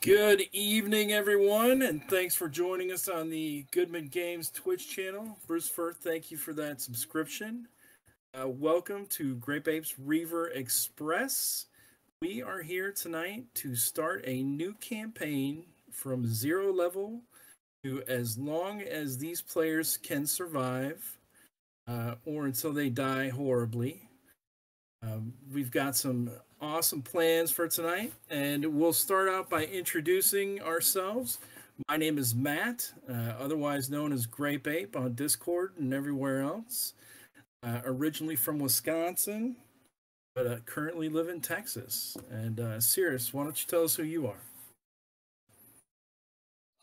Good evening, everyone, and thanks for joining us on the Goodman Games Twitch channel. Bruce Firth, thank you for that subscription. Welcome to GrapeApe's Reaver Express. We are here tonight to start a new campaign from 0 level to as long as these players can survive, or until they die horribly. We've got some awesome plans for tonight, and we'll start out by introducing ourselves. My name is Matt, otherwise known as GrapeApe on Discord and everywhere else. Originally from Wisconsin, but currently live in Texas. And Cirrus, why don't you tell us who you are?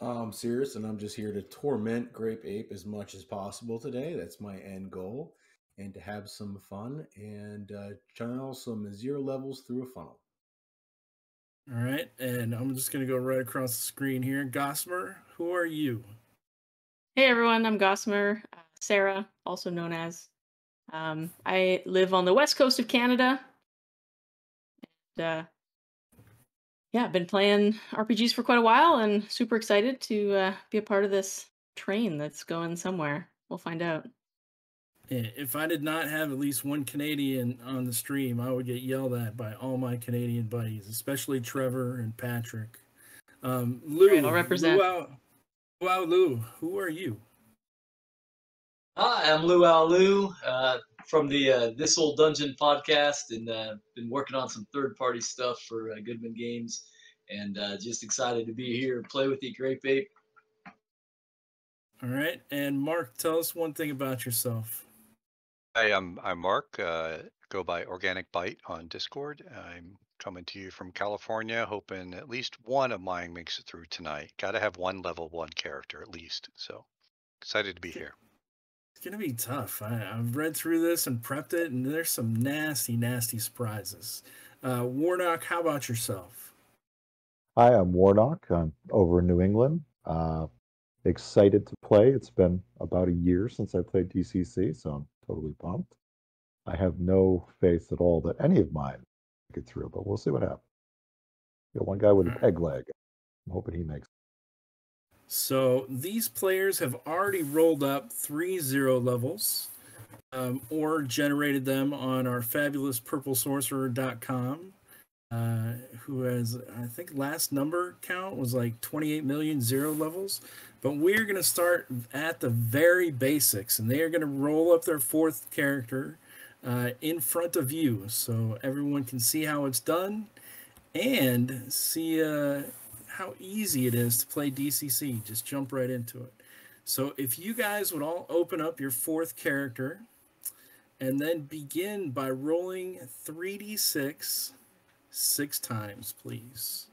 I'm Cirrus, and I'm just here to torment GrapeApe as much as possible today. That's my end goal, and to have some fun and channel some 0 levels through a funnel. All right, and I'm just going to go right across the screen here. Gossamer, who are you? Hey everyone, I'm Gossamer, Sarah, also known as. I live on the west coast of Canada. And, yeah, I've been playing RPGs for quite a while and super excited to be a part of this train that's going somewhere. We'll find out. If I did not have at least one Canadian on the stream, I would get yelled at by all my Canadian buddies, especially Trevor and Patrick. Lou, Right, I'll represent. Lou, who are you? Hi, I'm Lou from the This Old Dungeon podcast, and been working on some third-party stuff for Goodman Games, and just excited to be here and play with you, GrapeApe. All right, and Mark, tell us one thing about yourself. Hi, I'm Mark. Go by Organic Bite on Discord. I'm coming to you from California, hoping at least one of mine makes it through tonight. Got to have one level 1 character at least. So excited to be here. It's gonna be tough. I've read through this and prepped it, and there's some nasty, nasty surprises. Warnock, how about yourself? Hi, I'm Warnock. I'm over in New England. Excited to play. It's been about a year since I played DCC, so I'm totally pumped. I have no faith at all that any of mine get through, but we'll see what happens. Got one guy with a peg leg. I'm hoping he makes it. So these players have already rolled up 3 0 levels, or generated them on our fabulous purplesorcerer.com, who has, I think, last number count was like 28 million 0 levels. But we're going to start at the very basics, and they are going to roll up their 4th character in front of you, so everyone can see how it's done and see how easy it is to play DCC. Just jump right into it. So if you guys would all open up your 4th character and then begin by rolling 3d6 6 times, please.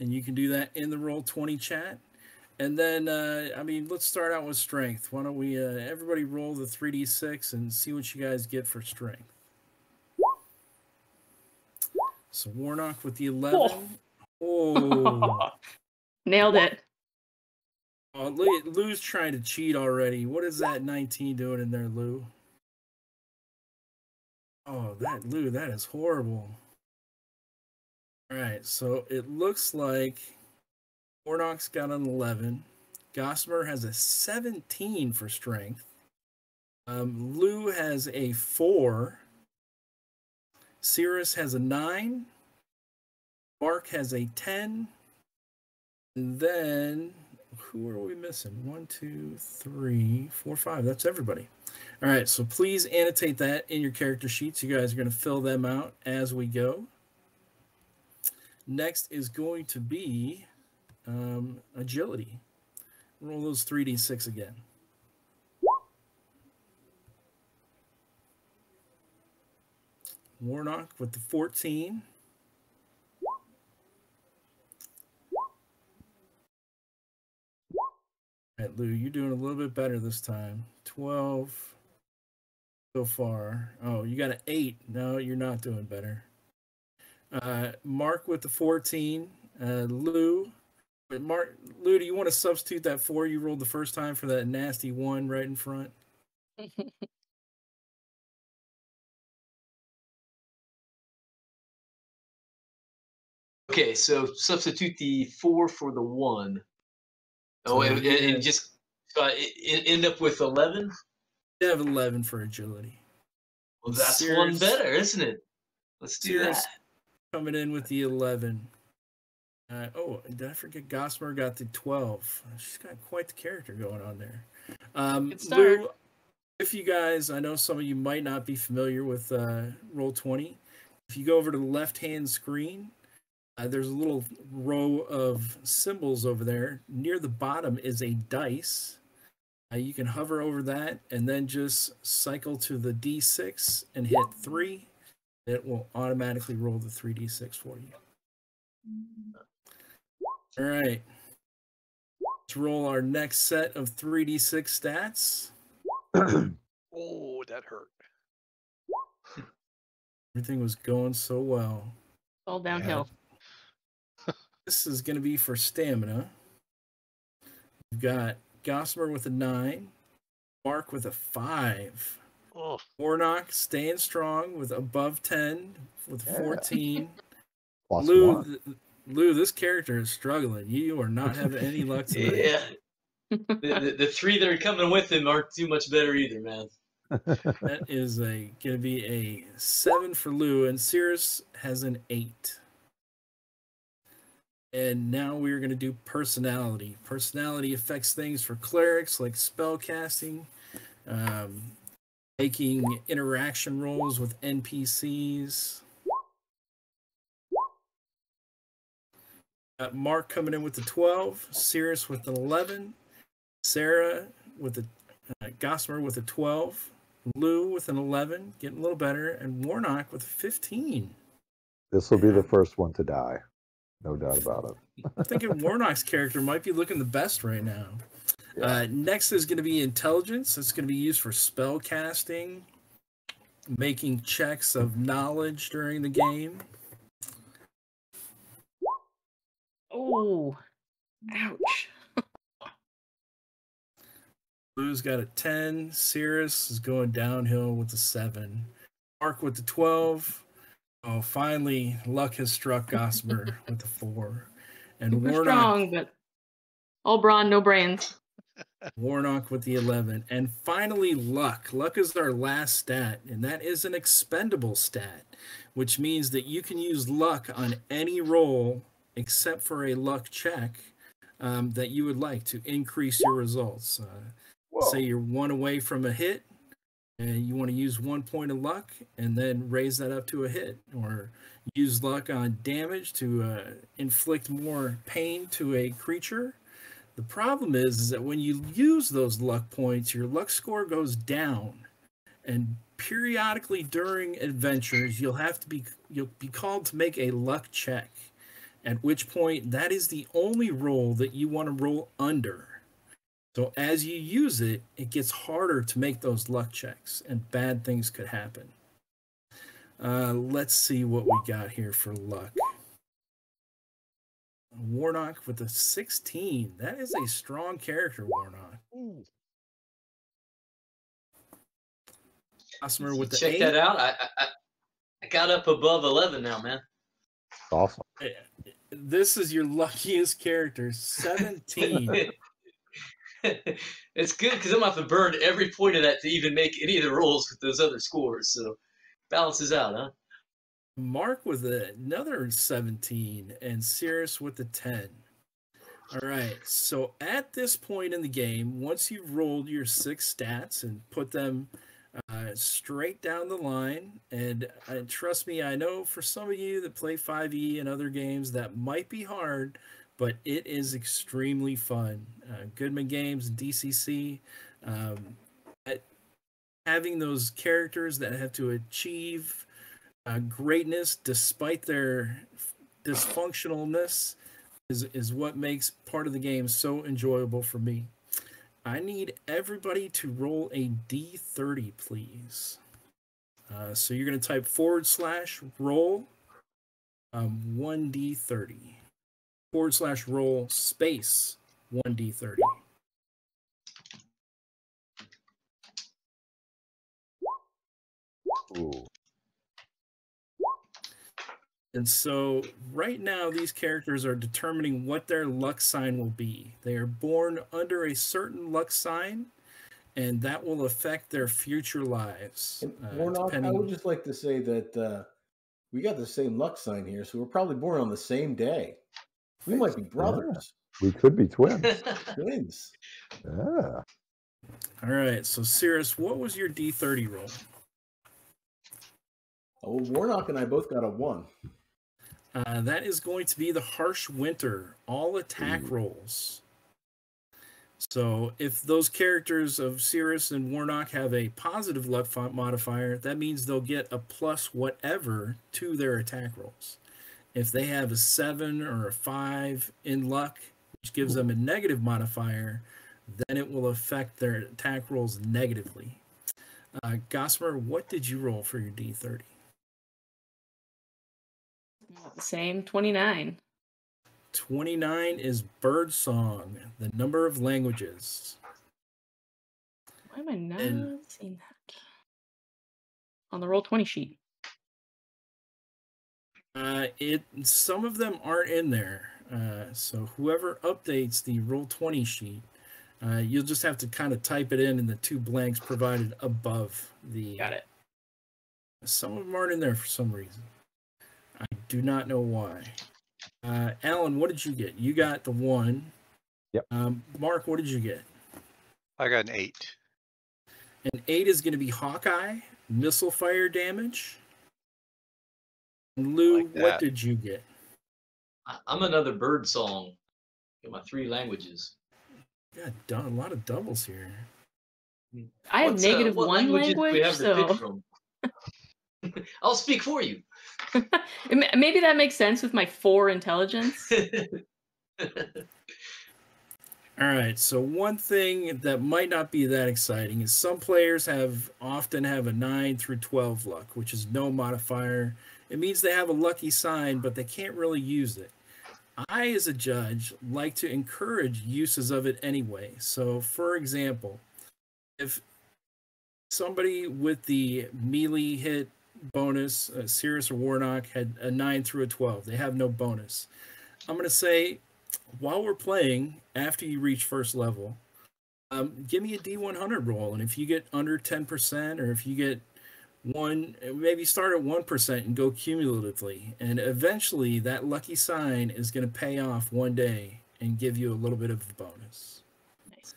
And you can do that in the Roll20 chat. And then, let's start out with strength. Why don't we, everybody roll the 3d6 and see what you guys get for strength. So Warnock with the 11. Oh. Nailed it. Oh, look at Lou's trying to cheat already. What is that 19 doing in there, Lou? Oh, Lou, that is horrible. All right, so it looks like Warnock's got an 11. Gossamer has a 17 for strength. Lou has a 4. Cirrus has a 9. Mark has a 10. And then, who are we missing? 1, 2, 3, 4, 5. That's everybody. All right, so please annotate that in your character sheets. You guys are going to fill them out as we go. Next is going to be agility. Roll those 3d6 again. Warnock with the 14. All right, Lou, you're doing a little bit better this time. 12 so far. Oh, you got an 8. No, you're not doing better. Mark with the 14. Lou, do you want to substitute that 4 you rolled the first time for that nasty 1 right in front? Okay, so substitute the 4 for the 1. Oh, So and just end up with 11? you have 11 for agility. Well, that's one Cirrus- better, isn't it? Let's do Cirrus that. coming in with the 11. Did I forget Gossamer got the 12? She's got quite the character going on there. Good start. Lou, if you guys, I know some of you might not be familiar with Roll20. If you go over to the left-hand screen, there's a little row of symbols over there. Near the bottom is a dice. You can hover over that and then just cycle to the D6 and hit 3. It will automatically roll the 3D6 for you. All right. Let's roll our next set of 3D6 stats. Oh, that hurt. Everything was going so well. All downhill. This is going to be for stamina. We've got Gossamer with a 9, Mark with a 5, Oh, Warnock staying strong with above 10 with 14. Plus Lou, one. Lou, this character is struggling. You are not having any luck tonight. Yeah. The 3 that are coming with him aren't too much better either, man. That is going to be a 7 for Lou, and Cirrus has an 8. And now we're going to do personality. Personality affects things for clerics like spell casting, making interaction rolls with NPCs. Mark coming in with the 12, Cirrus with an 11, Sarah with a Gossamer with a 12, Lou with an 11, getting a little better, and Warnock with 15. This will be the first one to die. No doubt about it. I'm thinking Warnock's character might be looking the best right now. Yeah. Next is going to be intelligence. It's going to be used for spell casting, making checks of knowledge during the game. Oh, ouch. Lou's got a 10. Cirrus is going downhill with the 7. Mark with the 12. Oh, finally, luck has struck Gossamer with the 4. And Super Warnock, strong, but all brawn, no brains. Warnock with the 11. And finally, luck. Luck is our last stat, and that is an expendable stat, which means that you can use luck on any roll except for a luck check that you would like to increase your results. Say you're 1 away from a hit, and you want to use 1 point of luck and then raise that up to a hit, or use luck on damage to inflict more pain to a creature. The problem is that when you use those luck points, your luck score goes down, and periodically during adventures, you'll be called to make a luck check, at which point that is the only roll that you want to roll under. So as you use it, it gets harder to make those luck checks, and bad things could happen. Let's see what we got here for luck. Warnock with a 16. That is a strong character, Warnock. ooh. Gossamer with the Check 8. that out. I got up above 11 now, man. Awesome. This is your luckiest character, 17. It's good because I'm going to have to burn every point of that to even make any of the rolls with those other scores. So balances out, huh? Mark with another 17, and Cirrus with the 10. All right, so at this point in the game, once you've rolled your 6 stats and put them straight down the line, and trust me, I know for some of you that play 5e and other games, that might be hard, but it is extremely fun. Goodman Games, DCC, having those characters that have to achieve greatness despite their dysfunctionalness is what makes part of the game so enjoyable for me. I need everybody to roll a D30, please. So you're going to type /roll 1D30. /roll space 1D30. Ooh. And so right now, these characters are determining what their luck sign will be. They are born under a certain luck sign, and that will affect their future lives. And Warnock, I would just like to say that we got the same luck sign here, so we're probably born on the same day. We might be brothers. We could be twins. Twins. Yeah. All right, so Cirrus, what was your D30 roll? Oh, Warnock and I both got a 1. That is going to be the Harsh Winter, all attack rolls. So if those characters of Cirrus and Warnock have a positive luck modifier, that means they'll get a plus whatever to their attack rolls. If they have a 7 or a 5 in luck, which gives them a negative modifier, then it will affect their attack rolls negatively. Gossamer, what did you roll for your D30? Same, 29. 29 is Birdsong, the number of languages. Why am I not seeing that? On the Roll20 sheet. Some of them aren't in there. So whoever updates the Roll20 sheet, you'll just have to kind of type it in the 2 blanks provided above the... Got it. Some of them aren't in there for some reason. I do not know why. Alan, what did you get? You got the 1. Yep. Mark, what did you get? I got an 8. An 8 is going to be Hawkeye, missile fire damage. And Lou, Like what that. did you get? I'm another bird song. Got my 3 languages. Yeah, a lot of doubles here. I have negative what 1 languages do we language, have to pick so from? I'll speak for you. maybe that makes sense with my 4 intelligence. All right, so one thing that might not be that exciting is some players often have a 9 through 12 luck, which is no modifier. It means they have a lucky sign, but they can't really use it. I, as a judge, like to encourage uses of it anyway. So, for example, if somebody with the melee hit bonus, Cirrus or Warnock, had a 9 through a 12, they have no bonus. I'm going to say, while we're playing, after you reach first level, give me a D100 roll. And if you get under 10%, or if you get 1, maybe start at 1% and go cumulatively. And eventually that lucky sign is going to pay off one day and give you a little bit of a bonus. Nice.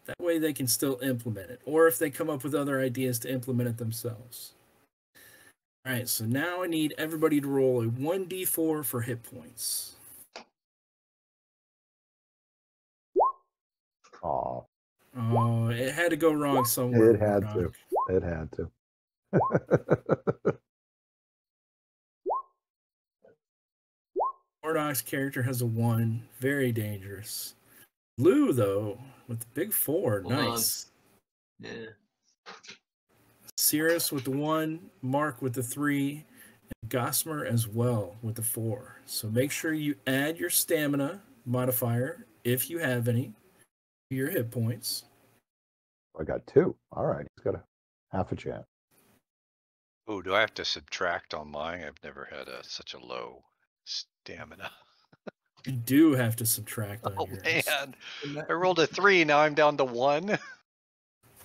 That way they can still implement it. Or if they come up with other ideas to implement it themselves. All right, so now I need everybody to roll a 1d4 for hit points. Aw, Oh, it had to go wrong somewhere. it had Warnock. to. It had to. Warnock's character has a 1. Very dangerous. Lou, though, with the big 4. Hold on. Nice. Yeah. Cirrus with the 1. Mark with the 3. And Gossamer as well with the 4. So make sure you add your stamina modifier, if you have any, to your hit points. I got 2. All right, he's got a half a chance. Oh, do I have to subtract on mine? I've never had such a low stamina. You do have to subtract on Oh yours. man, I rolled a 3. Now I'm down to 1.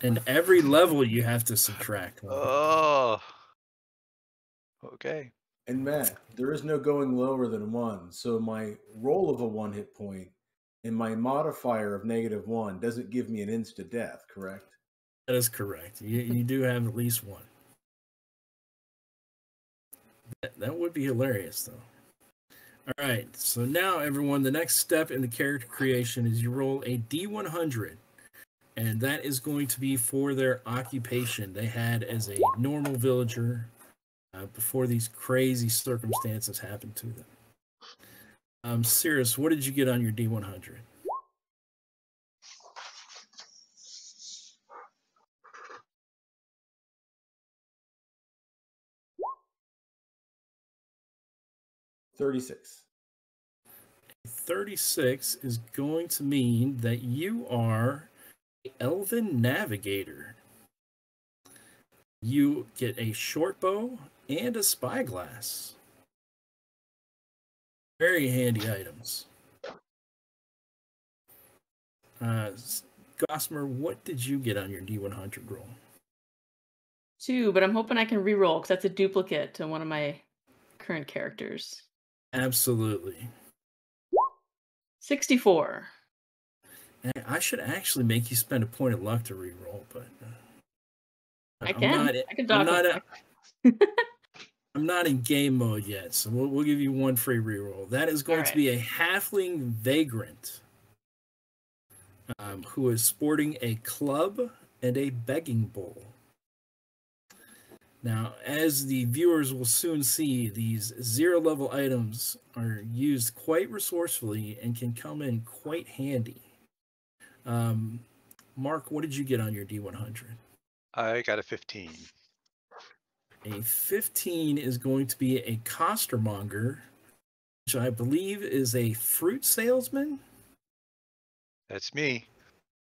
And every level you have to subtract 1. Oh, okay. And Matt, there is no going lower than 1. So my roll of a 1 hit point and my modifier of -1 doesn't give me an insta death, correct? That is correct. You do have at least 1. That would be hilarious, though. All right, so now, everyone, the next step in the character creation is you roll a D100, and that is going to be for their occupation they had as a normal villager before these crazy circumstances happened to them. Cirrus, what did you get on your D100? $36. 36 is going to mean that you are an elven navigator. You get a short bow and a spyglass. Very handy items. Gossamer, what did you get on your D100 roll? 2, but I'm hoping I can reroll because that's a duplicate to one of my current characters. Absolutely. 64. I should actually make you spend a point of luck to reroll, but I can I'm dodge not, one. I'm not in game mode yet, so we'll give you one free reroll. That is going to be a halfling vagrant who is sporting a club and a begging bowl. Now, as the viewers will soon see, these 0-level items are used quite resourcefully and can come in quite handy. Mark, what did you get on your D100? I got a 15. A 15 is going to be a costermonger, which I believe is a fruit salesman. That's me.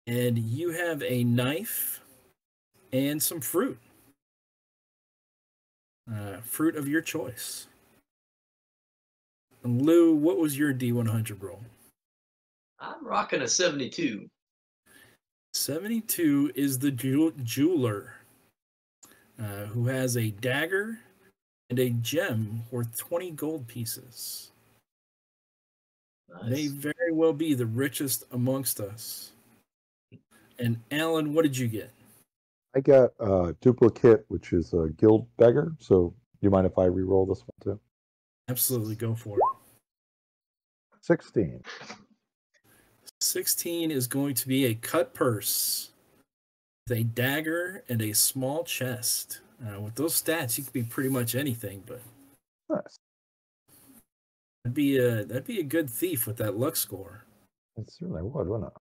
And you have a knife and some fruit. Fruit of your choice. And Lou, what was your D100 roll? I'm rocking a 72. 72 is the jeweler, who has a dagger and a gem worth 20 gold pieces. Nice. May very well be the richest amongst us. And Alan, what did you get? I got a duplicate, which is a guild beggar. So, do you mind if I re-roll this one too? Absolutely, go for it. 16. 16 is going to be a cut purse with a dagger and a small chest. With those stats, you could be pretty much anything, but Nice. that'd be a good thief with that luck score. It certainly would, wouldn't it?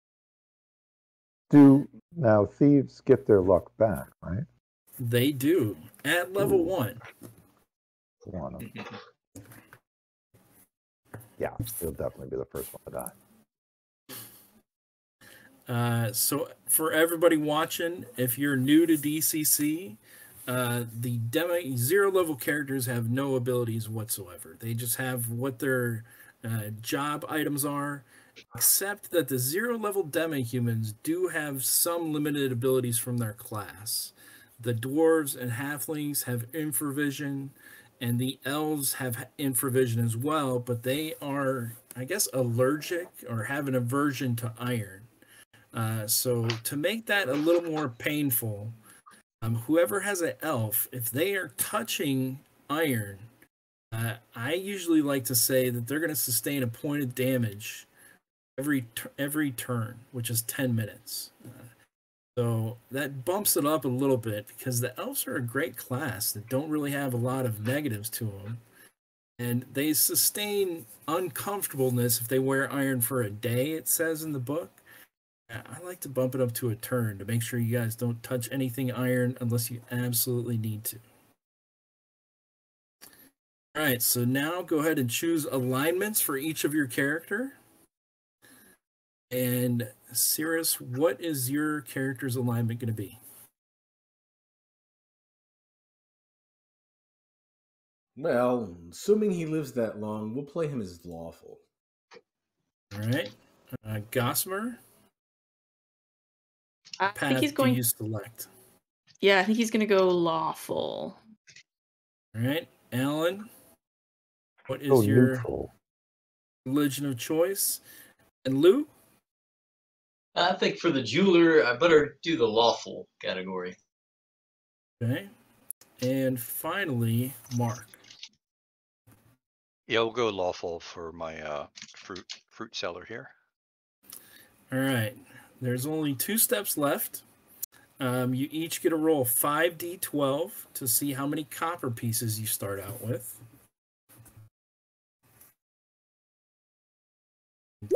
Do now thieves get their luck back, right? They do at level 1. One. Yeah, he'll definitely be the first one to die. So for everybody watching, if you're new to DCC, the demo 0-level characters have no abilities whatsoever. They just have what their job items are, except that the 0-level demi-humans do have some limited abilities from their class. The dwarves and halflings have infravision, and the elves have infravision as well, but they are, I guess, allergic or have an aversion to iron. So to make that a little more painful, whoever has an elf, if they are touching iron, I usually like to say that they're going to sustain a point of damage every turn, which is 10 minutes. So that bumps it up a little bit because the elves are a great class that don't really have a lot of negatives to them. And they sustain uncomfortableness if they wear iron for a day, it says in the book. I like to bump it up to a turn to make sure you guys don't touch anything iron unless you absolutely need to. All right, so now go ahead and choose alignments for each of your character. And Cirrus, what is your character's alignment going to be? Well, assuming he lives that long, we'll play him as lawful. All right. Gossamer? I think he's going. Do you select? Yeah, I think he's going to go lawful. All right. Alan? What is your neutral religion of choice? And Lou? I think for the jeweler, I better do the lawful category. Okay. And finally, Mark. Yeah, we'll go lawful for my fruit seller here. All right. There's only 2 steps left. You each get to roll 5d12 to see how many copper pieces you start out with.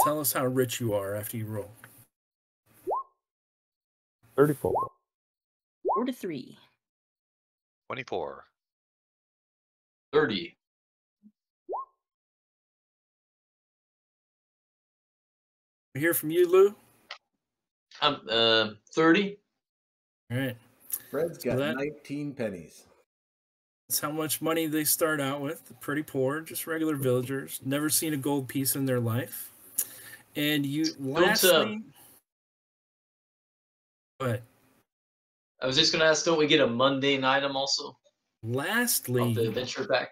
Tell us how rich you are after you roll. 34. 43. 24. 30. We hear from you, Lou? I'm 30. All right. Fred's got 19 pennies. That's how much money they start out with. Pretty poor, just regular villagers. Never seen a gold piece in their life. And you, lastly, what? I was just going to ask, don't we get a mundane item also? Lastly, Off the adventure pack.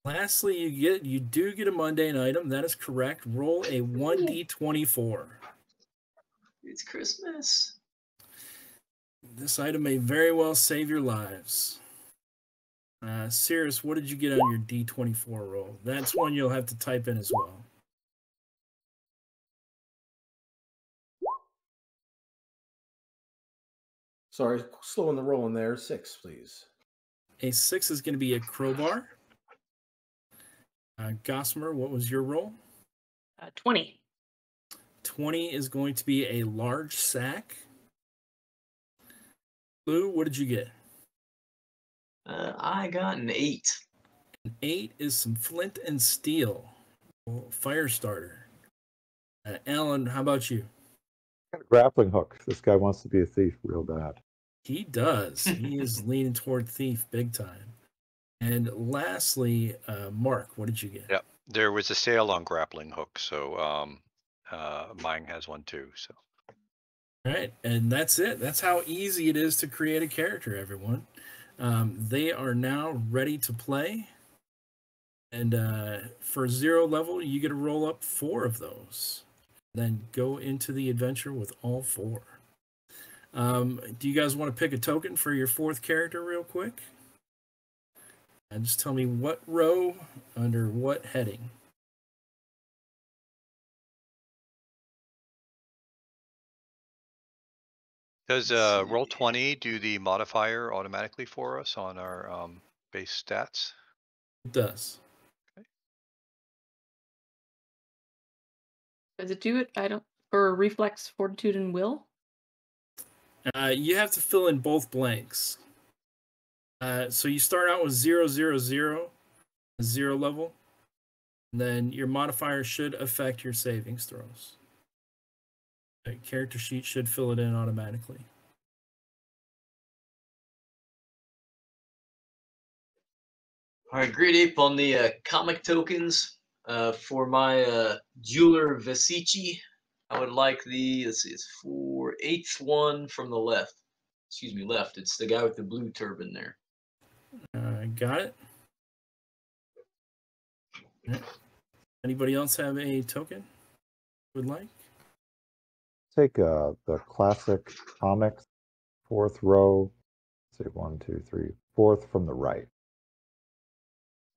Lastly, you do get a mundane item. That is correct. Roll a 1d24. It's Christmas. This item may very well save your lives. Cirrus, what did you get on your d24 roll? That's one you'll have to type in as well. Sorry, slow in the roll in there. 6, please. A 6 is going to be a crowbar. Gossamer, what was your roll? 20. 20 is going to be a large sack. Blue, what did you get? I got an 8. An 8 is some flint and steel. Fire starter. Alan, how about you? Got a grappling hook. This guy wants to be a thief real bad. He does. He is leaning toward thief big time. And lastly, Mark, what did you get? Yep. There was a sale on grappling hook, so mine has one too. So. All right, and that's it. That's how easy it is to create a character, everyone. They are now ready to play. And for 0 level, you get to roll up 4 of those. Then go into the adventure with all 4. Do you guys want to pick a token for your 4th character real quick? And just tell me what row under what heading. Does Roll20 do the modifier automatically for us on our base stats? It does. Okay. Does it do it? I don't. For reflex, fortitude, and will? You have to fill in both blanks. So you start out with 0, 0, 0, 0 level. And then your modifier should affect your savings throws. The character sheet should fill it in automatically. All right, GrapeApe on the comic tokens for my jeweler Vesici. I would like the, let's see, it's 8th one from the left. Excuse me, left. It's the guy with the blue turban there. Got it. Right. Anybody else have a token would like? Take the classic comics, 4th row. Say 1, 2, 3, 4th from the right.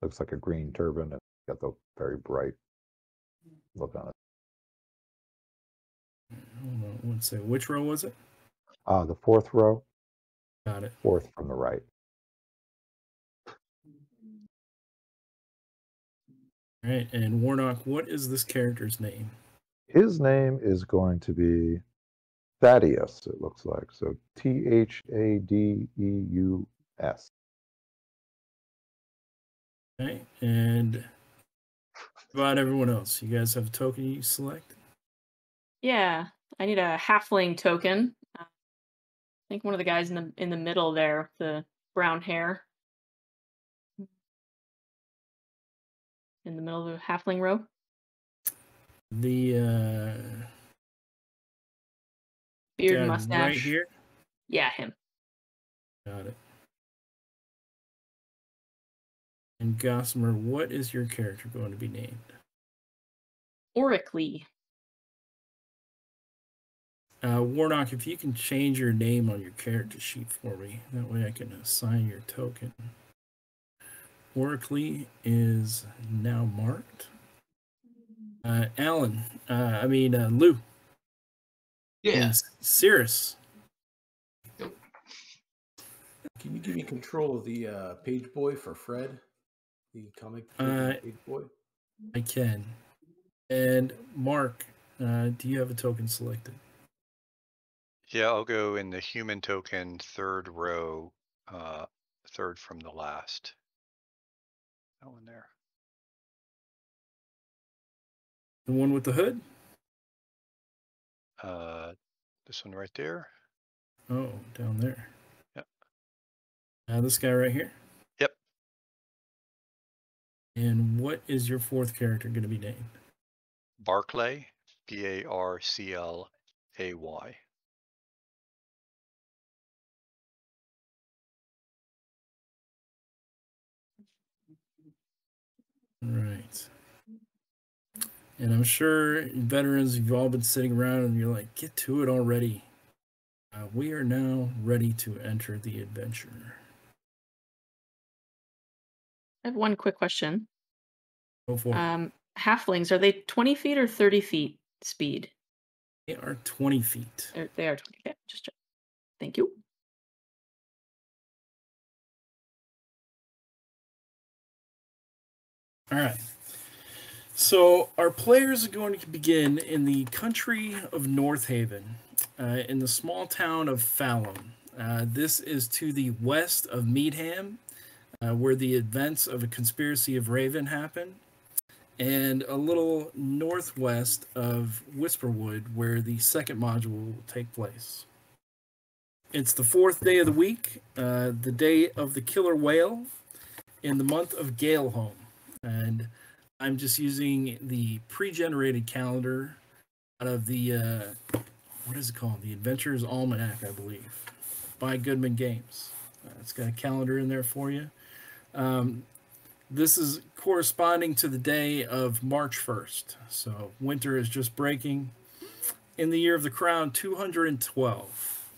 Looks like a green turban and got the very bright look on it. Hold on one second. Which row was it? The 4th row. Got it. 4th from the right. All right, and Warnock, what is this character's name? His name is going to be Thaddeus, it looks like. So Thaddeus. Okay, and about everyone else, you guys have a token you select? Yeah, I need a halfling token. I think one of the guys in the middle there, the brown hair. In the middle of the halfling row. The beard, guy mustache. right here? Yeah, him. Got it. And Gossamer, what is your character going to be named? Orically. Warnock, if you can change your name on your character sheet for me, that way I can assign your token. Orically is now marked. Alan, Lou. Yeah. And Cirrus. Can you give me control of the page boy for Fred? The comic page boy? I can. And Mark, do you have a token selected? Yeah, I'll go in the human token, 3rd row, 3rd from the last. That one there. The one with the hood? This one right there. Oh, down there. Yep. This guy right here? Yep. And what is your fourth character going to be named? Barclay, Barclay. Right. And I'm sure veterans, you've all been sitting around and you're like, get to it already. We are now ready to enter the adventure. I have one quick question. Go for it. Halflings, are they 20 feet or 30 feet speed? They are 20 feet. They are 20. Okay, just check. Thank you. All right. So our players are going to begin in the country of North Haven, in the small town of Fallon. This is to the west of Meadham, where the events of a conspiracy of Raven happen, and a little northwest of Whisperwood, where the second module will take place. It's the 4th day of the week, the day of the killer whale, in the month of Galehome, and I'm just using the pre-generated calendar out of the, what is it called? The Adventurer's Almanac, I believe, by Goodman Games. It's got a calendar in there for you. This is corresponding to the day of March 1st. So winter is just breaking. In the year of the crown, 212.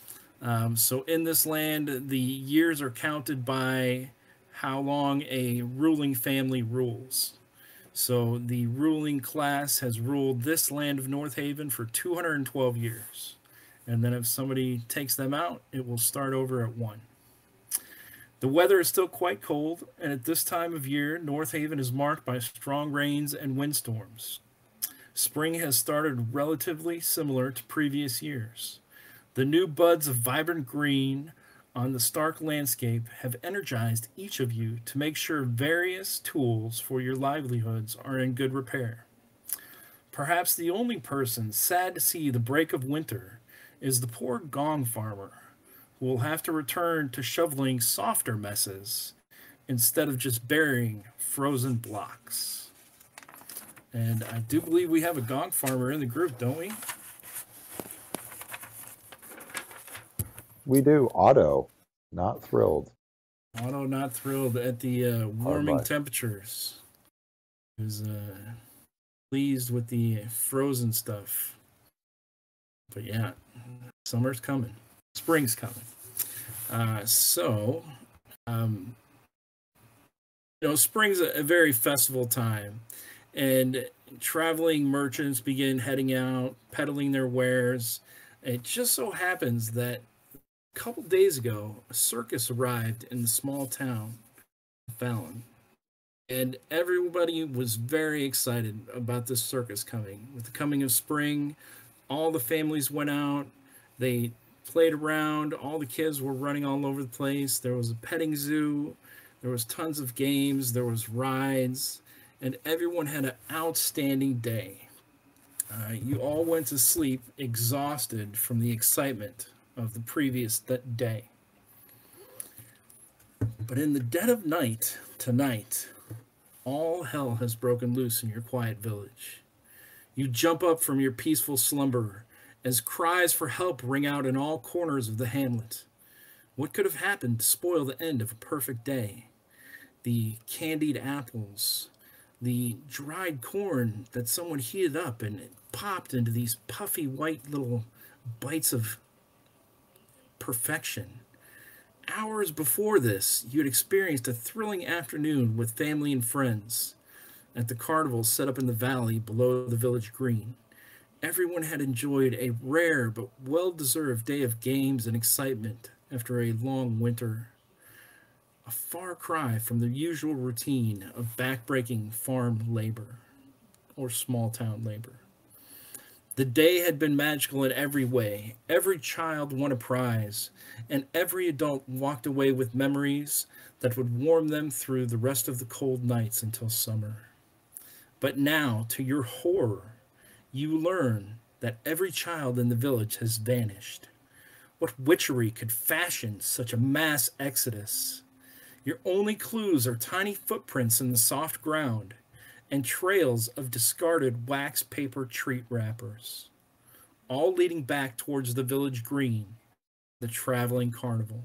So in this land, the years are counted by how long a ruling family rules. So the ruling class has ruled this land of North Haven for 212 years. And then if somebody takes them out, it will start over at 1. The weather is still quite cold, and at this time of year, North Haven is marked by strong rains and windstorms. Spring has started relatively similar to previous years. The new buds of vibrant green on the stark landscape have energized each of you to make sure various tools for your livelihoods are in good repair. Perhaps the only person sad to see the break of winter is the poor gong farmer, who will have to return to shoveling softer messes instead of just burying frozen blocks. And I do believe we have a gong farmer in the group, don't we? We do. Otto, not thrilled. Otto not thrilled at the warming temperatures. Is pleased with the frozen stuff. But yeah, summer's coming. Spring's coming. Spring's a very festival time. And traveling merchants begin heading out, peddling their wares. It just so happens that a couple days ago, a circus arrived in the small town of Fallon. And everybody was very excited about this circus coming. With the coming of spring, all the families went out. They played around. All the kids were running all over the place. There was a petting zoo. There was tons of games. There was rides. And everyone had an outstanding day. You all went to sleep exhausted from the excitement of the previous day. But in the dead of night, tonight, all hell has broken loose in your quiet village. You jump up from your peaceful slumber as cries for help ring out in all corners of the hamlet. What could have happened to spoil the end of a perfect day? The candied apples, the dried corn that someone heated up and it popped into these puffy white little bites of perfection. Hours before this, you had experienced a thrilling afternoon with family and friends at the carnival set up in the valley below the village green. Everyone had enjoyed a rare but well-deserved day of games and excitement after a long winter. A far cry from the usual routine of backbreaking farm labor or small-town labor. The day had been magical in every way. Every child won a prize, and every adult walked away with memories that would warm them through the rest of the cold nights until summer. But now, to your horror, you learn that every child in the village has vanished. What witchery could fashion such a mass exodus? Your only clues are tiny footprints in the soft ground and trails of discarded wax paper treat wrappers, all leading back towards the village green, the traveling carnival.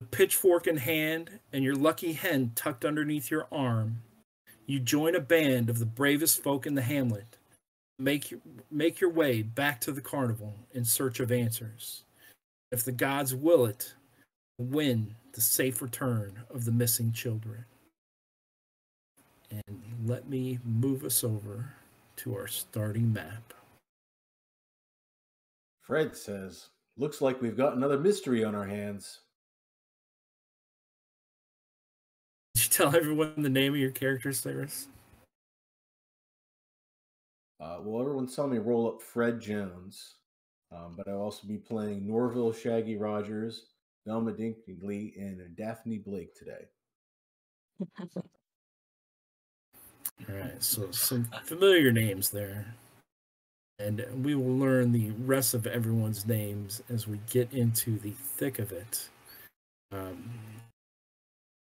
A pitchfork in hand and your lucky hen tucked underneath your arm, you join a band of the bravest folk in the hamlet. Make your way back to the carnival in search of answers. If the gods will it, win the safe return of the missing children. And let me move us over to our starting map. Fred says, looks like we've got another mystery on our hands. Did you tell everyone the name of your character, Cyrus? Well, everyone's telling me roll up Fred Jones, but I'll also be playing Norville Shaggy Rogers, Velma Dinkley, and Daphne Blake today. All right, so some familiar names there. And we will learn the rest of everyone's names as we get into the thick of it. Let's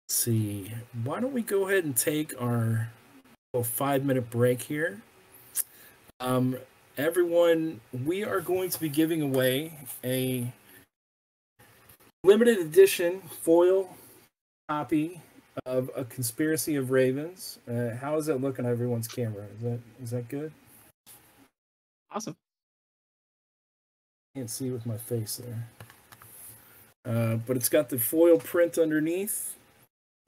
see. Why don't we go ahead and take our 5-minute break here? Everyone, we are going to be giving away a limited edition foil copy of A Conspiracy of Ravens. How is that looking on everyone's camera? Is that good? Awesome. Can't see with my face there. But it's got the foil print underneath.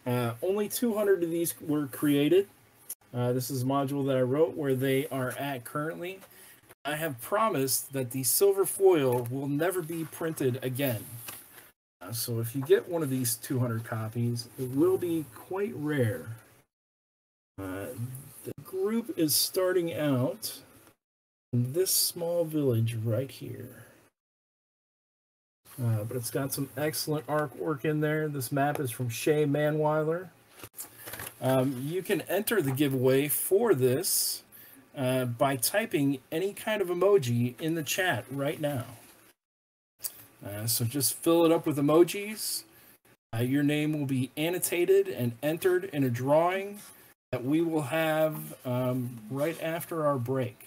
Only 200 of these were created. This is a module that I wrote where they are at currently. I have promised that the silver foil will never be printed again. So if you get one of these 200 copies, it will be quite rare. The group is starting out in this small village right here. But it's got some excellent artwork in there. This map is from Shay Manweiler. You can enter the giveaway for this by typing any kind of emoji in the chat right now. So just fill it up with emojis. Your name will be annotated and entered in a drawing that we will have right after our break.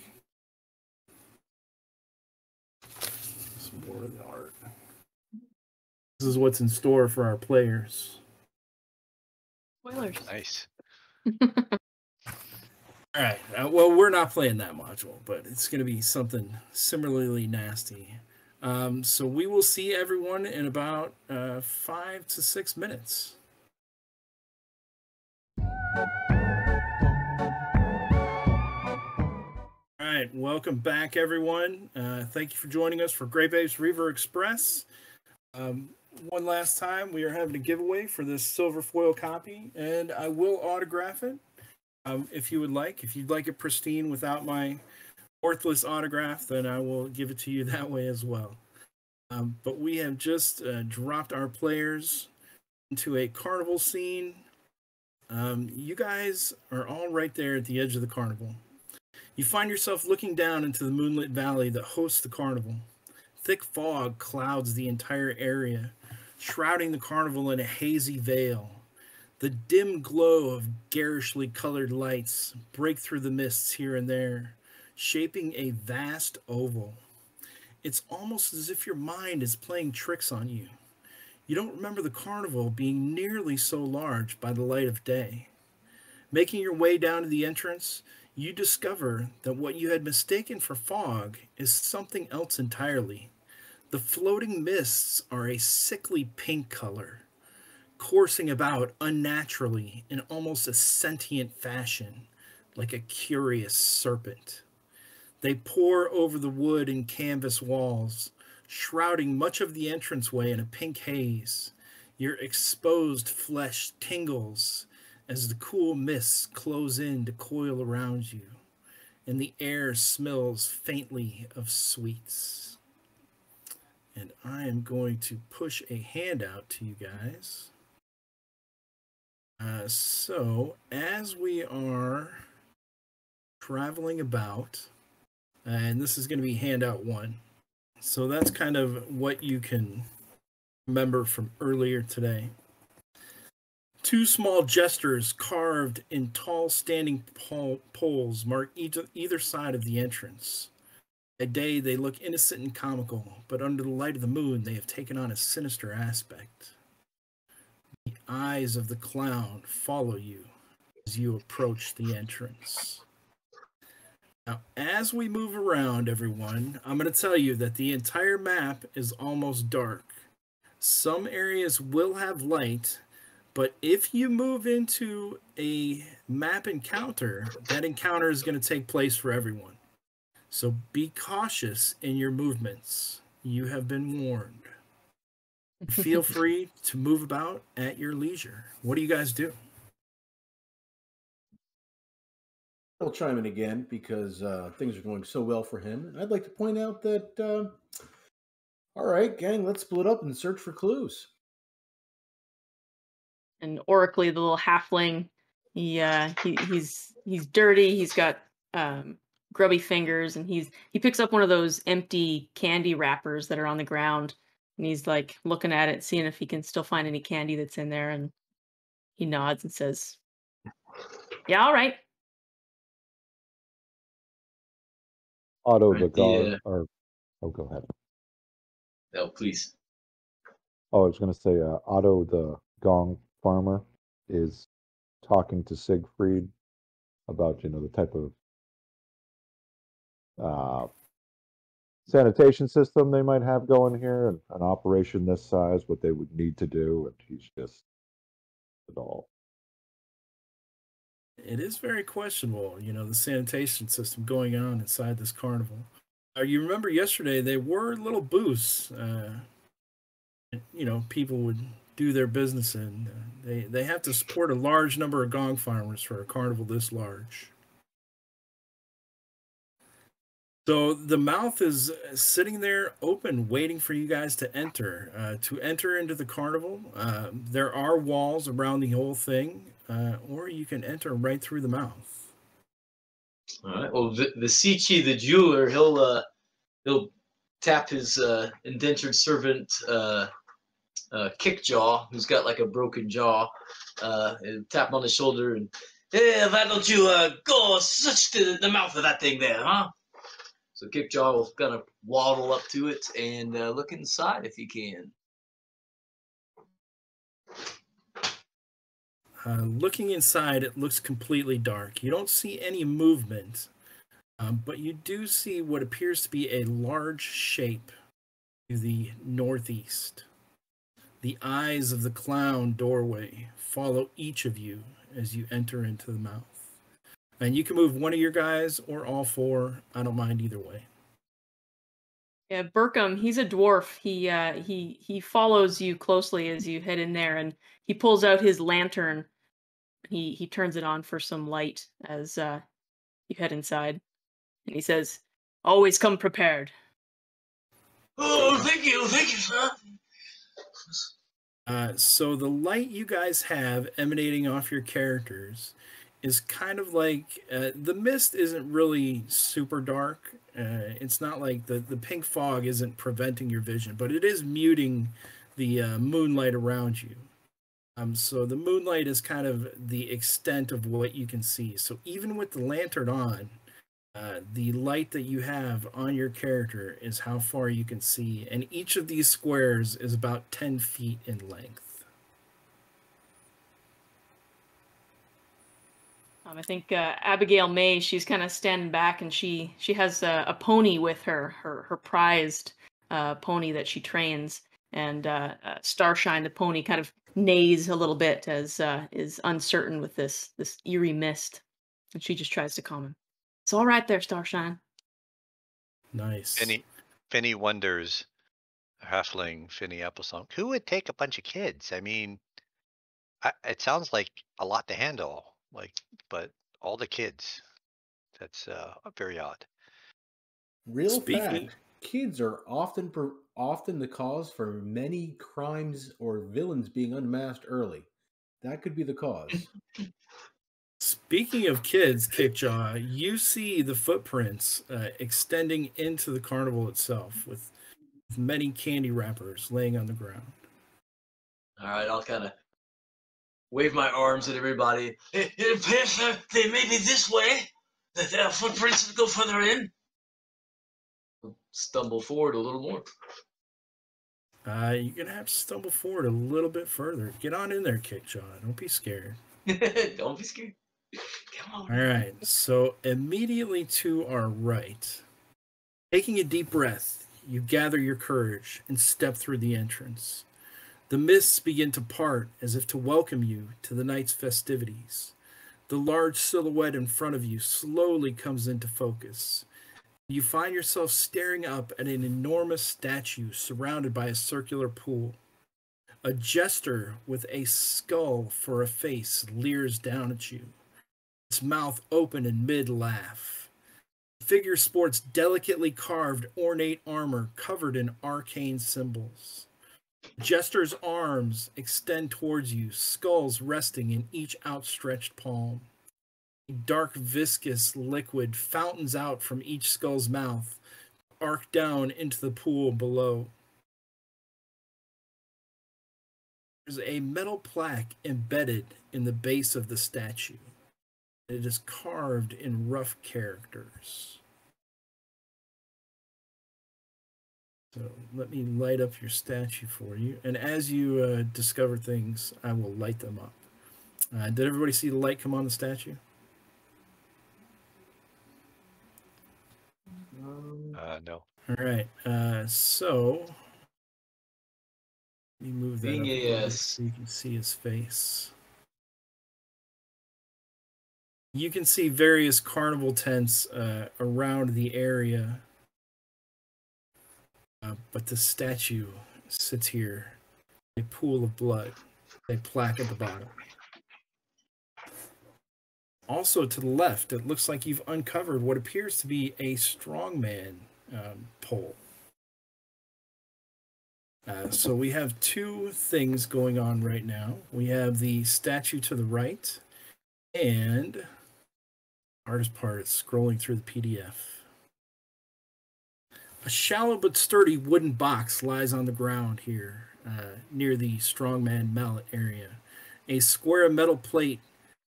Some more of the art. This is what's in store for our players. Spoilers. Nice. All right. Well, we're not playing that module, but it's going to be something similarly nasty. So we will see everyone in about 5 to 6 minutes. All right. Welcome back, everyone. Thank you for joining us for GrapeApe's Reaver Express. One last time, we are having a giveaway for this silver foil copy, and I will autograph it if you would like. If you'd like it pristine without my worthless autograph, then I will give it to you that way as well. But we have just dropped our players into a carnival scene. You guys are all right there at the edge of the carnival. You find yourself looking down into the moonlit valley that hosts the carnival. Thick fog clouds the entire area, shrouding the carnival in a hazy veil. The dim glow of garishly colored lights break through the mists here and there, shaping a vast oval. It's almost as if your mind is playing tricks on you. You don't remember the carnival being nearly so large by the light of day. Making your way down to the entrance, you discover that what you had mistaken for fog is something else entirely. The floating mists are a sickly pink color, coursing about unnaturally in almost a sentient fashion, like a curious serpent. They pour over the wood and canvas walls, shrouding much of the entranceway in a pink haze. Your exposed flesh tingles as the cool mists close in to coil around you, and the air smells faintly of sweets. And I am going to push a handout to you guys. So, as we are traveling about, and this is going to be handout 1. So that's kind of what you can remember from earlier today. 2 small jesters carved in tall standing poles mark either side of the entrance. By day, they look innocent and comical, but under the light of the moon, they have taken on a sinister aspect. The eyes of the clown follow you as you approach the entrance. Now, as we move around, everyone, I'm going to tell you that the entire map is almost dark. Some areas will have light, but if you move into a map encounter, that encounter is going to take place for everyone. So be cautious in your movements. You have been warned. Feel free to move about at your leisure. What do you guys do? I'll chime in again because things are going so well for him. I'd like to point out that, all right, gang, let's split up and search for clues. And Oracly, the little halfling, he's dirty. He's got grubby fingers, and he picks up one of those empty candy wrappers that are on the ground, and he's like looking at it, seeing if he can still find any candy that's in there. And he nods and says, "Yeah, all right." Otto Right, the guard, or go ahead. No, please. Oh, I was going to say, Otto the gong farmer is talking to Siegfried about, the type of sanitation system they might have going here, and an operation this size, what they would need to do, and he's just it all. It is very questionable, the sanitation system going on inside this carnival. You remember yesterday, there were little booths, people would do their business in. They have to support a large number of gong farmers for a carnival this large. So the mouth is sitting there open, waiting for you guys to enter. To enter into the carnival, there are walls around the whole thing, or you can enter right through the mouth. All right. Well, Vesici, the jeweler, he'll tap his indentured servant Kickjaw, who's got like a broken jaw, and tap him on the shoulder and, "Hey, why don't you go search the mouth of that thing there, huh?" So Kickjaw will kind of waddle up to it and look inside if he can. Looking inside, it looks completely dark. You don't see any movement, but you do see what appears to be a large shape to the northeast. The eyes of the clown doorway follow each of you as you enter into the mouth. And you can move one of your guys or all 4. I don't mind either way. Yeah, Burkham, he's a dwarf. He follows you closely as you head in there, and he pulls out his lantern. He turns it on for some light as you head inside, and he says, "Always come prepared." Oh, thank you, sir. So the light you guys have emanating off your characters is kind of like the mist isn't really super dark. It's not like the pink fog isn't preventing your vision, but it is muting the moonlight around you. So the moonlight is kind of the extent of what you can see. So even with the lantern on, the light that you have on your character is how far you can see, and each of these squares is about 10 feet in length. I think Abigail May, she's kind of standing back, and she has a pony with her prized pony that she trains, and Starshine, the pony, kind of neighs a little bit as is uncertain with this eerie mist, and she just tries to calm him. "It's all right there, Starshine." Nice. Finny wonders, halfling Finny Applesong, who would take a bunch of kids? I mean, it sounds like a lot to handle. But all the kids, that's very odd. Real fact, kids are often the cause for many crimes or villains being unmasked early. That could be the cause. Speaking of kids, Kickjaw, you see the footprints extending into the carnival itself with many candy wrappers laying on the ground. All right, I'll kind of wave my arms at everybody. It appears that they may be this way. That their footprints go further in. Stumble forward a little more. You're going to have to stumble forward a little bit further. Get on in there, Kickjaw. Don't be scared. Don't be scared. Come on. All right. So immediately to our right, taking a deep breath, you gather your courage and step through the entrance. The mists begin to part as if to welcome you to the night's festivities. The large silhouette in front of you slowly comes into focus. You find yourself staring up at an enormous statue surrounded by a circular pool. A jester with a skull for a face leers down at you, its mouth open in mid-laugh. The figure sports delicately carved ornate armor covered in arcane symbols. The jester's arms extend towards you, skulls resting in each outstretched palm. A dark, viscous liquid fountains out from each skull's mouth, arc down into the pool below. There's a metal plaque embedded in the base of the statue. It is carved in rough characters. So let me light up your statue for you. And as you discover things, I will light them up. Did everybody see the light come on the statue? No. All right. So let me move that up a little so you can see his face. You can see various carnival tents around the area, but the statue sits here, a pool of blood, a plaque at the bottom. Also to the left, it looks like you've uncovered what appears to be a strongman pole. So we have two things going on right now. We have the statue to the right, and hardest part is scrolling through the PDF. A shallow but sturdy wooden box lies on the ground here, near the strongman mallet area. A square metal plate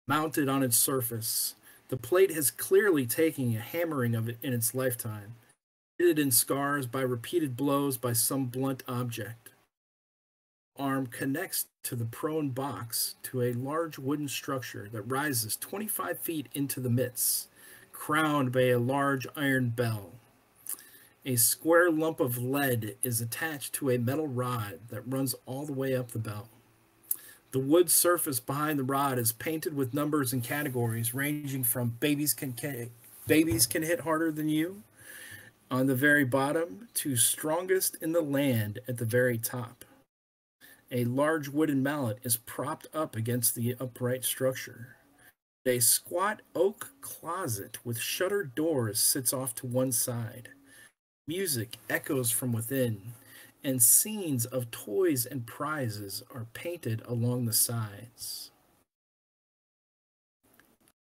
mounted on its surface. The plate has clearly taken a hammering of it in its lifetime, pitted in scars by repeated blows by some blunt object. Arm connects to the prone box to a large wooden structure that rises 25 feet into the midst, crowned by a large iron bell. A square lump of lead is attached to a metal rod that runs all the way up the bell. The wood surface behind the rod is painted with numbers and categories ranging from babies can hit harder than you on the very bottom to strongest in the land at the very top. A large wooden mallet is propped up against the upright structure. A squat oak closet with shuttered doors sits off to one side. Music echoes from within, and scenes of toys and prizes are painted along the sides.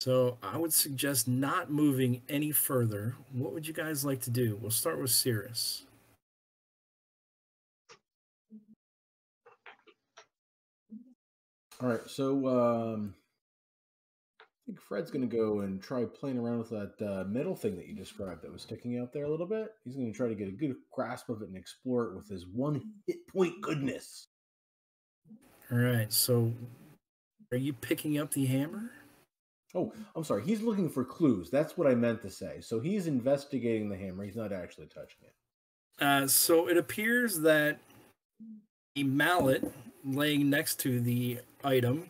So I would suggest not moving any further. What would you guys like to do? We'll start with Cirrus. All right, so I think Fred's going to go and try playing around with that metal thing that you described that was sticking out there a little bit. He's going to try to get a good grasp of it and explore it with his one hit point goodness. All right, so are you picking up the hammer? Oh, I'm sorry. He's looking for clues. That's what I meant to say. So he's investigating the hammer. He's not actually touching it. So it appears that the mallet laying next to the item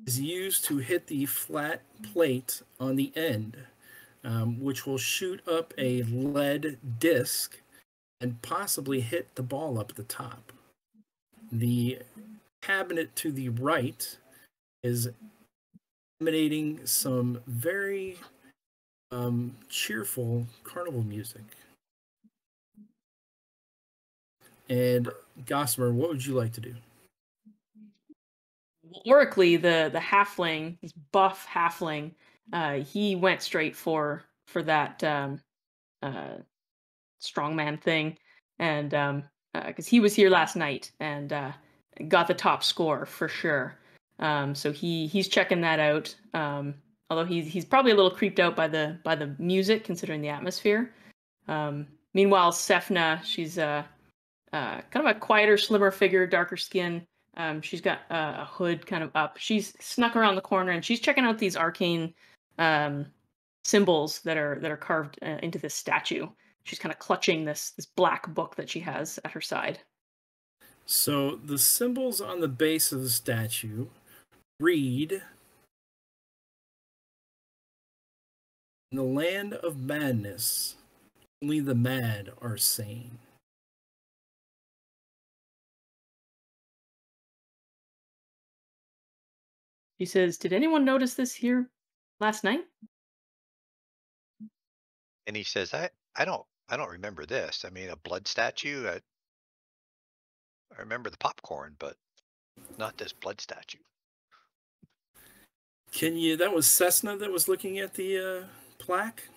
is used to hit the flat plate on the end, which will shoot up a lead disc and possibly hit the ball up at the top. The cabinet to the right is emanating some very cheerful carnival music. And Gossamer, what would you like to do? Orically, the halfling, this buff halfling, he went straight for that strongman thing, and because he was here last night and got the top score for sure. So he's checking that out. Although he's probably a little creeped out by the music, considering the atmosphere. Meanwhile, Sefna, she's kind of a quieter, slimmer figure, darker skin. She's got a hood kind of up. She's snuck around the corner and she's checking out these arcane symbols that are carved into this statue. She's kind of clutching this black book that she has at her side. So the symbols on the base of the statue read, "In the land of madness, only the mad are sane." She says, "Did anyone notice this here last night?" And he says, I don't remember this. I mean, a blood statue. I remember the popcorn, but not this blood statue. Can you? That was Cessna that was looking at the plaque.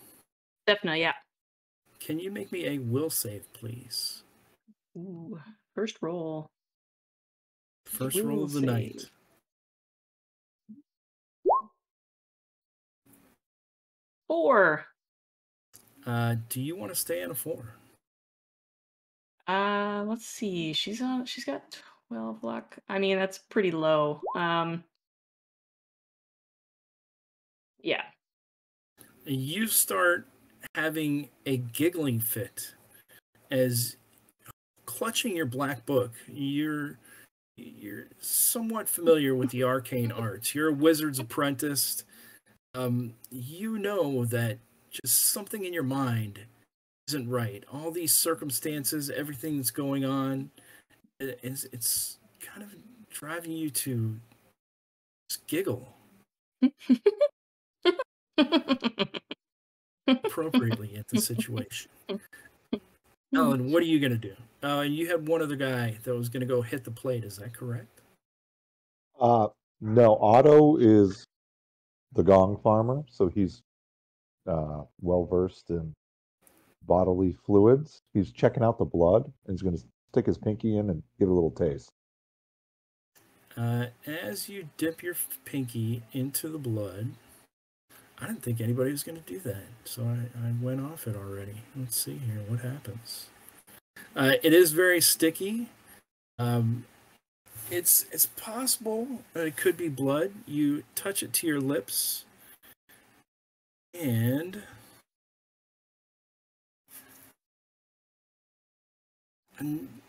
Sefna, yeah. Can you make me a will save, please? Ooh, first roll. First roll of the night. 4. Do you want to stay on a 4? Let's see. She's got 12 luck. I mean, that's pretty low. Yeah. You start having a giggling fit as clutching your black book. You're somewhat familiar with the arcane arts. You're a wizard's apprentice. You know that just something in your mind isn't right. All these circumstances, everything that's going on, it's kind of driving you to just giggle appropriately at the situation. Alan, what are you going to do? You had one other guy that was going to go hit the plate. Is that correct? No, Otto is the gong farmer, so he's well versed in bodily fluids. He's checking out the blood, and he's going to stick his pinky in and give it a little taste. As you dip your pinky into the blood, I didn't think anybody was going to do that, so I went off it already. Let's see here what happens. It is very sticky. It's possible that it could be blood. You touch it to your lips, and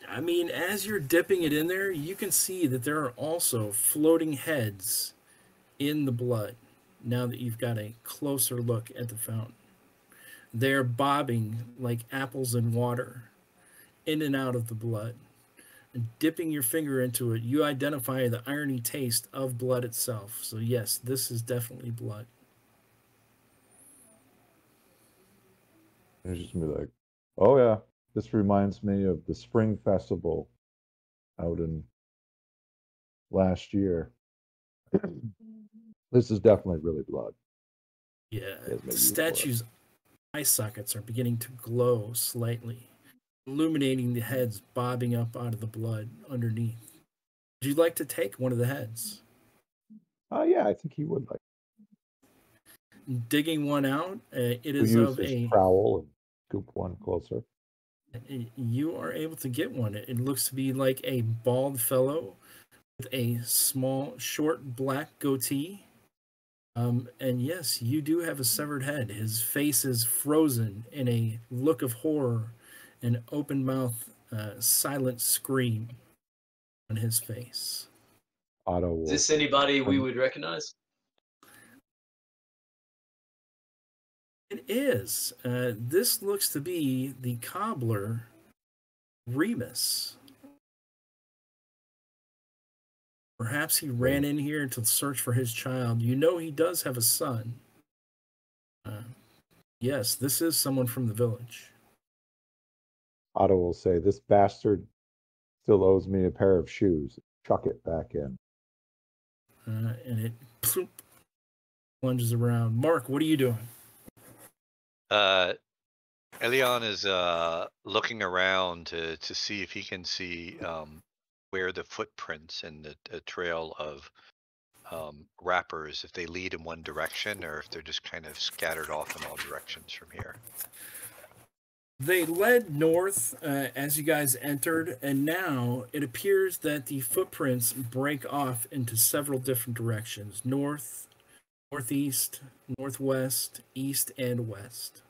I mean, as you're dipping it in there, you can see that there are also floating heads in the blood. Now that you've got a closer look at the fountain, they're bobbing like apples in water, in and out of the blood. And dipping your finger into it, you identify the irony taste of blood itself. So yes, this is definitely blood. And it's just gonna be like, oh yeah, this reminds me of the spring festival out in last year. This is definitely really blood. Yeah, the statue's eye sockets are beginning to glow slightly, illuminating the heads bobbing up out of the blood underneath. Would you like to take one of the heads? Yeah, I think he would like. Digging one out, it We'll is use of his a trowel and scoop one closer. You are able to get one. It looks to be like a bald fellow with a small, short black goatee. And yes, you do have a severed head. His face is frozen in a look of horror, an open mouth, silent scream on his face. Otto will. Is this anybody we would recognize? It is. This looks to be the cobbler, Remus. Perhaps he ran in here to search for his child. You know he does have a son. Yes, this is someone from the village. Otto will say, "This bastard still owes me a pair of shoes. Chuck it back in." And it ploop, plunges around. Mark, what are you doing? Elion is looking around to see if he can see where the footprints and the trail of rappers, if they lead in one direction or if they're just kind of scattered off in all directions from here. They led north as you guys entered, and now it appears that the footprints break off into several different directions: north, northeast, northwest, east, and west.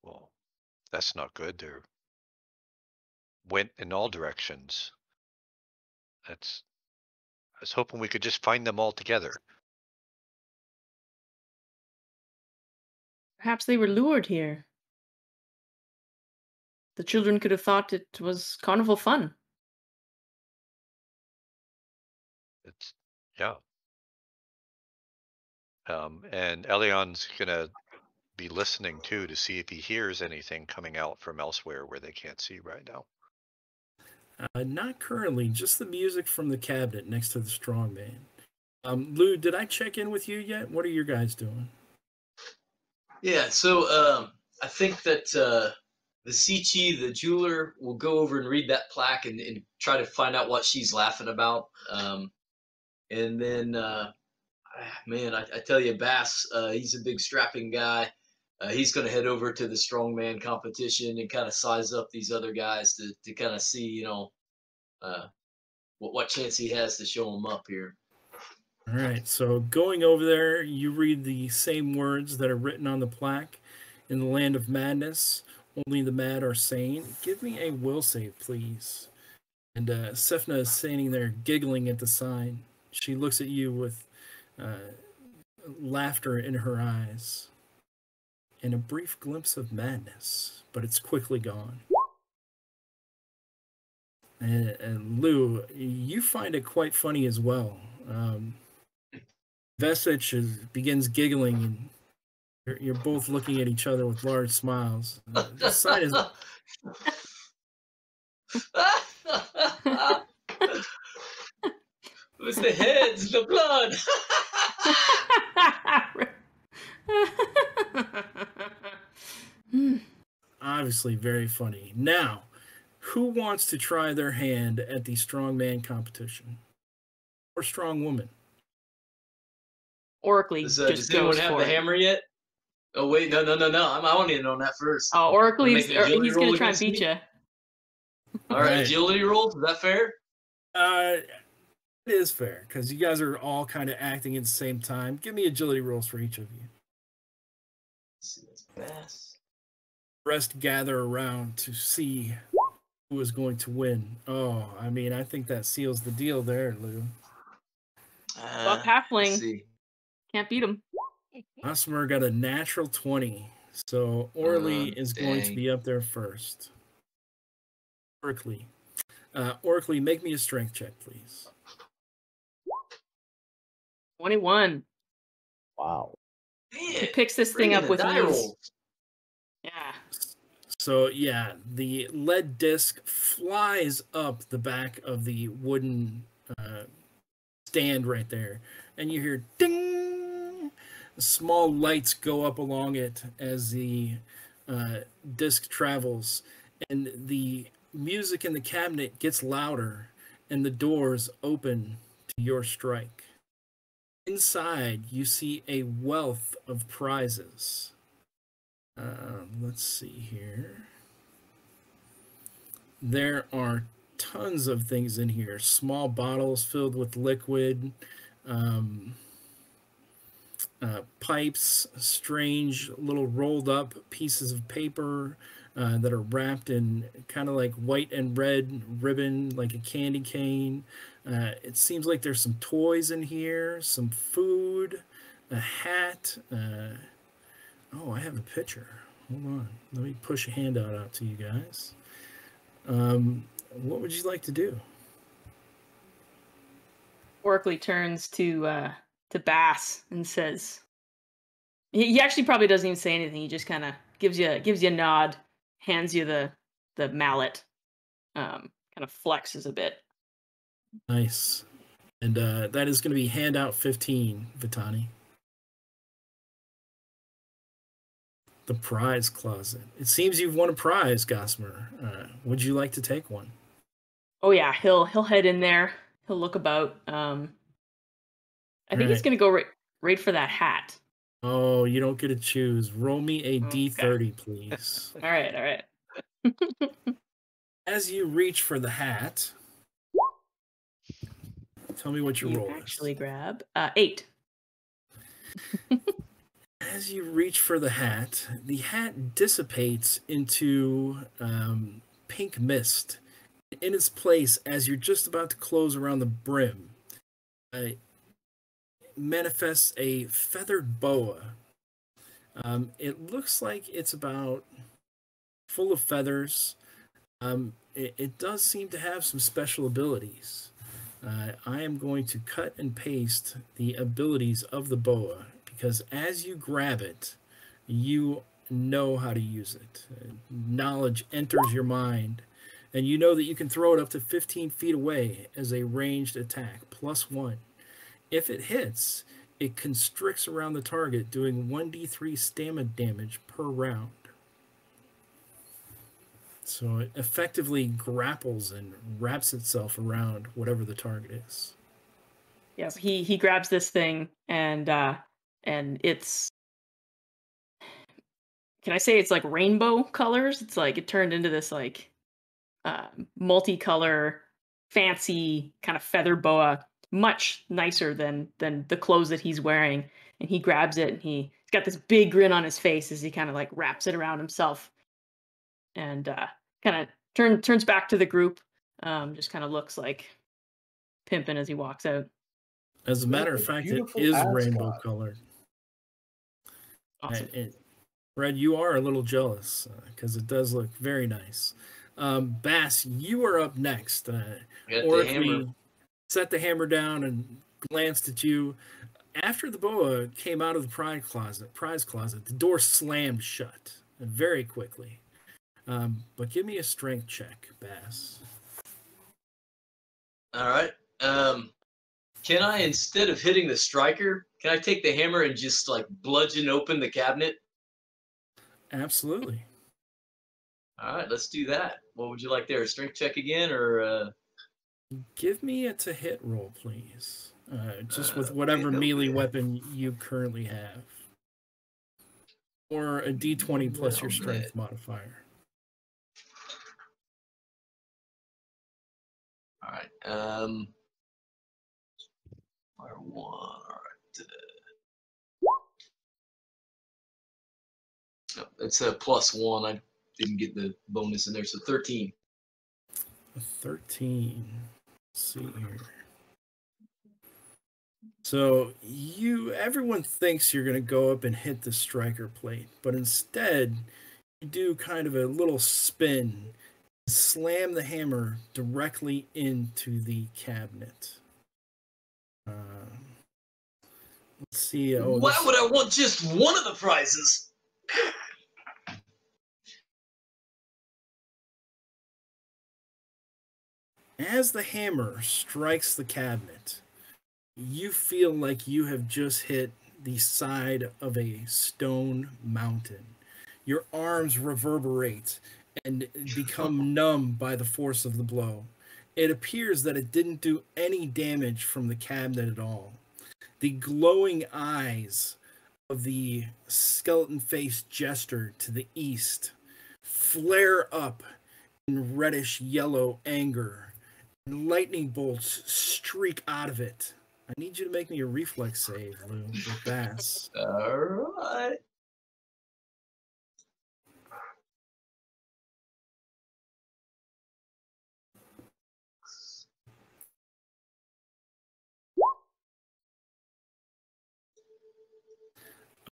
Well, that's not good. They went in all directions. I was hoping we could just find them all together. Perhaps they were lured here. The children could have thought it was carnival fun. Yeah. And Elion's gonna be listening too to see if he hears anything coming out from elsewhere where they can't see right now. Not currently, just the music from the cabinet next to the strongman. Lou, did I check in with you yet? What are your guys doing? Yeah, so I think that the Sichi, the jeweler, will go over and read that plaque and try to find out what she's laughing about. And then, man, I tell you, Bass, he's a big strapping guy. He's going to head over to the strongman competition and kind of size up these other guys to kind of see, you know, what chance he has to show them up here. All right, so going over there, you read the same words that are written on the plaque. In the land of madness, only the mad are sane. Give me a will save, please. And Sefna is standing there giggling at the sign. She looks at you with laughter in her eyes and a brief glimpse of madness, but it's quickly gone. And Lou, you find it quite funny as well. Vesich begins giggling, and you're both looking at each other with large smiles. The sign is... With the heads, the blood. Obviously very funny. Now, who wants to try their hand at the strongman competition? Or strong woman? Oracly Does anyone have the hammer yet? Oh wait, no. I want to know that first. Oh, Oracly, he's going to try and beat you. All right, agility rolls. Is that fair? It is fair because you guys are all kind of acting at the same time. Give me agility rolls for each of you. Let's see, that's fast. The rest gather around to see who is going to win. Oh, I mean, I think that seals the deal there, Lou. Buck Halfling. Can't beat him. Osmer got a natural 20. So Orly is going to be up there first. Oracly. Oracly, make me a strength check, please. 21. Wow. He picks this thing up with ease. Yeah. So, yeah, the lead disc flies up the back of the wooden stand right there. And you hear ding! Small lights go up along it as the disc travels. And the music in the cabinet gets louder. And the doors open to your strike. Inside, you see a wealth of prizes. Let's see here. There are tons of things in here. Small bottles filled with liquid, pipes, strange little rolled up pieces of paper that are wrapped in kind of like white and red ribbon, like a candy cane. It seems like there's some toys in here, some food, a hat. Oh, I have a picture. Hold on. Let me push a handout out to you guys. What would you like to do? Oracly turns to Bass and says, he actually probably doesn't even say anything. He just kind of gives you a nod, hands you the mallet, kind of flexes a bit. Nice. And that is going to be handout 15, Vitani. The prize closet. It seems you've won a prize, Gossamer. Would you like to take one? Oh yeah, he'll head in there. He'll look about. I think he's Right. gonna go right for that hat. Oh, you don't get to choose. Roll me a Okay. D30, please. All right, all right. As you reach for the hat, tell me what your You roll actually is. grab 8. As you reach for the hat dissipates into pink mist. In its place, as you're just about to close around the brim, manifests a feathered boa. It looks like it's about full of feathers. It does seem to have some special abilities. I am going to cut and paste the abilities of the boa because as you grab it, you know how to use it. Knowledge enters your mind, and you know that you can throw it up to 15 feet away as a ranged attack, +1. If it hits, it constricts around the target, doing 1d3 stamina damage per round. So it effectively grapples and wraps itself around whatever the target is. Yes, he grabs this thing and it's, can I say it's like rainbow colors? It's like it turned into this like multicolor, fancy kind of feather boa, much nicer than the clothes that he's wearing. And he grabs it and he's got this big grin on his face as he kind of like wraps it around himself and kind of turns back to the group, just kind of looks like pimping as he walks out. As a matter of fact, it is rainbow colored. Awesome. Red, you are a little jealous because it does look very nice. Bass, you are up next. Or if we set the hammer down and glanced at you, after the boa came out of the prize closet, the door slammed shut very quickly. But give me a strength check, Bass. All right. Can I, instead of hitting the striker, can I take the hammer and just like bludgeon open the cabinet? Absolutely. All right, let's do that. What would you like there? A strength check again, or? Give me a to hit roll, please. Just with whatever melee weapon you currently have. Or a d20 plus your strength modifier. All right. Fire 1. All right. Oh, it's a +1. I didn't get the bonus in there, so 13. 13. Let's see here. So everyone thinks you're going to go up and hit the striker plate, but instead you do kind of a little spin, slam the hammer directly into the cabinet. Let's see. Why would I want just one of the prizes? As the hammer strikes the cabinet, you feel like you have just hit the side of a stone mountain. Your arms reverberate and become numb by the force of the blow. It appears that it didn't do any damage from the cabinet at all. The glowing eyes of the skeleton-faced jester to the east flare up in reddish yellow anger. Lightning bolts streak out of it. I need you to make me a reflex save, Lou, with Bass. All right.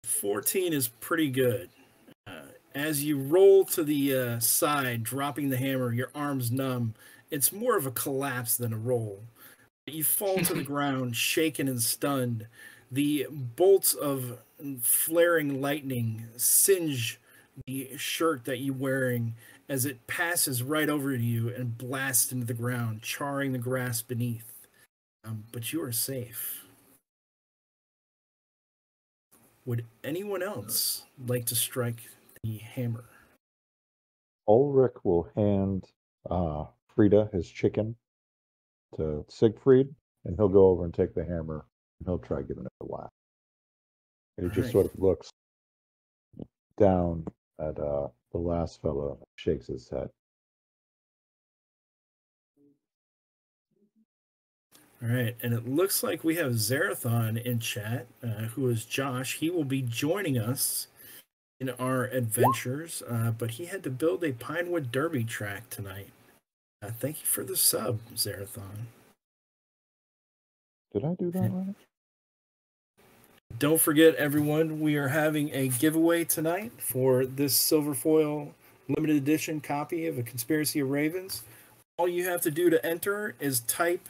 A 14 is pretty good. As you roll to the side, dropping the hammer, your arms numb. It's more of a collapse than a roll. You fall to the ground, shaken and stunned. The bolts of flaring lightning singe the shirt that you're wearing as it passes right over you and blasts into the ground, charring the grass beneath. But you are safe. Would anyone else like to strike the hammer. Ulrich will hand Frida his chicken to Siegfried, and he'll go over and take the hammer, and he'll try giving it a whack. And he just sort of looks down at the last fellow and shakes his head. All right, and it looks like we have Zerathon in chat, who is Josh. He will be joining us in our adventures, but he had to build a Pinewood Derby track tonight. Thank you for the sub, Zerathon. Did I do that right? Don't forget, everyone, we are having a giveaway tonight for this silver foil limited edition copy of A Conspiracy of Ravens. All you have to do to enter is type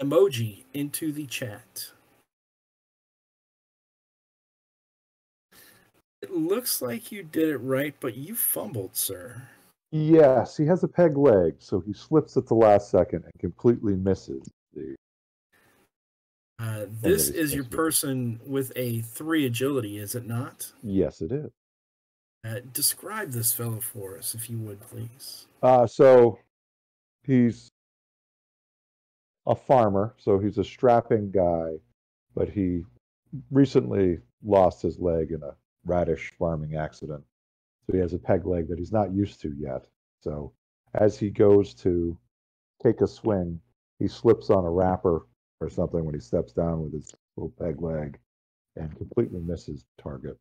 emoji into the chat. It looks like you did it right, but you fumbled, sir. Yes, he has a peg leg, so he slips at the last second and completely misses the. This is your person with a 3 agility, is it not? Yes, it is. Describe this fellow for us, if you would, please. So he's a farmer, so he's a strapping guy, but he recently lost his leg in a radish farming accident. So he has a peg leg that he's not used to yet. So as he goes to take a swing, he slips on a wrapper or something when he steps down with his little peg leg and completely misses the target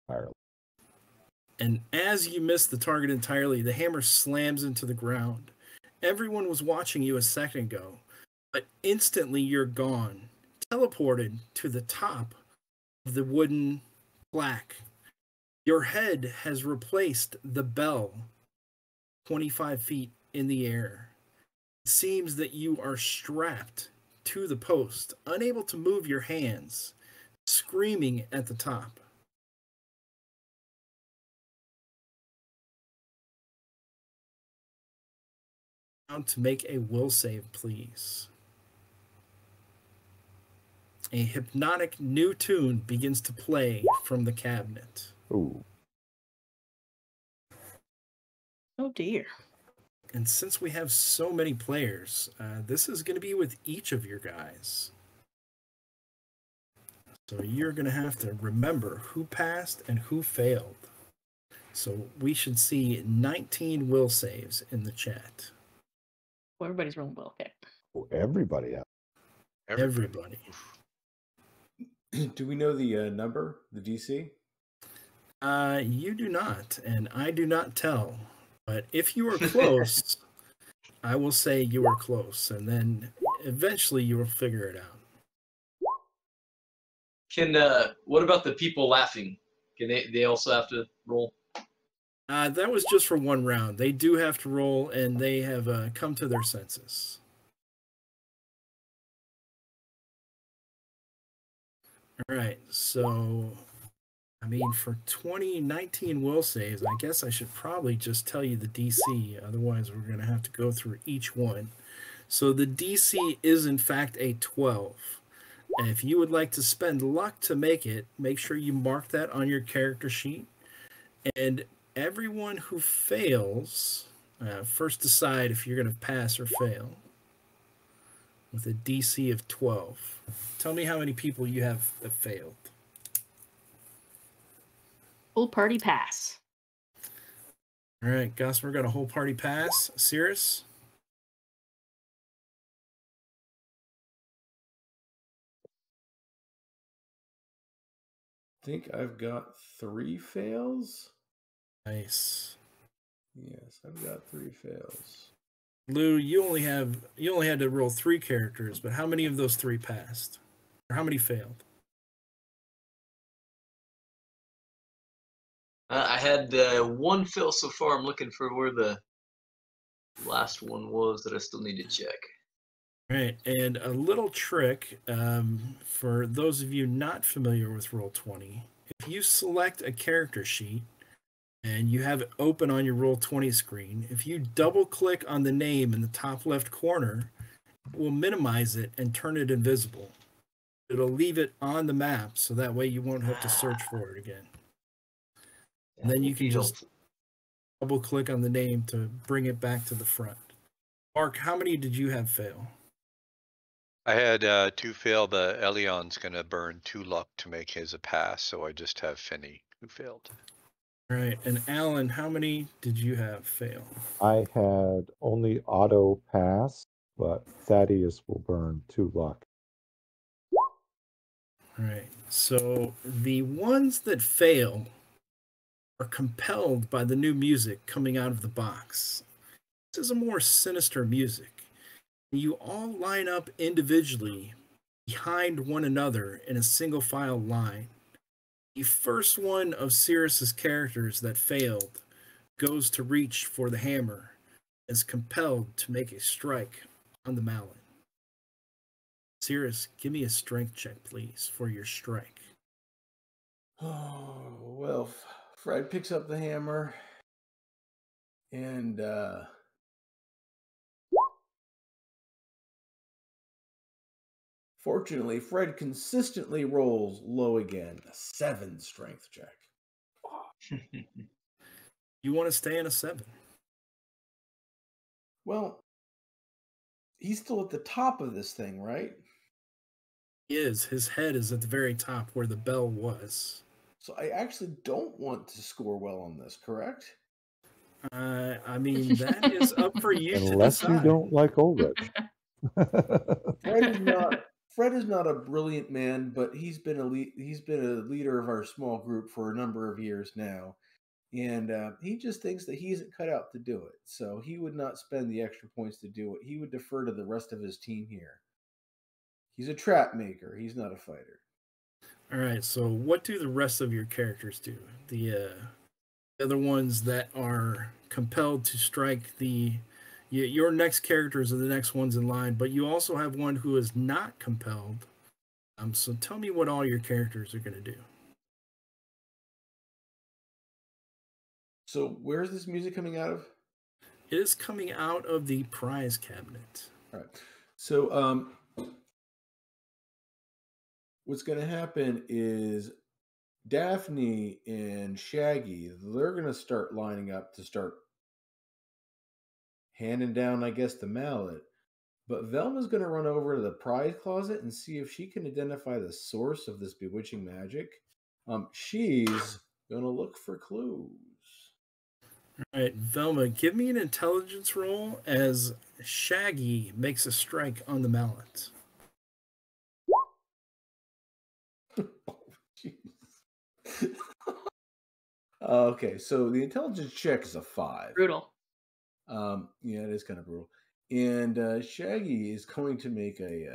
entirely. And as you miss the target entirely, the hammer slams into the ground. Everyone was watching you a second ago, but instantly you're gone, teleported to the top of the wooden plaque. Your head has replaced the bell 25 feet in the air. It seems that you are strapped to the post, unable to move your hands, screaming at the top. To make a will save, please. A hypnotic new tune begins to play from the cabinet. Ooh. Oh dear. And since we have so many players, this is going to be with each of your guys. So you're going to have to remember who passed and who failed. So we should see 19 will saves in the chat. Well, everybody's rolling well. Okay. Oh, everybody has. Everybody. Do we know the number, the DC? You do not, and I do not tell. But if you are close, I will say you are close, and then eventually you will figure it out. What about the people laughing? Can they also have to roll? That was just for one round. They do have to roll, and they have come to their senses. All right, so, I mean, for 2019 will saves, I guess I should probably just tell you the DC. Otherwise, we're going to have to go through each one. So the DC is, in fact, a 12. And if you would like to spend luck to make it, make sure you mark that on your character sheet. And everyone who fails, first decide if you're going to pass or fail with a DC of 12. Tell me how many people you have that failed. Full party pass. All right, Gossamer got a whole party pass. Cirrus? I think I've got 3 fails. Nice. Yes, I've got 3 fails. Lou, you only had to roll 3 characters, but how many of those 3 passed? Or how many failed? I had 1 fail so far. I'm looking for where the last one was that I still need to check. All right, and a little trick for those of you not familiar with Roll20. If you select a character sheet and you have it open on your Roll20 screen, if you double-click on the name in the top left corner, it will minimize it and turn it invisible. It'll leave it on the map, so that way you won't have to search for it again. And then you can just double click on the name to bring it back to the front. Mark, how many did you have fail? I had 2 fail. The Elion's going to burn 2 luck to make his a pass, so I just have Finney who failed. All right. And Alan, how many did you have fail? I had only auto pass, but Thaddeus will burn 2 luck. All right. So the ones that fail are compelled by the new music coming out of the box. This is a more sinister music. You all line up individually behind one another in a single file line. The first one of Sirius's characters that failed goes to reach for the hammer and is compelled to make a strike on the mallet. Sirius, give me a strength check, please, for your strike. Oh, well, Fred picks up the hammer and fortunately, Fred consistently rolls low again. A 7 strength check. You want to stay in a 7? Well, he's still at the top of this thing, right? He is. His head is at the very top where the bell was. So I actually don't want to score well on this, correct? I mean, that is up for you to Unless decide. you don't like Ulrich. Fred is not a brilliant man, but he's been a leader of our small group for a number of years now, and he just thinks that he isn't cut out to do it. So he would not spend the extra points to do it. He would defer to the rest of his team here. He's a trap maker. He's not a fighter. All right. So what do the rest of your characters do? The other ones that are compelled to strike your next characters are the next ones in line, but you also have one who is not compelled. So tell me what all your characters are going to do. So where's this music coming out of? It is coming out of the prize cabinet. All right. So what's going to happen is Daphne and Shaggy, they're going to start lining up to start handing down, I guess, the mallet. But Velma's going to run over to the prize closet and see if she can identify the source of this bewitching magic. She's going to look for clues. All right, Velma, give me an intelligence roll as Shaggy makes a strike on the mallet. Okay, so the intelligence check is a 5. Brutal. Yeah, it is kind of brutal. And Shaggy is going to make a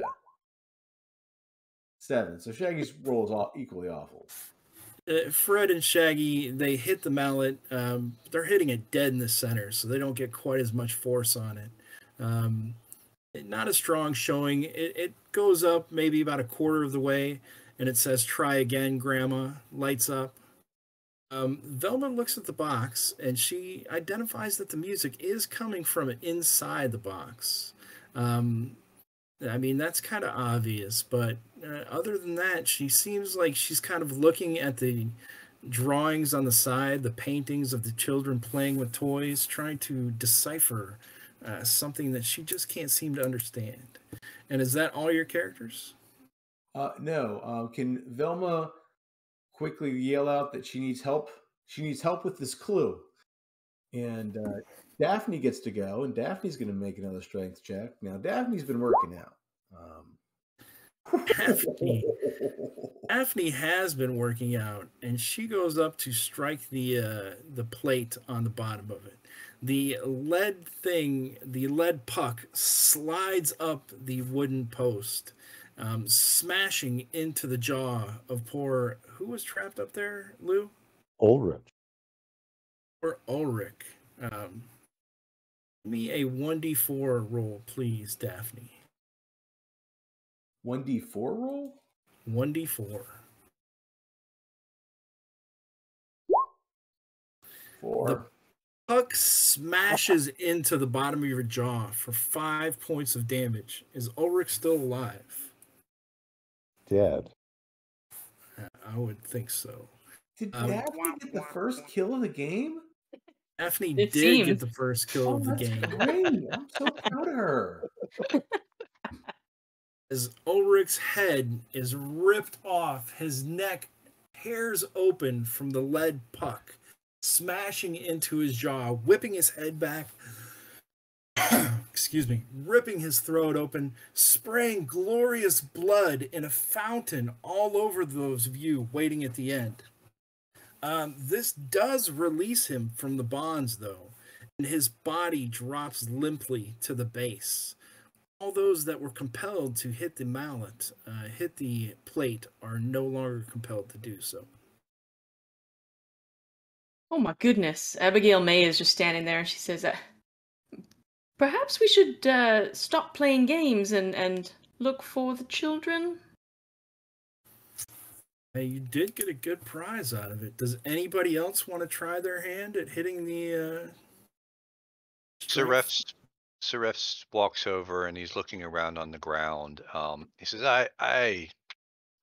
7. So Shaggy's roll is all equally awful. Fred and Shaggy, they hit the mallet. They're hitting it dead in the center, so they don't get quite as much force on it. Not a strong showing. It goes up maybe about a quarter of the way, and it says, "Try again, Grandma." Lights up. Velma looks at the box, and she identifies that the music is coming from inside the box. I mean, that's kind of obvious, but other than that, she seems like she's kind of looking at the drawings on the side, the paintings of the children playing with toys, trying to decipher something that she just can't seem to understand. And is that all your characters? No. Can Velma quickly yell out that she needs help? She needs help with this clue. And Daphne gets to go, and Daphne's going to make another strength check. Now, Daphne's been working out. Daphne has been working out, and she goes up to strike the plate on the bottom of it. The lead puck slides up the wooden post, smashing into the jaw of poor, who was trapped up there, Lou? Ulrich. Or Ulrich. Give me a 1d4 roll, please, Daphne. 1d4 roll? 1d4. 4. The puck smashes into the bottom of your jaw for 5 points of damage. Is Ulrich still alive? Dead. I would think so. Did Um, Daphne get the first kill of the game? Daphne It did seems. get the first kill Oh, of the that's game. great. I'm so proud of her. As Ulrich's head is ripped off, his neck tears open from the lead puck, smashing into his jaw, whipping his head back, excuse me, ripping his throat open, spraying glorious blood in a fountain all over those of you waiting at the end. This does release him from the bonds, though, and his body drops limply to the base. All those that were compelled to hit the mallet, hit the plate, are no longer compelled to do so. Oh my goodness. Abigail May is just standing there and she says, perhaps we should stop playing games and look for the children. Hey, you did get a good prize out of it. Does anybody else want to try their hand at hitting the strength? Seref walks over and he's looking around on the ground. He says, I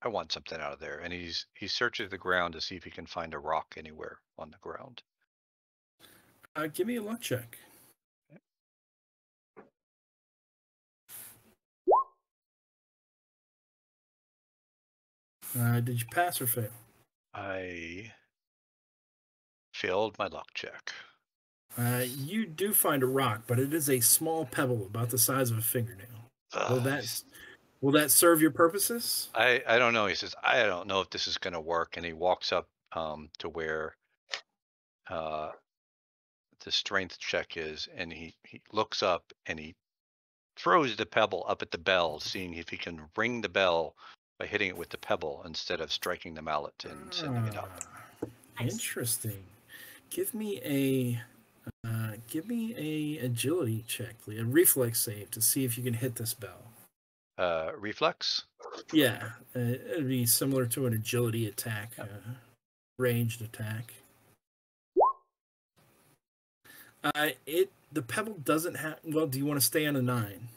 want something out of there. And he searches the ground to see if he can find a rock anywhere on the ground. Give me a luck check. Did you pass or fail? I failed my luck check. You do find a rock, but it is a small pebble about the size of a fingernail. Will that serve your purposes? I don't know. He says, I don't know if this is going to work. And he walks up to where the strength check is, and he looks up and he throws the pebble up at the bell, seeing if he can ring the bell by hitting it with the pebble instead of striking the mallet and sending it up. Interesting. Give me a agility check, please. A reflex save to see if you can hit this bell. Reflex? Yeah, it'd be similar to an agility attack, ranged attack. The pebble doesn't have. Well, do you want to stay on a 9?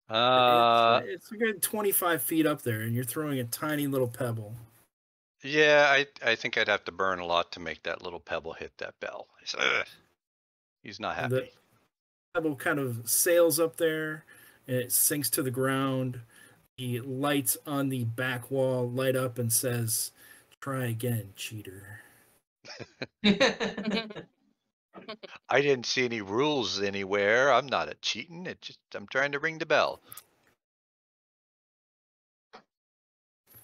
It's a good 25 feet up there, and you're throwing a tiny little pebble. Yeah, I think I'd have to burn a lot to make that little pebble hit that bell. He's not happy. The pebble kind of sails up there, and it sinks to the ground. The lights on the back wall light up and says, "Try again, cheater." I didn't see any rules anywhere. I'm not cheating. I'm trying to ring the bell.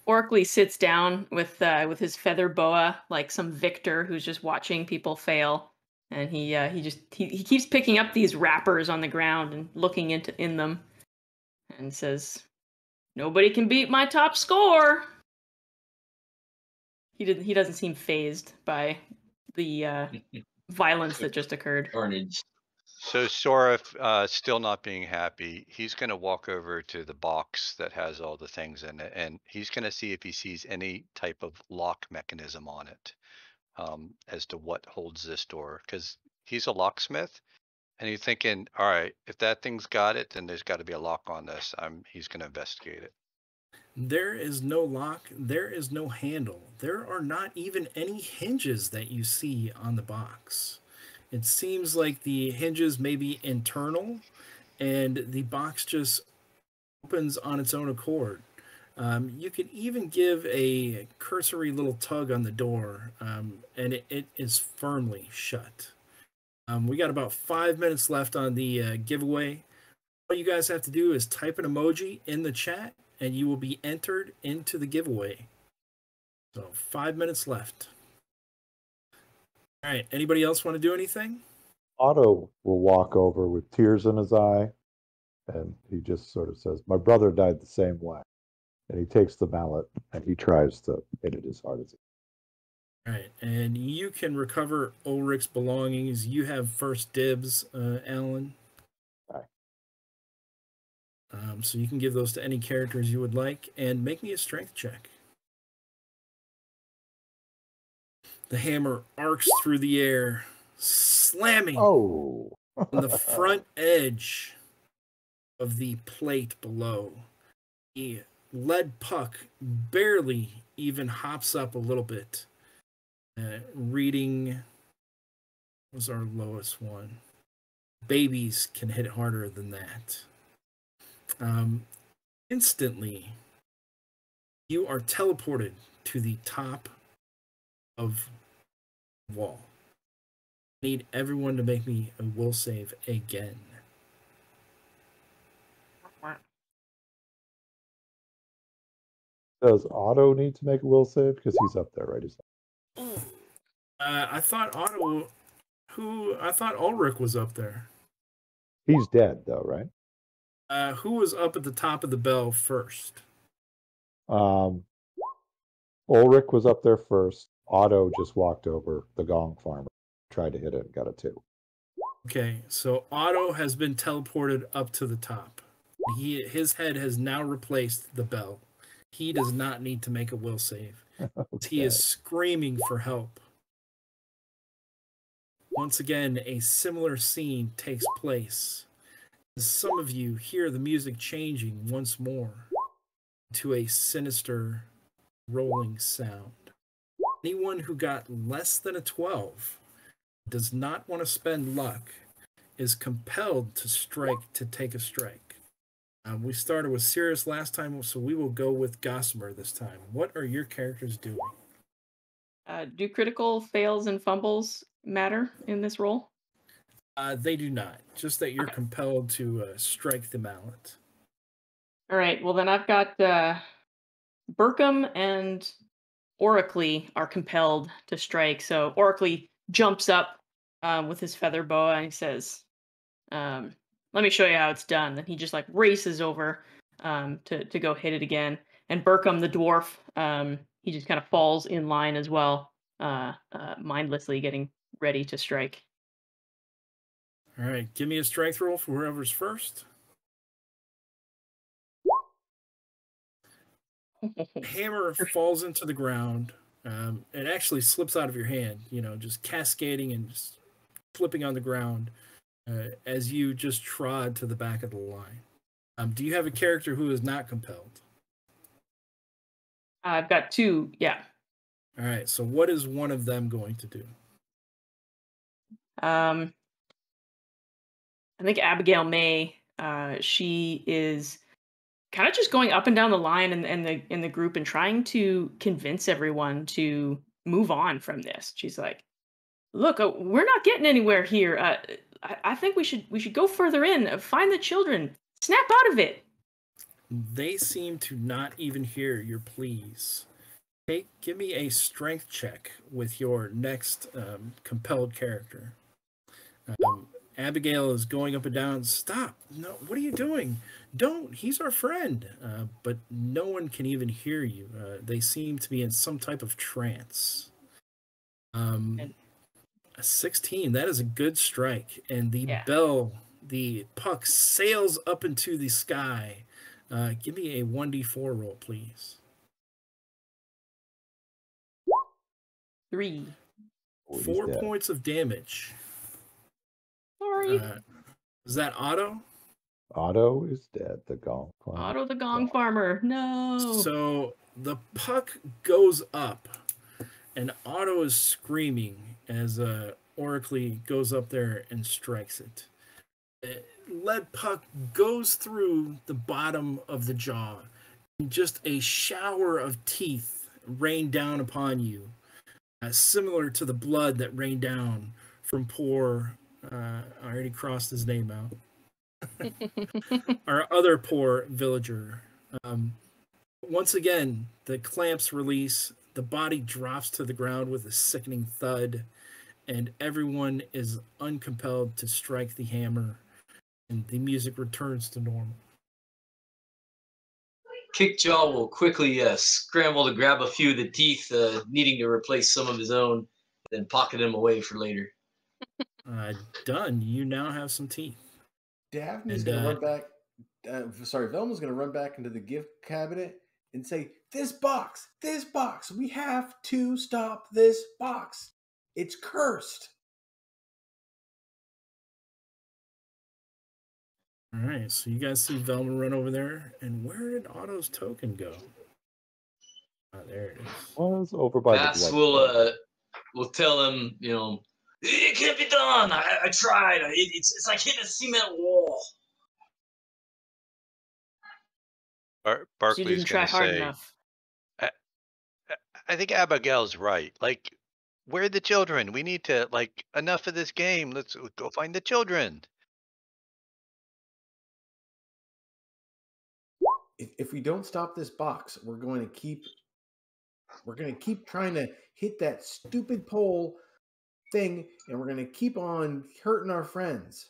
Orkley sits down with his feather boa, like some victor who's just watching people fail, and he keeps picking up these wrappers on the ground and looking in them, and says, "Nobody can beat my top score." He doesn't seem fazed by the violence that just occurred. Carnage. So Sora, still not being happy, he's going to walk over to the box that has all the things in it, and he's going to see if he sees any type of lock mechanism on it, as to what holds this door. Because he's a locksmith, and he's thinking, all right, if that thing's got it, then there's got to be a lock on this. He's going to investigate it. There is no lock. There is no handle. There are not even any hinges that you see on the box. It seems like the hinges may be internal, and the box just opens on its own accord. You can even give a cursory little tug on the door, and it is firmly shut. We got about 5 minutes left on the giveaway. All you guys have to do is type an emoji in the chat, and you will be entered into the giveaway. So 5 minutes left. All right. Anybody else want to do anything? Otto will walk over with tears in his eye, and he just sort of says, "My brother died the same way." And he takes the mallet and he tries to hit it as hard as he All right. And you can recover Ulrich's belongings. You have first dibs, Alan. Aye. So you can give those to any characters you would like, and make me a strength check. The hammer arcs through the air, slamming on the front edge of the plate below. The lead puck barely even hops up a little bit, Reading was our lowest one. Babies can hit harder than that. Instantly, you are teleported to the top of the wall. I need everyone to make me a will save again. Does Otto need to make a will save? Because he's up there, right? He's I thought I thought Ulrich was up there. He's dead, though, right? Who was up at the top of the bell first? Ulrich was up there first. Otto just walked over the gong farmer, tried to hit it, and got a 2. Okay, so Otto has been teleported up to the top. His head has now replaced the bell. He does not need to make a will save. Okay. He is screaming for help. Once again, a similar scene takes place. As some of you hear the music changing once more to a sinister rolling sound. Anyone who got less than a 12 does not want to spend luck is compelled to take a strike. We started with Sirius last time, so we will go with Gossamer this time. What are your characters doing? Do critical fails and fumbles matter in this role? They do not. Just that you're compelled to strike the mallet. All right. Well, then I've got Burkham and Oracly are compelled to strike. So Oracly jumps up with his feather boa and he says, let me show you how it's done. Then he just like races over to go hit it again. And Burkham, the dwarf, he just kind of falls in line as well, mindlessly getting ready to strike. All right, give me a strength roll for whoever's first. Hammer falls into the ground. It actually slips out of your hand, just cascading and just flipping on the ground as you just trod to the back of the line. Do you have a character who is not compelled? I've got 2, yeah. All right, so what is one of them going to do? I think Abigail May, she is kind of just going up and down the line in the group and trying to convince everyone to move on from this. She's like, "Look, we're not getting anywhere here. I think we should go further in, find the children, snap out of it." They seem to not even hear your pleas. Give me a strength check with your next compelled character. Abigail is going up and down. Stop! No, what are you doing? Don't! He's our friend. But no one can even hear you. They seem to be in some type of trance. A 16. That is a good strike, and the puck sails up into the sky. Give me a 1d4 roll, please. 3. 4 points of damage. Sorry. Is that Otto? Otto is dead. The gong farmer. Otto the gong farmer. No. So the puck goes up, and Otto is screaming as Oracly goes up there and strikes it. Lead puck goes through the bottom of the jaw, and just a shower of teeth rain down upon you, similar to the blood that rained down from poor. I already crossed his name out. Our other poor villager. Once again, the clamps release. The body drops to the ground with a sickening thud, and everyone is uncompelled to strike the hammer, and the music returns to normal. Kickjaw will quickly scramble to grab a few of the teeth, needing to replace some of his own, then pocket them away for later. Done. You now have some teeth. Daphne's going to run back. Velma's going to run back into the gift cabinet and say, this box, we have to stop this box. It's cursed. All right, so you guys see Velma run over there, and where did Otto's token go? There it is. Was over by Bass the will we'll tell him, you know, it can't be done. I tried. It's like hitting a cement wall. So you Barkley's didn't try going to hard say, enough. I think Abigail's right. Like, where are the children? We need to, like, enough of this game. Let's go find the children. If we don't stop this box, we're going to keep trying to hit that stupid pole thing, and we're going to keep on hurting our friends.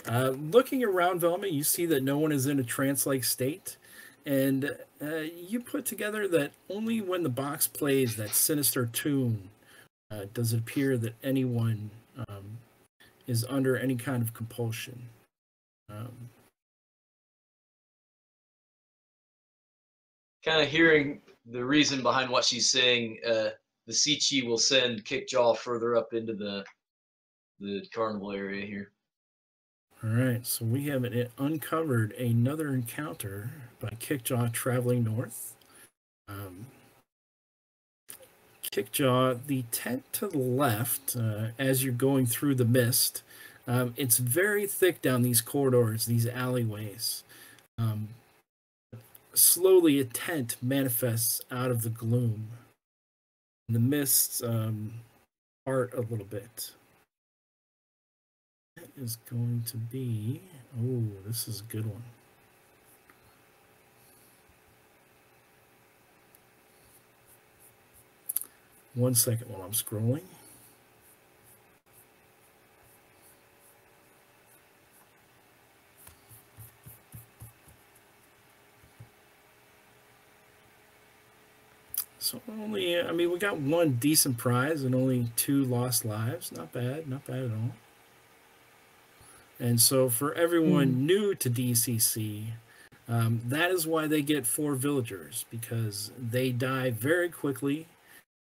Looking around Velma, you see that no one is in a trance-like state, and you put together that only when the box plays that sinister tune does it appear that anyone is under any kind of compulsion. Kind of hearing the reason behind what she's saying, the Sichi will send Kickjaw further up into the carnival area here. All right, so we have uncovered another encounter by Kickjaw traveling north. Kickjaw, the tent to the left, as you're going through the mist, it's very thick down these corridors, these alleyways. Slowly, a tent manifests out of the gloom. And the mists part a little bit. That is going to be... Oh, this is a good one. One second while I'm scrolling. So only, I mean, we got one decent prize and only 2 lost lives. Not bad, not bad at all. And so for everyone new to DCC, that is why they get 4 villagers, because they die very quickly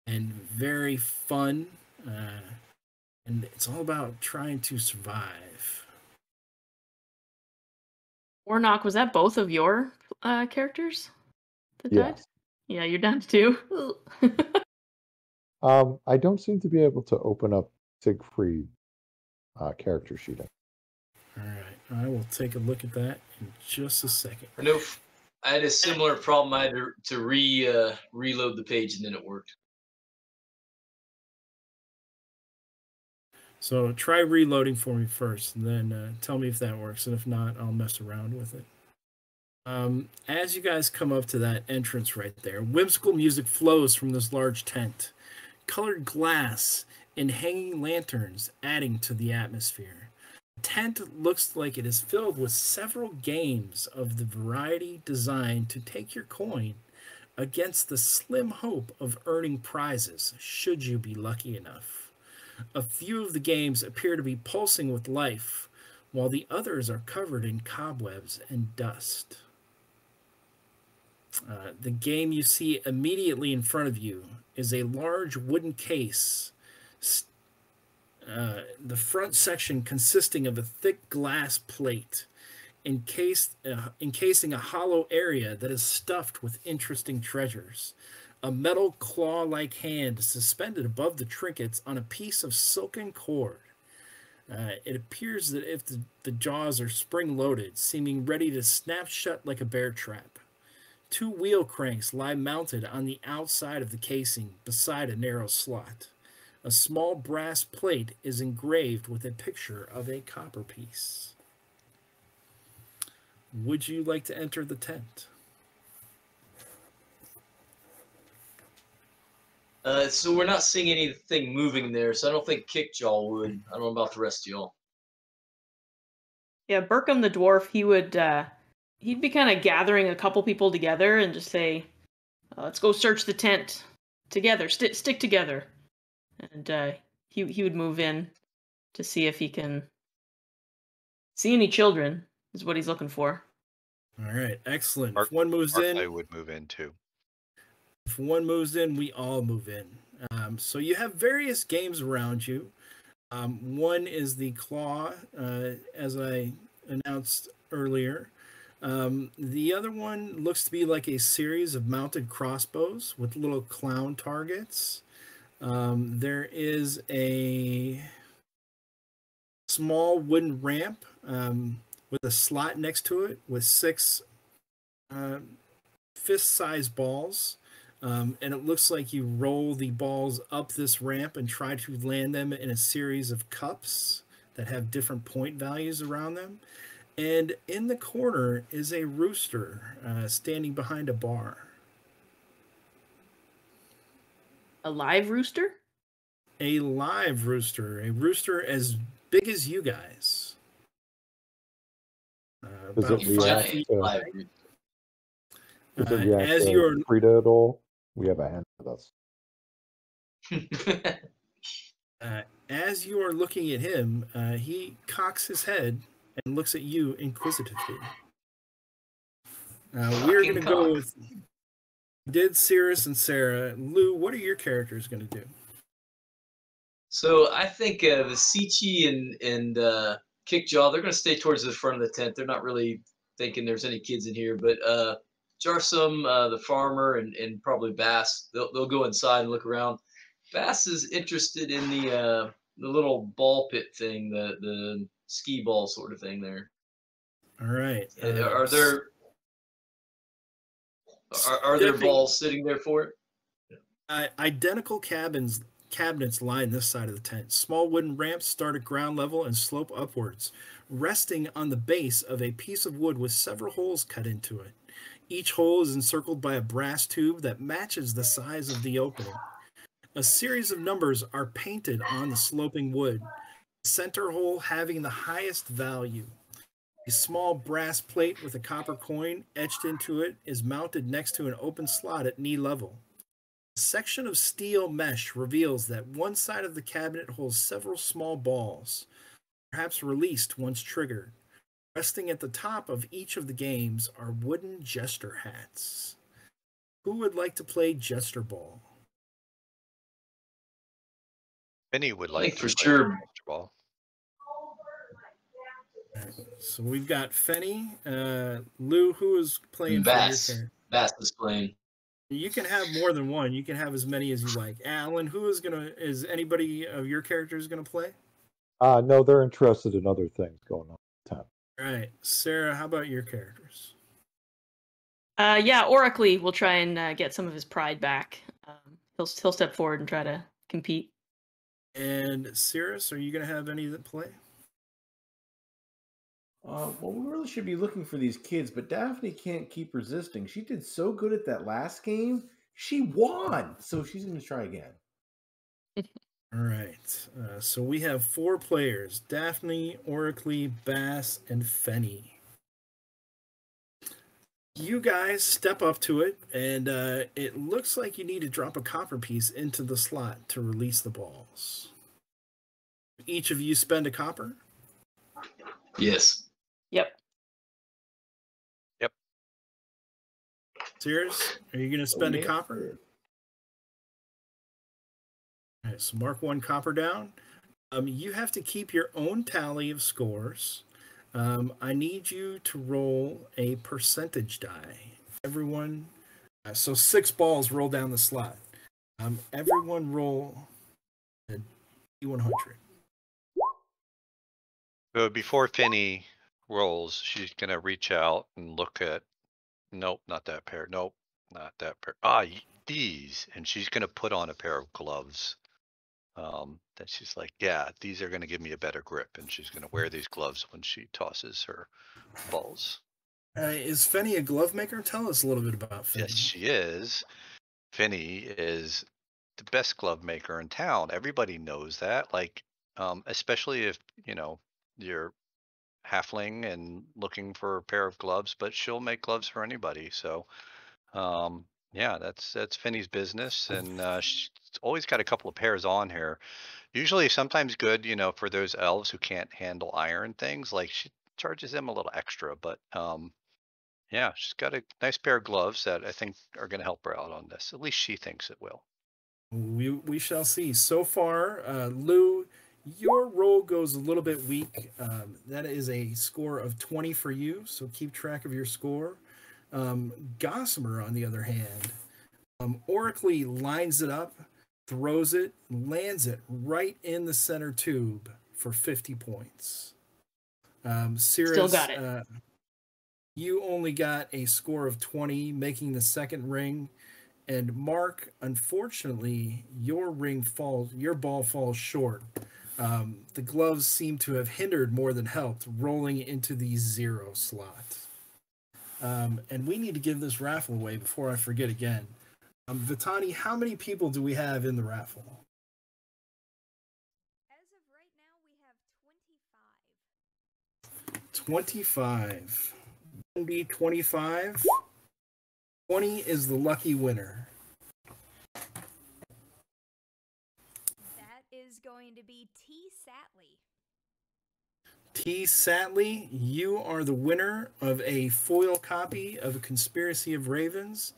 and very fun. And it's all about trying to survive. Warnock, was that both of your characters that died? Yes. Yeah, you're down to 2. I don't seem to be able to open up Siegfried character sheeting. All right, I will take a look at that in just a second. Nope. I had a similar problem. I had to reload the page, and then it worked. So try reloading for me first, and then tell me if that works, and if not, I'll mess around with it. As you guys come up to that entrance right there, whimsical music flows from this large tent. Colored glass and hanging lanterns adding to the atmosphere. The tent looks like it is filled with several games of the variety designed to take your coin against the slim hope of earning prizes, should you be lucky enough. A few of the games appear to be pulsing with life, while the others are covered in cobwebs and dust. The game you see immediately in front of you is a large wooden case, the front section consisting of a thick glass plate encasing a hollow area that is stuffed with interesting treasures. A metal claw-like hand is suspended above the trinkets on a piece of silken cord. It appears that if the jaws are spring-loaded, seeming ready to snap shut like a bear trap. 2 wheel cranks lie mounted on the outside of the casing beside a narrow slot. A small brass plate is engraved with a picture of a copper piece. Would you like to enter the tent? So we're not seeing anything moving there, so I don't think Kickjaw would. I don't know about the rest of y'all. Yeah, Burkham the dwarf, he'd be kind of gathering a couple people together and just say, let's go search the tent together, stick together. And he would move in to see if he can see any children, is what he's looking for. All right, excellent. If one moves in, I would move in too. If one moves in, we all move in. So you have various games around you. One is the claw, as I announced earlier. The other one looks to be like a series of mounted crossbows with little clown targets. There is a small wooden ramp with a slot next to it with 6 fist-sized balls. And it looks like you roll the balls up this ramp and try to land them in a series of cups that have different point values around them. And in the corner is a rooster standing behind a bar. A live rooster? A live rooster. A rooster as big as you guys. Does About it 5 react feet to- high. Does it react As to you're Frida at all? We have a hand with us. as you are looking at him, he cocks his head and looks at you inquisitively. We're going to go with Cirrus and Sarah. Lou, what are your characters going to do? So I think Vasici and Kickjaw, they're going to stay towards the front of the tent. They're not really thinking there's any kids in here, but Jarsum, the farmer, and probably Bass, they'll go inside and look around. Bass is interested in the little ball pit thing, the ski ball sort of thing there. All right. Are there balls sitting there for it? Identical cabinets line this side of the tent. Small wooden ramps start at ground level and slope upwards, resting on the base of a piece of wood with several holes cut into it. Each hole is encircled by a brass tube that matches the size of the opening. A series of numbers are painted on the sloping wood, the center hole having the highest value. A small brass plate with a copper coin etched into it is mounted next to an open slot at knee level. A section of steel mesh reveals that one side of the cabinet holds several small balls, perhaps released once triggered. Resting at the top of each of the games are wooden jester hats. Who would like to play Jester Ball? Penny would like for to play sure. basketball. So we've got Fenny. Lou, who is playing Bass. for your character? Bass is playing. You can have more than one. You can have as many as you like. Alan, is anybody of your characters gonna play? No, they're interested in other things going on at the time. All right. Sarah, how about your characters? Yeah, Oracly will try and get some of his pride back. He'll step forward and try to compete. And Cirrus, are you gonna have any that play? Well, we really should be looking for these kids, but Daphne can't keep resisting. She did so good at that last game. She won, so she's going to try again. All right. So we have 4 players: Daphne, Oracly, Bass, and Fenny. You guys step up to it, and it looks like you need to drop a copper piece into the slot to release the balls. Each of you spend a copper? Yes. Yep. Serious? Are you going to spend a copper? All right, so mark 1 copper down. You have to keep your own tally of scores. I need you to roll a percentage die. Everyone, so 6 balls roll down the slot. Everyone roll a D100. So before Finny rolls, she's gonna reach out and look at. Nope, not that pair. Nope, not that pair. These, and she's gonna put on a pair of gloves. That she's like, yeah, these are gonna give me a better grip, and she's gonna wear these gloves when she tosses her balls. Is Fenny a glove maker? Tell us a little bit about Fenny. Yes, she is. Finny is the best glove maker in town. Everybody knows that. Like, especially if you're halfling and looking for a pair of gloves, but she'll make gloves for anybody. So, yeah, that's Finny's business, and she's always got a couple of pairs on here. Usually, sometimes good, for those elves who can't handle iron things. Like she charges them a little extra, but yeah, she's got a nice pair of gloves that I think are going to help her out on this. At least she thinks it will. We shall see. So far, Lou, your roll goes a little bit weak. That is a score of 20 for you, so keep track of your score. Gossamer, on the other hand, Oracly lines it up, throws it, lands it right in the center tube for 50 points. Cirrus, Still got it. You only got a score of 20, making the second ring. And Mark, unfortunately, your ball falls short. The gloves seem to have hindered more than helped, rolling into the 0 slot. And we need to give this raffle away before I forget again. Vitani, how many people do we have in the raffle? As of right now, we have 25. 25. 20 is the lucky winner. That is going to be T. Satley. T. Satley, you are the winner of a foil copy of A Conspiracy of Ravens.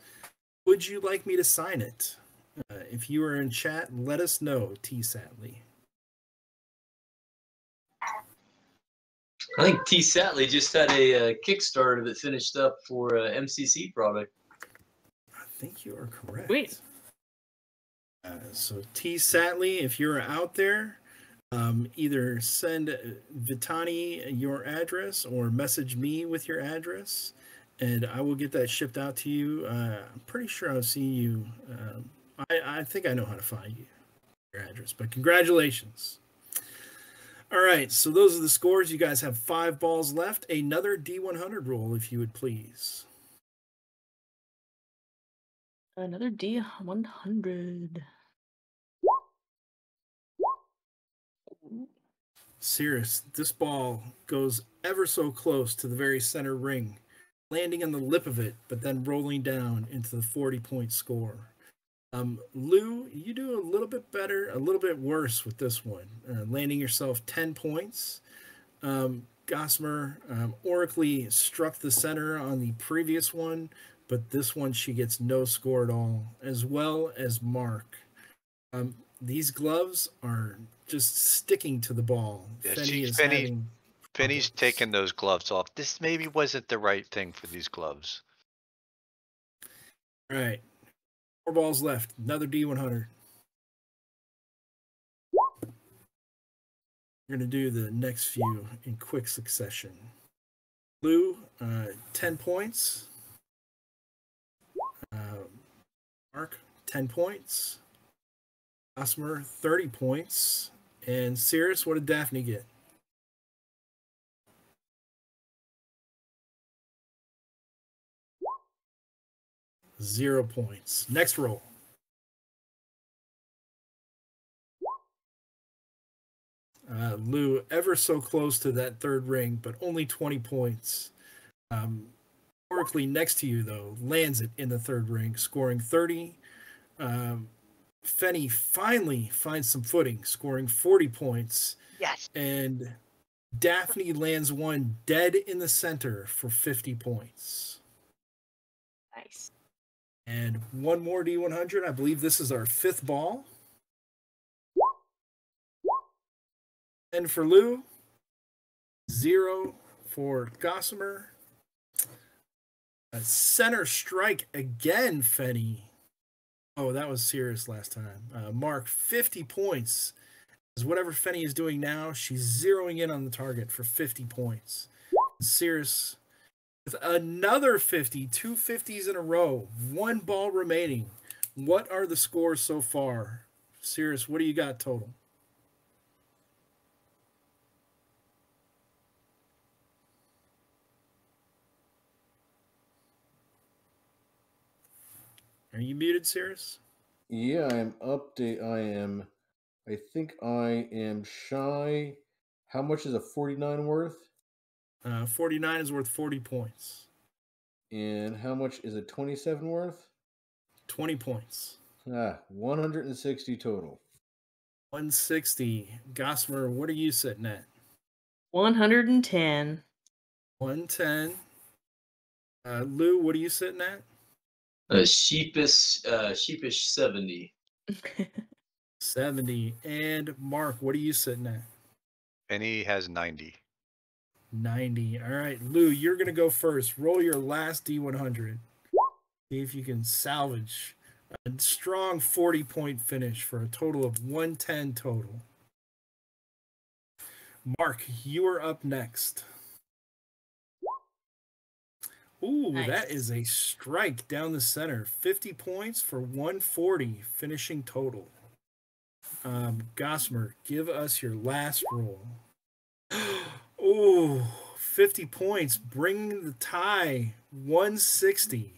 Would you like me to sign it? If you are in chat, let us know, T. Satley. I think T. Satley just had a Kickstarter that finished up for an MCC product. I think you are correct. Sweet. So T. Satley, if you're out there, either send Vitani your address or message me with your address, and I will get that shipped out to you. I'm pretty sure I'll see you. I think I know how to find you, your address, but congratulations. All right, so those are the scores. You guys have 5 balls left. Another D100 roll, if you would please. Another D100. Cirrus, this ball goes ever so close to the very center ring, landing on the lip of it, but then rolling down into the 40-point score. Lou, you do a little bit better, a little bit worse with this one, landing yourself 10 points. Gossamer, Oracly struck the center on the previous one, but this one she gets no score at all, as well as Mark. These gloves are just sticking to the ball. Yeah, Penny's taking those gloves off. This maybe wasn't the right thing for these gloves. All right. 4 balls left. Another D100. We're going to do the next few in quick succession. Lou, 10 points. Mark, 10 points. Gossamer, 30 points. And Cirrus, what did Daphne get? Zero points. Next roll. Lou, ever so close to that third ring, but only 20 points. Oracly next to you, though, lands it in the third ring, scoring 30. Fenny finally finds some footing, scoring 40 points. Yes. And Daphne lands one dead in the center for 50 points. Nice. And one more D100. I believe this is our 5th ball. And for Lou, 0 for Gossamer. A center strike again, Fenny. Oh, that was Cirrus last time. Mark, 50 points. As whatever Fenny is doing now, she's zeroing in on the target for 50 points. Cirrus with another 50, 2 50s in a row, 1 ball remaining. What are the scores so far? Cirrus, what do you got total? Are you muted, Cirrus? Yeah, I am I think I am shy. How much is a 49 worth? 49 is worth 40 points. And how much is a 27 worth? 20 points. 160 total. 160. Gossamer, what are you sitting at? 110. 110. Lou, what are you sitting at? Sheepish 70. 70. And Mark, what are you sitting at? Penny has 90. 90. All right, Lou, you're going to go first. Roll your last D100. See if you can salvage A strong 40-point finish for a total of 110 total. Mark, you are up next. Ooh, Nice. that is a strike down the center. 50 points for 140 finishing total. Gossamer, give us your last roll. Ooh, 50 points, bringing the tie 160.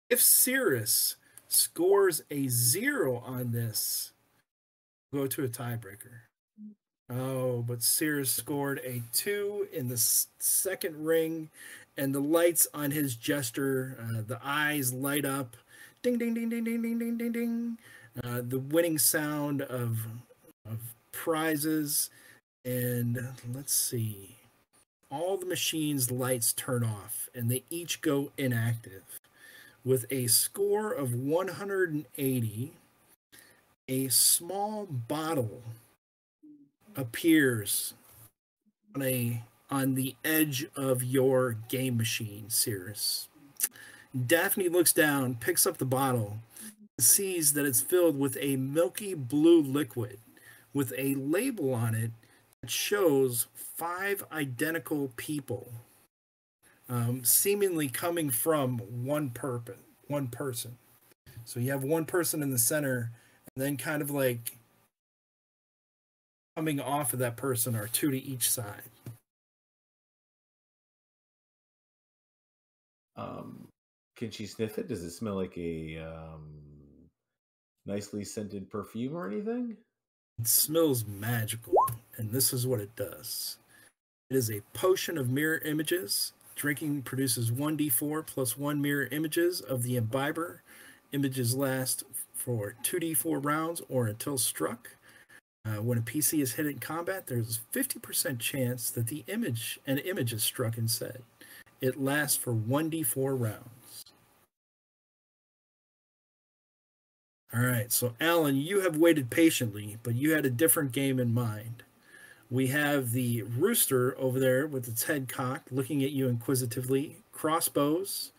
If Cirrus scores a 0 on this, go to a tiebreaker. Oh, but Cirrus scored a 2 in the second ring, and the lights on his gesture, the eyes light up. Ding, ding, ding, ding, ding, ding, ding, ding, ding. The winning sound of prizes. And let's see. All the machines' lights turn off, and they each go inactive. With a score of 180, a small bottle appears on the edge of your game machine, Cirrus. Daphne looks down, picks up the bottle, and sees that it's filled with a milky blue liquid with a label on it that shows 5 identical people, seemingly coming from one person. So you have one person in the center, and then kind of like coming off of that person are 2 to each side. Can she sniff it? Does it smell like a nicely scented perfume or anything? It smells magical, and this is what it does. It is a potion of mirror images. Drinking produces 1d4 plus 1 mirror images of the imbiber. Images last for 2d4 rounds or until struck. When a PC is hit in combat, there's a 50% chance that an image is struck instead. It lasts for 1d4 rounds. All right, so Alan, you have waited patiently, but you had a different game in mind. We have the rooster over there with its head cocked, looking at you inquisitively, crossbows,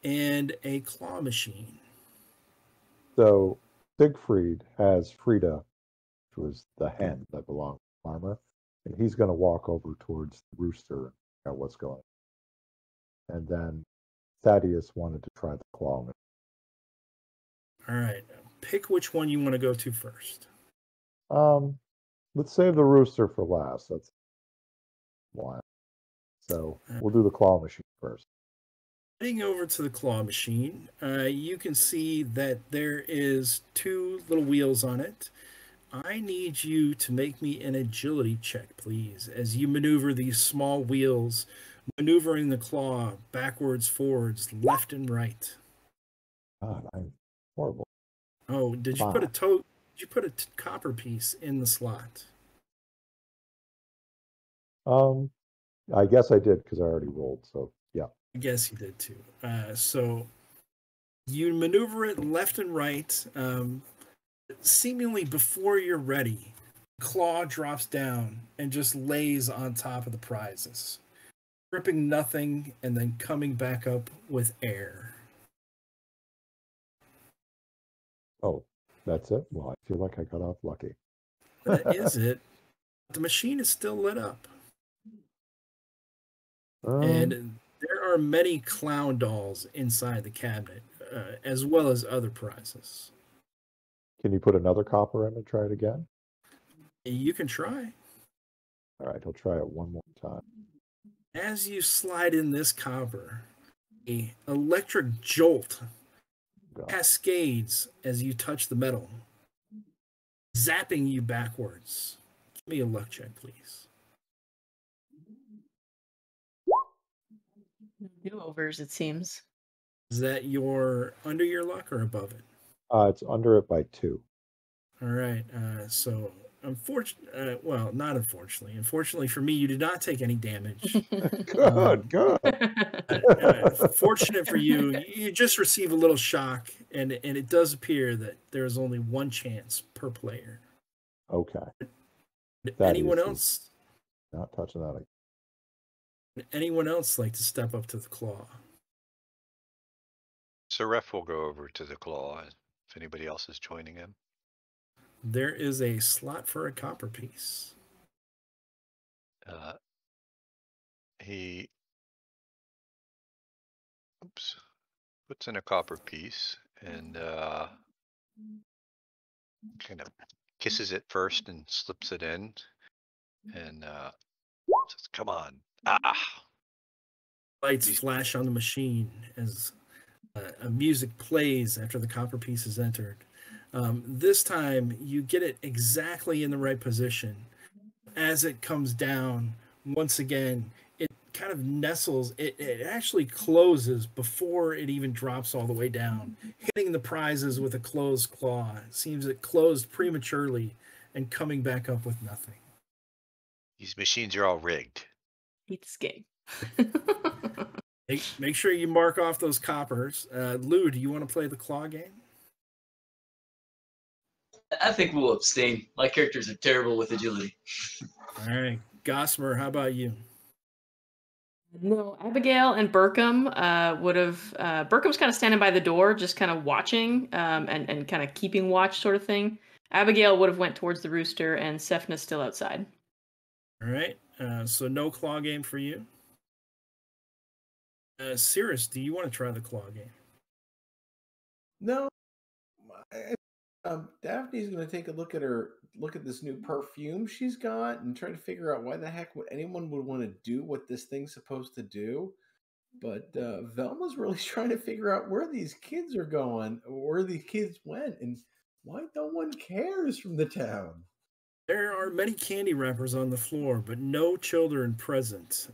and a claw machine. So Siegfried has Frida, which was the hen that belonged to the farmer, and he's going to walk over towards the rooster and figure out what's going on. And then Thaddeus wanted to try the claw machine. All right, pick which one you want to go to first. Let's save the rooster for last. That's why. So we'll do the claw machine first. Heading over to the claw machine, you can see that there is 2 little wheels on it. I need you to make me an agility check, please, as you maneuver these small wheels, maneuvering the claw backwards, forwards, left, and right. God, I'm horrible. Oh, did you put a copper piece in the slot? I guess I did because I already rolled. So yeah. I guess you did too. So you maneuver it left and right. Seemingly before you're ready, claw drops down and just lays on top of the prizes, gripping nothing and then coming back up with air. Oh, that's it? Well, I feel like I got off lucky. That is it. The machine is still lit up. And there are many clown dolls inside the cabinet, as well as other prizes. Can you put another copper in and try it again? You can try. All right, I'll try it one more time. As you slide in this copper, an electric jolt cascades as you touch the metal, zapping you backwards. Give me a luck check, please. Do-overs, it seems. Is that under your luck or above it? It's under it by 2. All right. So, not unfortunately. Unfortunately for me, you did not take any damage. Good. Fortunate for you, you just receive a little shock, and it does appear that there is only 1 chance per player. Okay. Anyone else? Not touching that again. Would anyone else like to step up to the claw? So Ref will go over to the claw and if anybody else is joining him. There is a slot for a copper piece. He puts in a copper piece and kind of kisses it first and slips it in and says, "Come on." Lights flash on the machine as a music plays after the copper piece is entered. This time, you get it exactly in the right position. As it comes down, once again, it kind of nestles. It actually closes before it even drops all the way down, hitting the prizes with a closed claw. It seems it closed prematurely and coming back up with nothing. These machines are all rigged. Beat this game. Make sure you mark off those coppers. Lou, do you want to play the claw game? I think we'll abstain. My characters are terrible with agility. All right. Gossamer, how about you? No, Abigail and Burkham would have. Burkham's kind of standing by the door, just kind of watching and kind of keeping watch, sort of thing. Abigail would have went towards the rooster, and Sefna's still outside. All right. So no claw game for you. Cirrus, do you want to try the claw game? No. Daphne's going to take a look at this new perfume she's got and try to figure out why the heck anyone would want to do what this thing's supposed to do. But Velma's really trying to figure out where these kids are going, or where these kids went, and why no one cares from the town. There are many candy wrappers on the floor, but no children present.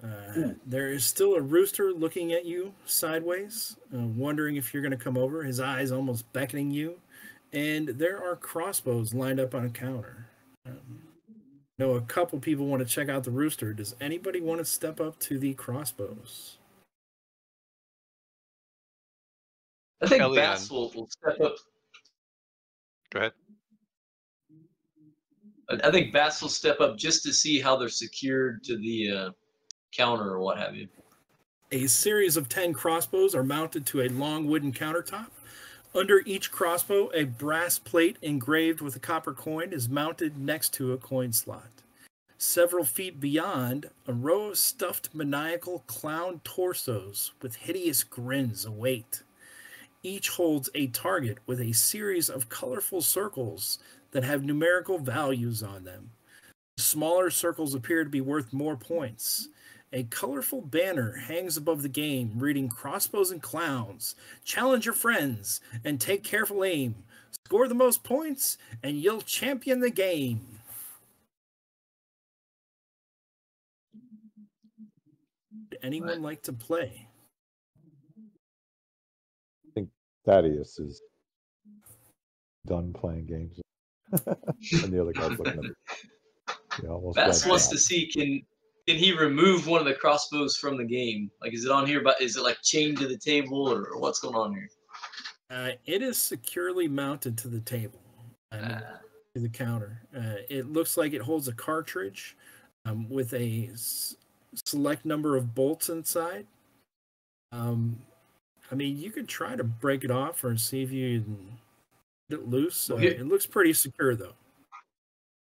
There is still a rooster looking at you sideways, wondering if you're going to come over, his eyes almost beckoning you. And there are crossbows lined up on a counter. A couple people want to check out the rooster. Does anybody want to step up to the crossbows? I think Elian. Bass will step up. Go ahead. I think Bass will step up just to see how they're secured to the counter or what have you. A series of 10 crossbows are mounted to a long wooden countertop. Under each crossbow, a brass plate engraved with a copper coin is mounted next to a coin slot. Several feet beyond, a row of stuffed maniacal clown torsos with hideous grins await. Each holds a target with a series of colorful circles that have numerical values on them. Smaller circles appear to be worth more points. A colorful banner hangs above the game reading "Crossbows and Clowns. Challenge your friends and take careful aim. Score the most points and you'll champion the game." Would anyone like to play? I think Thaddeus is done playing games. And the other guy's looking at it. Bass wants to see, can he remove one of the crossbows from the game? Like, is it on here, but is it like chained to the table, or what's going on here? It is securely mounted to the table, to the counter. It looks like it holds a cartridge with a select number of bolts inside. You could try to break it off or see if you can get it loose. It looks pretty secure, though.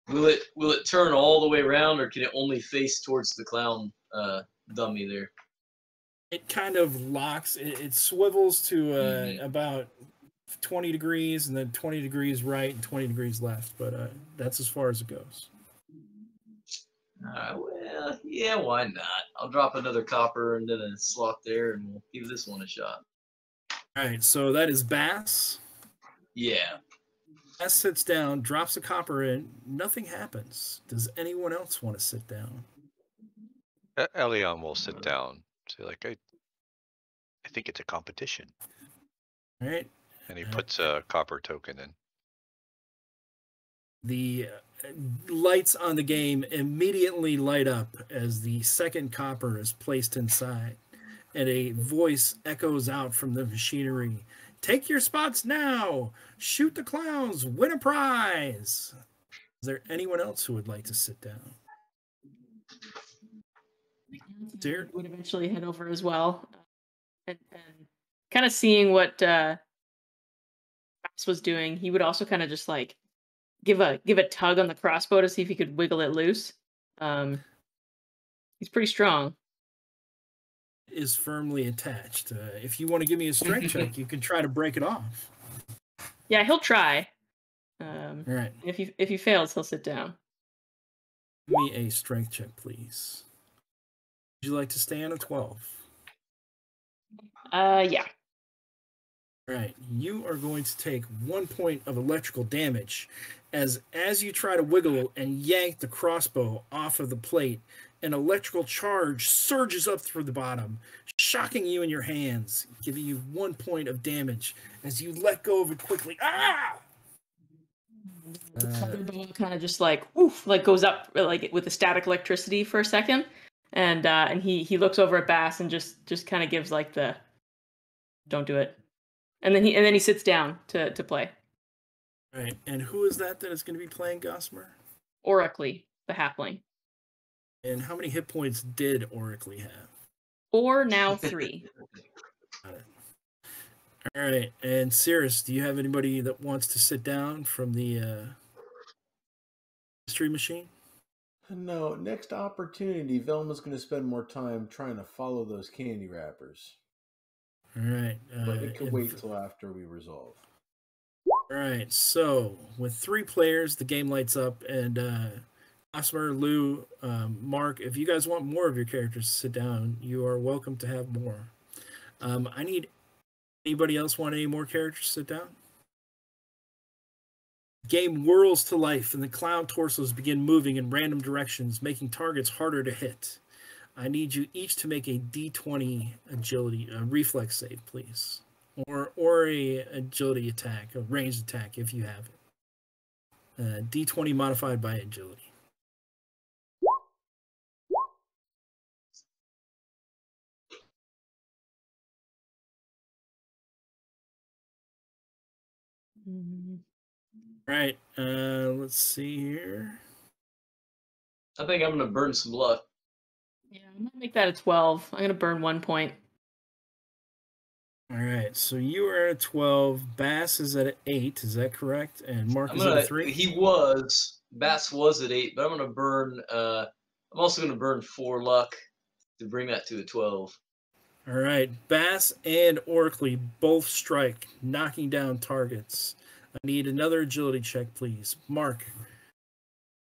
Will it turn all the way around, or can it only face towards the clown dummy there? It kind of locks. It swivels to about 20 degrees, and then 20 degrees right and 20 degrees left. But that's as far as it goes. Well, yeah, why not? I'll drop another copper into the slot there, and we'll give this one a shot. All right, so that is Bass. Yeah. Bass sits down, drops a copper in. Nothing happens. Does anyone else want to sit down? Elian will sit down. Say, like, I think it's a competition. All right. And he puts a copper token in. The lights on the game immediately light up as the second copper is placed inside, and a voice echoes out from the machinery. "Take your spots now! Shoot the clowns! Win a prize!" Is there anyone else who would like to sit down? Dear? Would eventually head over as well, and kind of seeing what was doing, he would also kind of just like give a tug on the crossbow to see if he could wiggle it loose. He's pretty strong. Is firmly attached. If you want to give me a strength check, you can try to break it off. Yeah, he'll try. All right. If he fails, he'll sit down. Give me a strength check, please. Would you like to stay on a 12? Yeah. All right. You are going to take 1 point of electrical damage as you try to wiggle and yank the crossbow off of the plate. An electrical charge surges up through the bottom, shocking you in your hands, giving you 1 point of damage as you let go of it quickly. Ah! Kind of just like oof, like goes up like with the static electricity for a second, and he looks over at Bass and just kind of gives like the don't do it, and then he sits down to play. Right, and who is that is going to be playing Gossamer? Oracly, the halfling. And how many hit points did Oracly have? 4, now 3. Got it. All right, and Cirrus, do you have anybody that wants to sit down from the history machine? No, next opportunity, Velma's going to spend more time trying to follow those candy wrappers. All right. But it can wait till after we resolve. All right, so with 3 players, the game lights up, and Gossamer, Lou, Mark, if you guys want more of your characters to sit down, you are welcome to have more. I need anybody else want any more characters to sit down? Game whirls to life, and the clown torsos begin moving in random directions, making targets harder to hit. I need you each to make a D20 agility reflex save, please, or a agility attack, a ranged attack if you have it. D20 modified by agility. All right, let's see here. I think I'm gonna burn some luck. Yeah, I'm gonna make that a 12. I'm gonna burn 1 point. All right, so you are at 12. Bass is at 8. Is that correct? And Mark is at 3. Bass was at 8, but I'm gonna burn. I'm also gonna burn 4 luck to bring that to a 12. All right, Bass and Oracly both strike, knocking down targets. I need another agility check, please. Mark,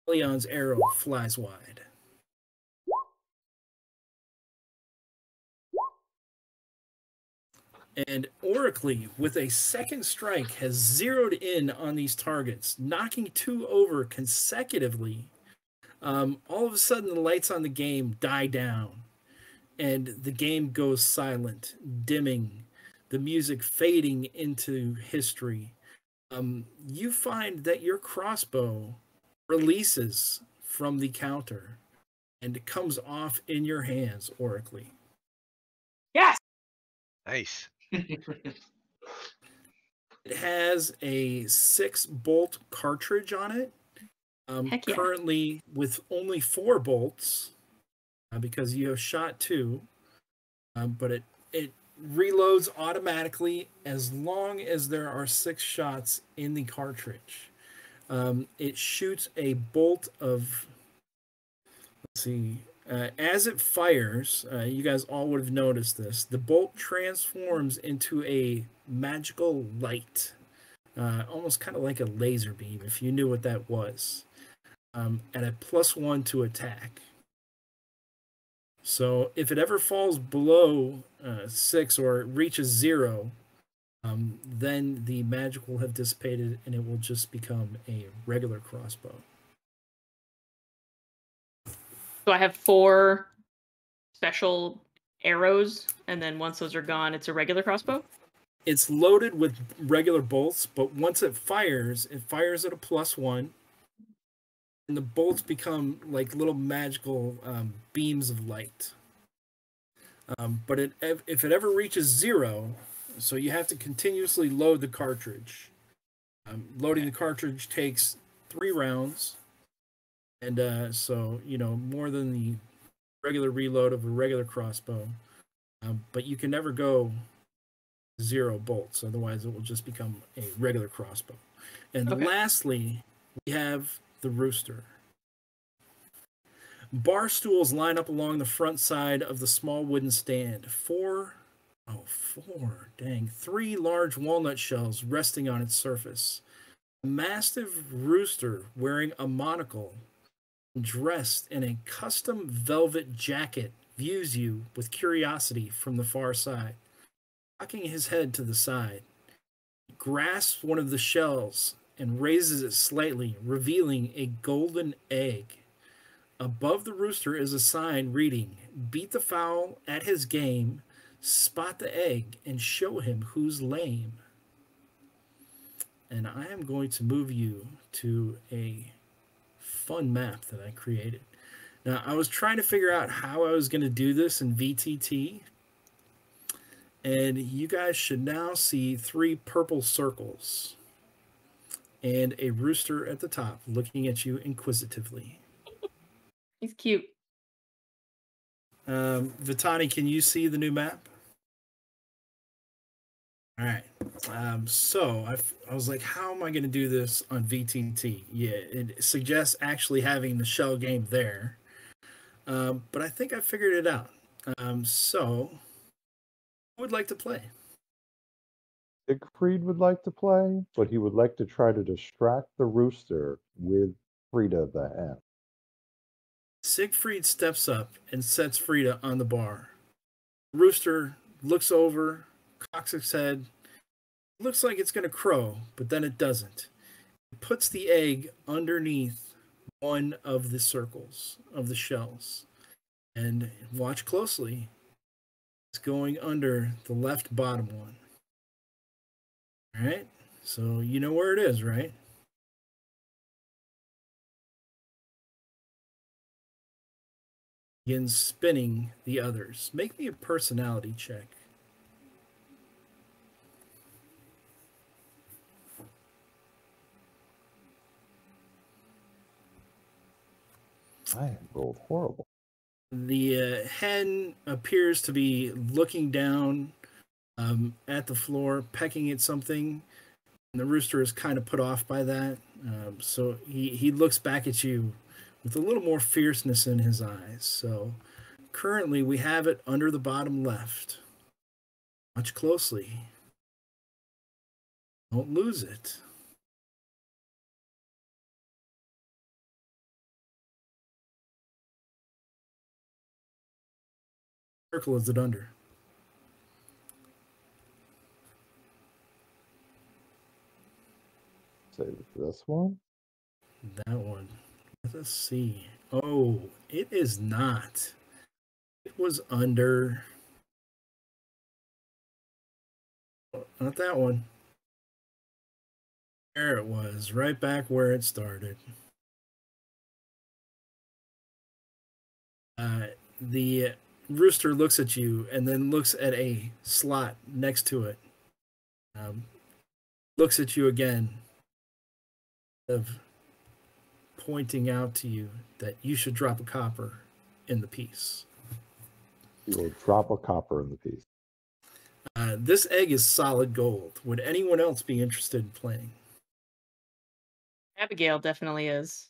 Leon's arrow flies wide. And Oracly, with a second strike, has zeroed in on these targets, knocking 2 over consecutively. All of a sudden, the lights on the game die down, and the game goes silent, dimming, the music fading into history. You find that your crossbow releases from the counter and comes off in your hands, Oracly. Yes! Nice. It has a 6-bolt cartridge on it. Heck yeah. Currently with only 4 bolts, because you have shot 2. But it reloads automatically as long as there are 6 shots in the cartridge. It shoots a bolt of, let's see, as it fires, you guys all would have noticed this, the bolt transforms into a magical light, almost kind of like a laser beam, if you knew what that was, at a +1 to attack. So if it ever falls below 6 or it reaches 0, then the magic will have dissipated and it will just become a regular crossbow. So I have 4 special arrows, and then once those are gone, it's a regular crossbow? It's loaded with regular bolts, but once it fires at a +1, and the bolts become like little magical beams of light. But if it ever reaches 0, so you have to continuously load the cartridge. Loading the cartridge takes 3 rounds, and so more than the regular reload of a regular crossbow. But you can never go 0 bolts. Otherwise, it will just become a regular crossbow. And Okay. lastly, we have the rooster. Bar stools line up along the front side of the small wooden stand. 3 large walnut shells resting on its surface. A massive rooster wearing a monocle, dressed in a custom velvet jacket, views you with curiosity from the far side. Cocking his head to the side, he grasps one of the shells and raises it slightly, revealing a golden egg. Above the rooster is a sign reading, "Beat the fowl at his game, spot the egg, and show him who's lame." And I am going to move you to a fun map that I created. Now, I was trying to figure out how I was going to do this in VTT. And you guys should now see 3 purple circles and a rooster at the top looking at you inquisitively. He's cute. Vitani, can you see the new map? All right. So I was like, how am I going to do this on VTT? Yeah, it suggests actually having the shell game there. But I think I figured it out. So, who would like to play? Siegfried would like to play, but he would like to try to distract the rooster with Frida the hen. Siegfried steps up and sets Frida on the bar. Rooster looks over, cocks its head. Looks like it's going to crow, but then it doesn't. It puts the egg underneath one of the circles of the shells. And watch closely. It's going under the left bottom one. All right? So you know where it is, right? Begin spinning the others. Make me a personality check. I rolled horrible. The hen appears to be looking down at the floor, pecking at something. And the rooster is kind of put off by that. So he looks back at you with a little more fierceness in his eyes. So currently we have it under the bottom left. Watch closely. Don't lose it. Circle is it under? Say this one. That one. Let us see. Oh, it is not. It was under. Not that one. There it was, right back where it started. The rooster looks at you and then looks at a slot next to it. Looks at you again, of pointing out to you that you should drop a copper in the piece. You will drop a copper in the piece. This egg is solid gold. Would anyone else be interested in playing? Abigail definitely is.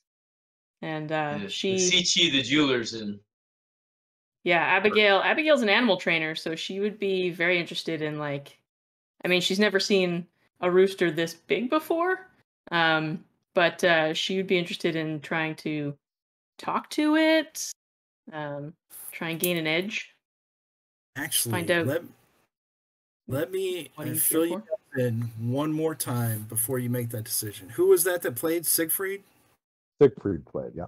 And she Sichi the jeweler's in. Yeah, Abigail's an animal trainer, so she would be very interested in, like, I mean, she's never seen a rooster this big before. But she would be interested in trying to talk to it, try and gain an edge. Actually, Find out let me what he's fill here you for. in one more time before you make that decision. Who was that played Siegfried? Siegfried played, yeah.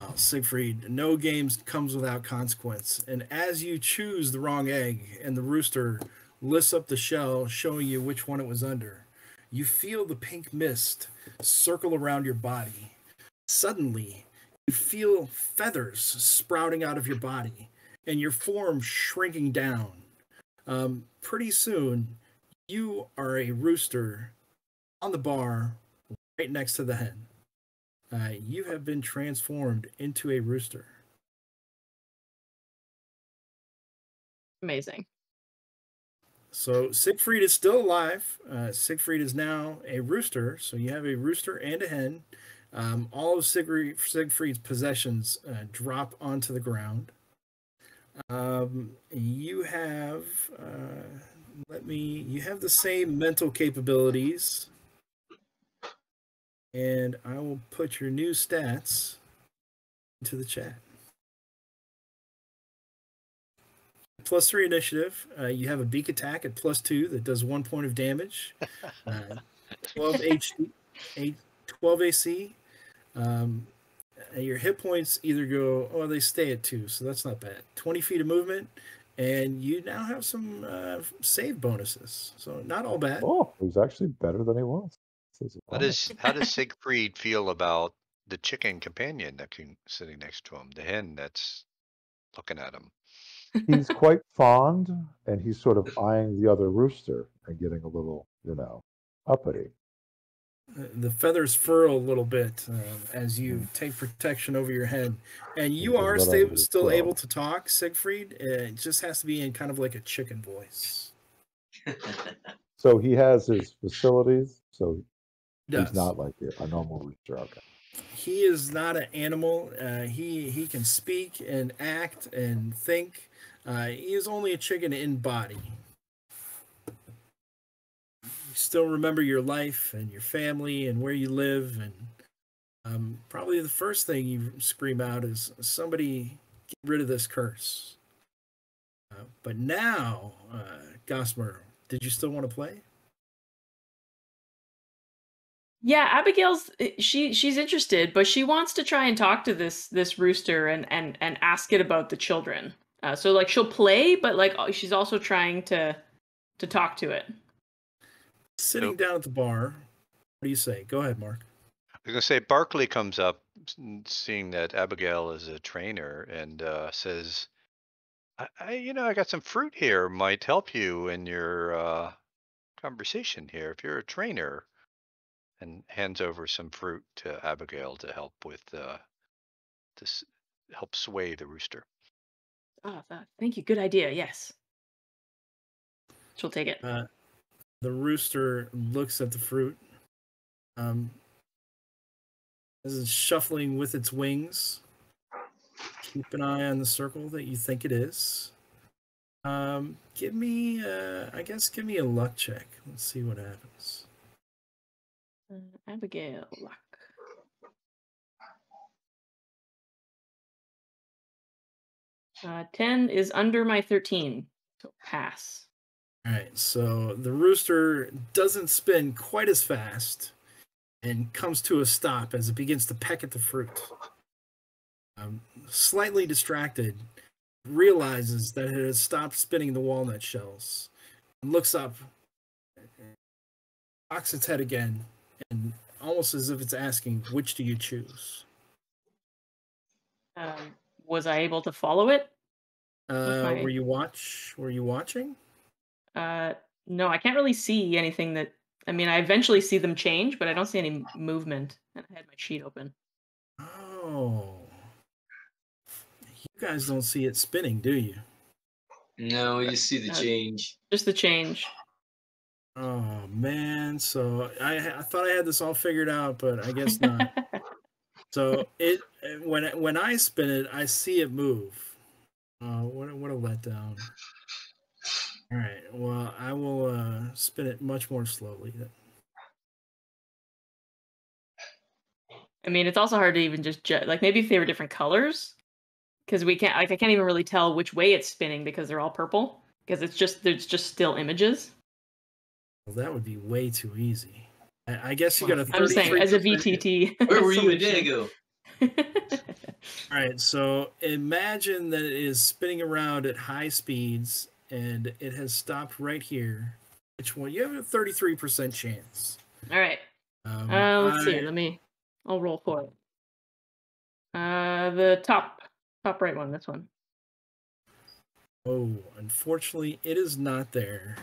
Oh, Siegfried, no games comes without consequence. And as you choose the wrong egg and the rooster lifts up the shell, showing you which one it was under, you feel the pink mist circle around your body. Suddenly, you feel feathers sprouting out of your body and your form shrinking down. Pretty soon, you are a rooster on the bar right next to the hen. You have been transformed into a rooster. Amazing. So Siegfried is still alive. Siegfried is now a rooster. So you have a rooster and a hen. All of Siegfried's possessions drop onto the ground. You have, you have the same mental capabilities. And I will put your new stats into the chat. +3 initiative. You have a beak attack at +2 that does 1 point of damage. 12 HP, 12 AC. Your hit points either go, they stay at 2, so that's not bad. 20 feet of movement, and you now have some save bonuses, so not all bad. Oh, it was actually better than he was. How does Siegfried feel about the chicken companion that's sitting next to him, the hen that's looking at him? He's quite fond, and he's sort of eyeing the other rooster and getting a little, uppity. The feathers furl a little bit as you take protection over your head. And you are still able to talk, Siegfried. It just has to be in kind of like a chicken voice. So he has his facilities, so he's not like a normal rooster. Okay. He is not an animal. He can speak and act and think. He is only a chicken in body. You still remember your life and your family and where you live, and probably the first thing you scream out is, somebody get rid of this curse. But now, Gossamer, did you still want to play? Yeah, Abigail's she's interested, but she wants to try and talk to this rooster and ask it about the children. So like she'll play, but like she's also trying to talk to it. Sitting down at the bar, what do you say? Go ahead, Mark. I was gonna say Barkley comes up, seeing that Abigail is a trainer, and says, I got some fruit here, might help you in your conversation here if you're a trainer. And hands over some fruit to Abigail to help with help sway the rooster. Oh, thank you. Good idea. Yes. She'll take it. The rooster looks at the fruit. As it's shuffling with its wings. Keep an eye on the circle that you think it is. Give me a luck check. Let's see what happens. Abigail, luck. 10 is under my 13, so pass. All right, so the rooster doesn't spin quite as fast and comes to a stop as it begins to peck at the fruit. Slightly distracted, realizes that it has stopped spinning the walnut shells, and looks up, cocks its head again, and almost as if it's asking, which do you choose? Was I able to follow it? Were you watching? No, I can't really see anything that. I mean, I eventually see them change, but I don't see any movement. And I had my sheet open. Oh, you guys don't see it spinning, do you? No, you see the change. Just the change. Oh man, so I thought I had this all figured out, but I guess not. So when I spin it, I see it move. What a letdown. All right, well I will spin it much more slowly. I mean, it's also hard to even just judge. Like maybe if they were different colors, because we can't. Like I can't even really tell which way it's spinning because they're all purple. Because there's just still images. Well, that would be way too easy. I guess you got a 33%. I'm saying, as a VTT. Where were you a day ago? All right, so imagine that it is spinning around at high speeds, and it has stopped right here. Which one? You have a 33% chance. All right. Let's see. I'll roll for it. The top right one. This one. Oh, unfortunately, it is not there.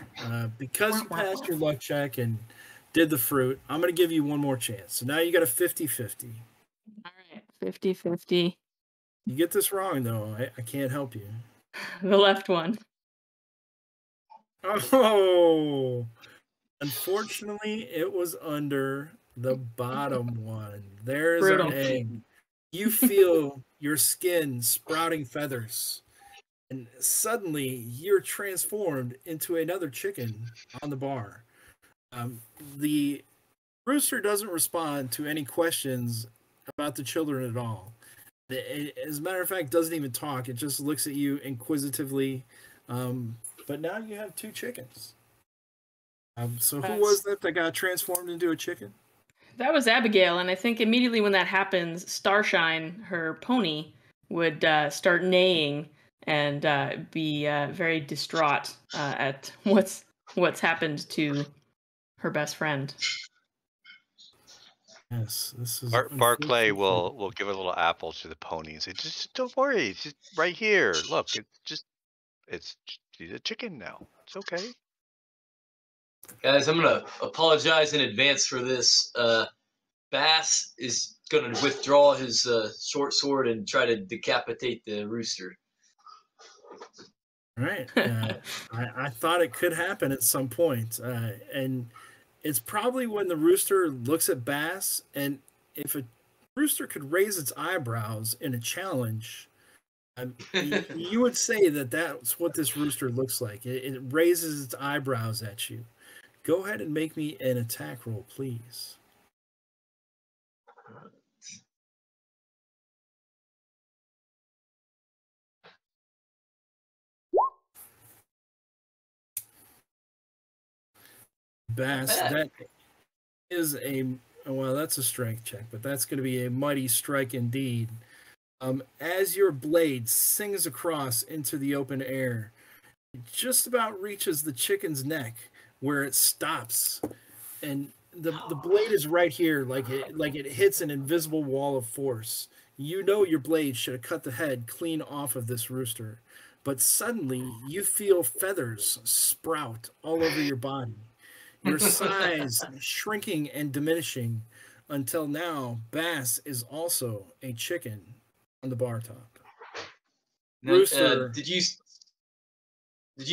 Because you passed your luck check and did the fruit, I'm going to give you one more chance. So now you got a 50-50. All right, 50-50. You get this wrong, though. I can't help you. The left one. Oh, unfortunately, it was under the bottom one. There's our Brutal. egg. You feel your skin sprouting feathers, and suddenly you're transformed into another chicken on the bar. The rooster doesn't respond to any questions about the children at all. As a matter of fact, doesn't even talk. It just looks at you inquisitively. But now you have two chickens. So who was that got transformed into a chicken? That was Abigail, and I think immediately when that happens, Starshine, her pony, would start neighing and be very distraught at what's happened to her best friend. Yes, this is Barclay unfortunate. will give a little apple to the pony and say, "Just don't worry, it's just right here. Look, she's a chicken now. It's okay." Guys, I'm gonna apologize in advance for this. Bass is gonna withdraw his short sword and try to decapitate the rooster. All right. I thought it could happen at some point, and it's probably when the rooster looks at Bass, and if a rooster could raise its eyebrows in a challenge, you would say that that's what this rooster looks like. It raises its eyebrows at you. Go ahead and make me an attack roll, please. Bass, that is that's a strength check, but that's going to be a mighty strike indeed. As your blade sings across into the open air, it just about reaches the chicken's neck where it stops, and the blade is right here, like it hits an invisible wall of force. You know your blade should have cut the head clean off of this rooster, but suddenly you feel feathers sprout all over your body. Your size shrinking and diminishing until now Bass is also a chicken on the bar top. Rooster, Did you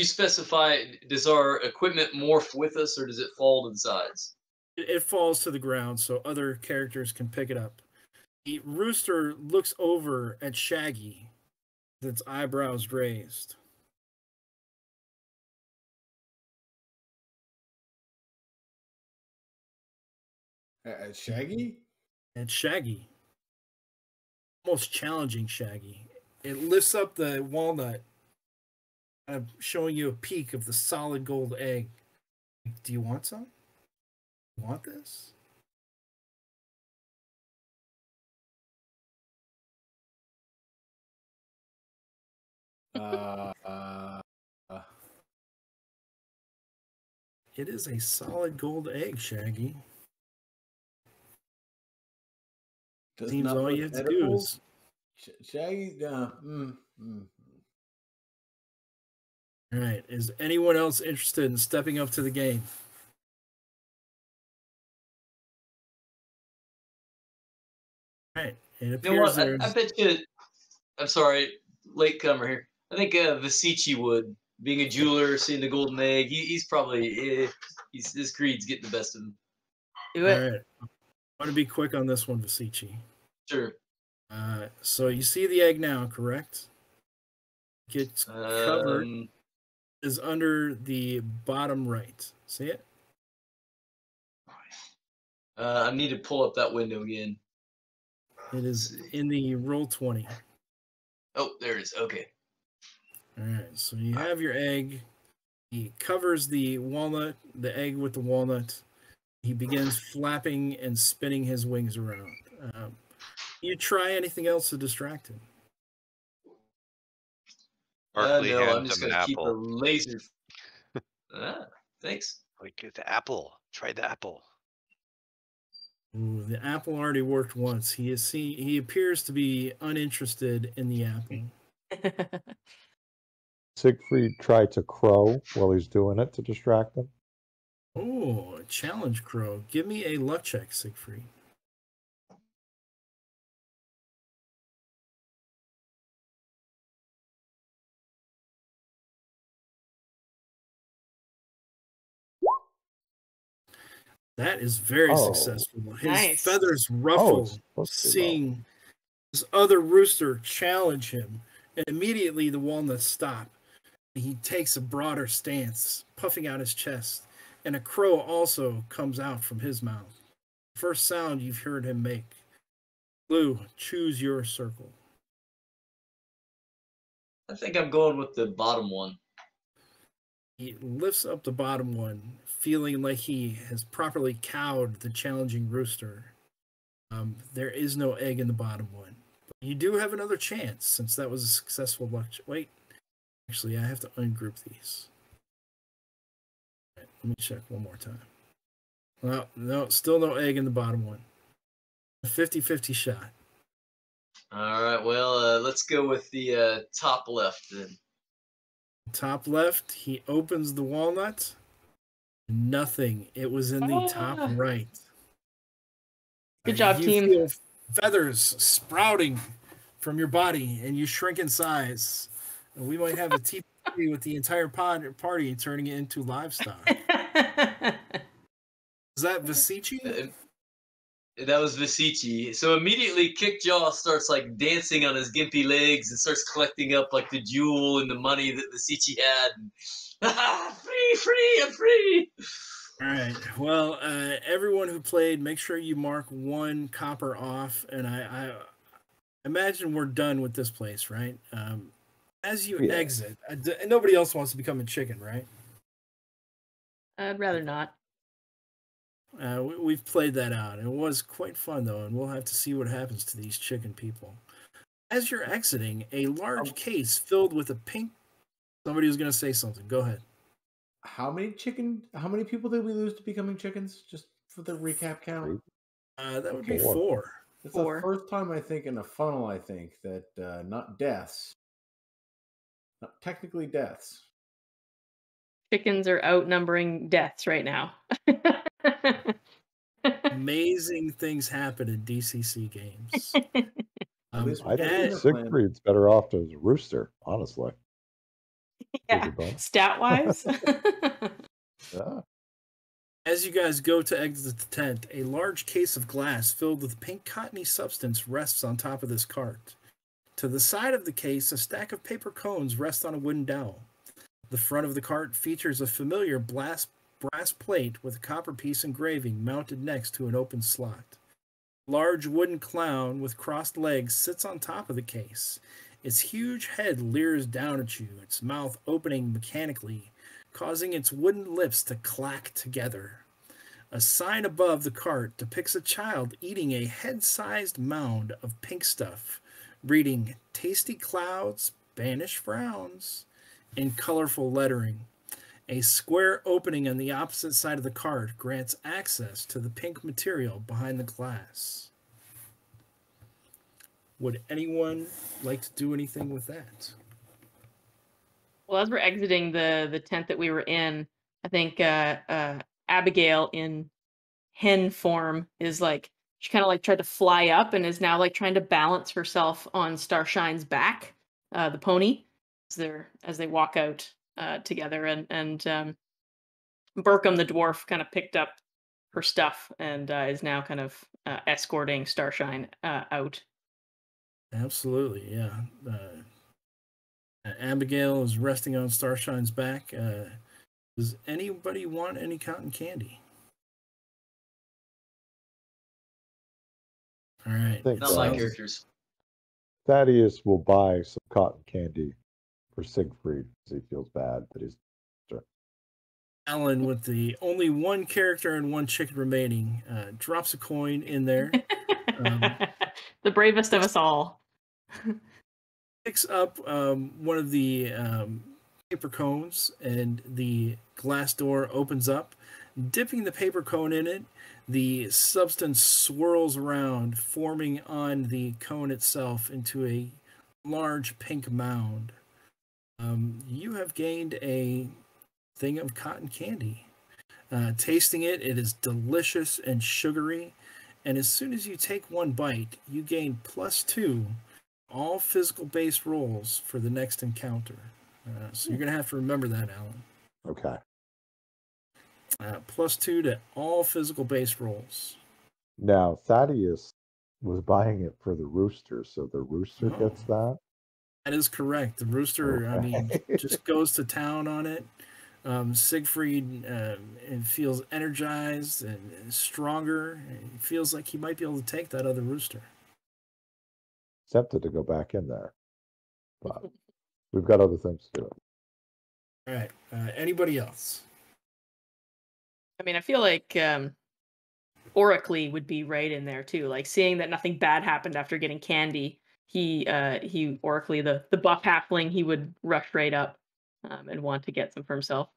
specify, does our equipment morph with us or does it fall to the sides? it falls to the ground so other characters can pick it up. The rooster looks over at Shaggy with its eyebrows raised. Shaggy? And Shaggy, almost challenging Shaggy. It lifts up the walnut, kind of showing you a peek of the solid gold egg. Do you want some? You want this? It is a solid gold egg, Shaggy. Seems all you have to do is... Shaggy? All right. Is anyone else interested in stepping up to the game? All right. It appears You know what? there's... I bet you. I'm sorry, latecomer here. I think Vasici would, being a jeweler, seeing the golden egg. He's probably his greed's getting the best of him. Do it. All right. I want to be quick on this one, Vasici. Sure. So you see the egg now, correct? Gets covered is under the bottom right. See it? I need to pull up that window again. It is in the roll 20. Oh, there it is. Okay. All right. So you have your egg. He covers the walnut, the egg with the walnut. He begins flapping and spinning his wings around. You try anything else to distract him? Barkley No, I'm hands just him going an to keep a apple. laser. Thanks. Like the apple. Try the apple. Ooh, the apple already worked once. He appears to be uninterested in the apple. Siegfried tried to crow while he's doing it to distract him. Oh, challenge crow. Give me a luck check, Siegfried. That is very Oh. successful. His Nice. feathers Oh, ruffle, it's supposed to be low. seeing this other rooster challenge him, and immediately the walnuts stop. He takes a broader stance, puffing out his chest, and a crow also comes out from his mouth. First sound you've heard him make. Blue, choose your circle. I think I'm going with the bottom one. He lifts up the bottom one, feeling like he has properly cowed the challenging rooster. There is no egg in the bottom one. But you do have another chance, since that was a successful luck. Wait, actually, I have to ungroup these. Right, let me check one more time. Well, no, still no egg in the bottom one. A 50-50 shot. All right, well, let's go with the top left then. Top left, he opens the walnut. Nothing. It was in the top right. Good job, you team. Feel feathers sprouting from your body, and you shrink in size. And we might have a tea party with the entire party and turning it into livestock. Is that Vasici? That was Vasici. So immediately Kickjaw starts like dancing on his gimpy legs and starts collecting up like the jewel and the money that Vasici had. Free, I'm free. All right. Well, everyone who played, make sure you mark 1 copper off. And I imagine we're done with this place, right? As you exit, nobody else wants to become a chicken, right? I'd rather not. We've played that out. It was quite fun, though, and we'll have to see what happens to these chicken people. As you're exiting, a large case filled with a pink... Somebody was going to say something. Go ahead. How many people did we lose to becoming chickens? Just for the recap count? That would be 4. It's the first time, I think, in a funnel, that not deaths. Not technically deaths. Chickens are outnumbering deaths right now. Amazing things happen in DCC games. I think Siegfried's better off as a rooster, honestly. Yeah, stat-wise. Yeah. As you guys go to exit the tent, a large case of glass filled with pink cottony substance rests on top of this cart. To the side of the case, a stack of paper cones rests on a wooden dowel. The front of the cart features a familiar brass plate with a copper piece engraving mounted next to an open slot. A large wooden clown with crossed legs sits on top of the case. Its huge head leers down at you, its mouth opening mechanically, causing its wooden lips to clack together. A sign above the cart depicts a child eating a head-sized mound of pink stuff, reading "Tasty Clouds, Banish Frowns" in colorful lettering. A square opening on the opposite side of the cart grants access to the pink material behind the glass. Would anyone like to do anything with that? Well, as we're exiting the tent that we were in, I think Abigail in hen form is like, she kind of like tried to fly up and is now like trying to balance herself on Starshine's back, the pony, as they walk out together. And Burkham the dwarf kind of picked up her stuff and is now kind of escorting Starshine out. Absolutely, yeah. Abigail is resting on Starshine's back. Does anybody want any cotton candy? All right. Not my characters. Thaddeus will buy some cotton candy for Siegfried because he feels bad that he's... Alan, with the only 1 character and 1 chicken remaining, drops a coin in there. The bravest of us all. Picks up one of the paper cones, and the glass door opens up. Dipping the paper cone in it, the substance swirls around, forming on the cone itself into a large pink mound. You have gained a thing of cotton candy. Tasting it, it is delicious and sugary, and as soon as you take 1 bite, you gain +2 all physical-based rolls for the next encounter. So you're going to have to remember that, Alan. Okay. +2 to all physical base rolls. Now, Thaddeus was buying it for the rooster, so the rooster gets that. That is correct. The rooster, I mean, Okay. just goes to town on it. Siegfried and feels energized and stronger. He feels like he might be able to take that other rooster. Tempted to go back in there, but we've got other things to do. All right. Anybody else? I mean, I feel like Oracly would be right in there too. Like seeing that nothing bad happened after getting candy, he Oracly, the buff halfling, he would rush right up and want to get some for himself.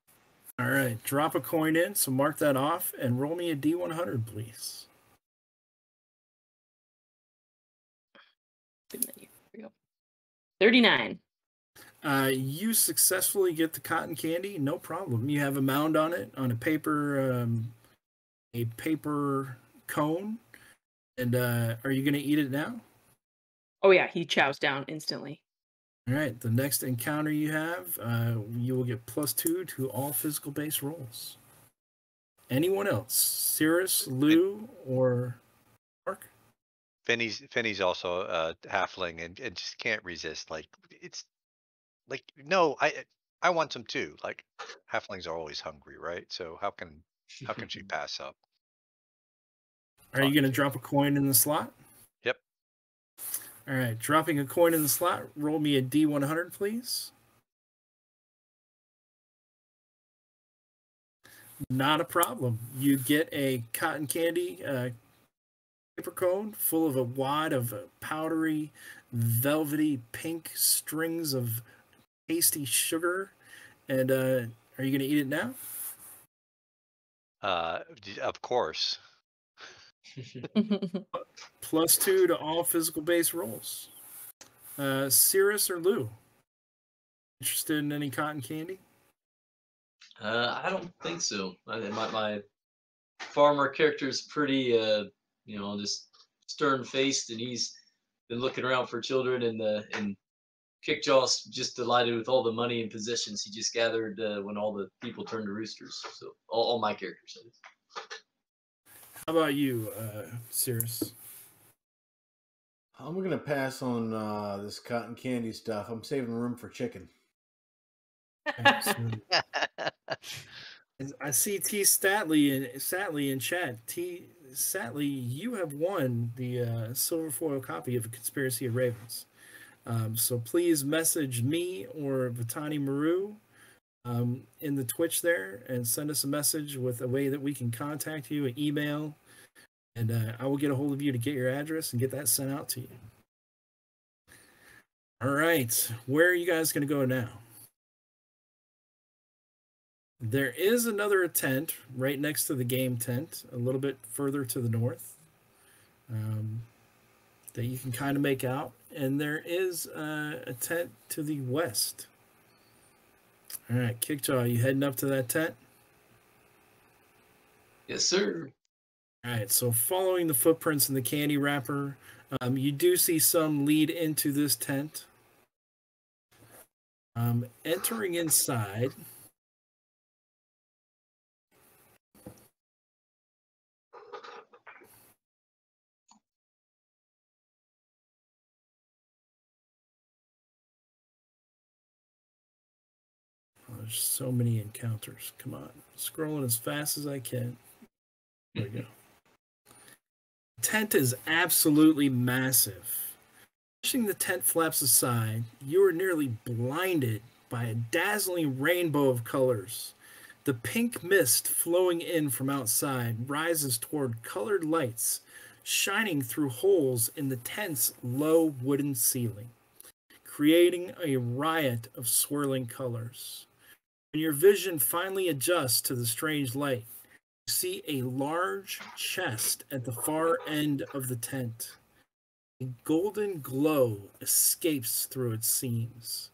All right. Drop a coin in, so mark that off, and roll me a D100, please. Good menu. Here we go. 39. You successfully get the cotton candy, no problem. You have a mound on it on a paper cone, and are you going to eat it now? Oh yeah, he chows down instantly. All right. The next encounter you have, you will get +2 to all physical base rolls. Anyone else? Cirrus, Lou, or Mark? Finney's also a halfling and just can't resist. Like it's like no, I want some too. Like halflings are always hungry, right? So how can she pass up? Are you going to drop a coin in the slot? Yep. All right. Dropping a coin in the slot. Roll me a D100, please. Not a problem. You get a cotton candy paper cone full of a wad of powdery, velvety pink strings of tasty sugar. And are you going to eat it now? Of course. +2 to all physical base rolls. Cirrus or Lou? Interested in any cotton candy? I don't think so. My farmer character is pretty, just stern-faced, and he's been looking around for children, and Kickjaw's just delighted with all the money and possessions he just gathered when all the people turned to roosters. So all my characters. How about you, Cirrus? I'm going to pass on this cotton candy stuff. I'm saving room for chicken. I see T. Statley in chat. T. Statley, you have won the silver foil copy of A Conspiracy of Ravens. So please message me or Vitani Maru in the Twitch there and send us a message with a way that we can contact you, an email, and I will get a hold of you to get your address and get that sent out to you. All right, where are you guys going to go now? There is another tent right next to the game tent, a little bit further to the north, that you can kind of make out. And there is a tent to the west. All right, Kickjaw, you heading up to that tent? Yes, sir. All right, so following the footprints in the candy wrapper, you do see some lead into this tent. Entering inside, there's so many encounters. Come on, scrolling as fast as I can. There we go. Tent is absolutely massive. Pushing the tent flaps aside, you are nearly blinded by a dazzling rainbow of colors. The pink mist flowing in from outside rises toward colored lights, shining through holes in the tent's low wooden ceiling, creating a riot of swirling colors. When your vision finally adjusts to the strange light, you see a large chest at the far end of the tent. A golden glow escapes through its seams.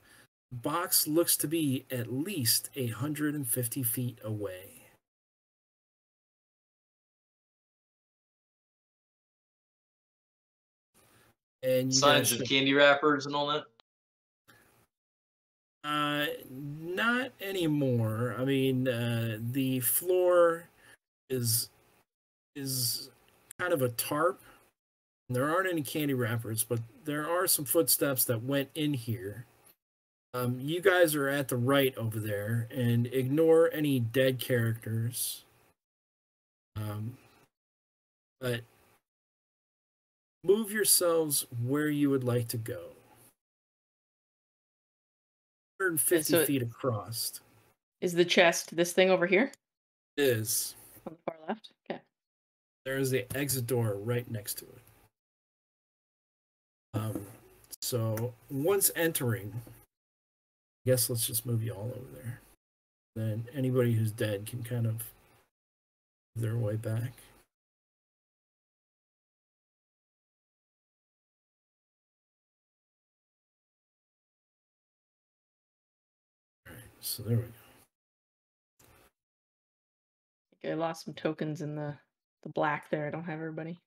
The box looks to be at least 150 feet away. And you Signs guys of candy wrappers and all that. Not anymore. I mean, the floor is kind of a tarp. There aren't any candy wrappers, but there are some footsteps that went in here. You guys are at the right over there, and ignore any dead characters. But move yourselves where you would like to go. 150 feet across. Is the chest this thing over here? It is. On the far left? Okay. There is the exit door right next to it. So once entering, I guess let's just move you all over there. Then anybody who's dead can kind of move their way back. All right, so there we go. I think I lost some tokens in the black there. I don't have everybody.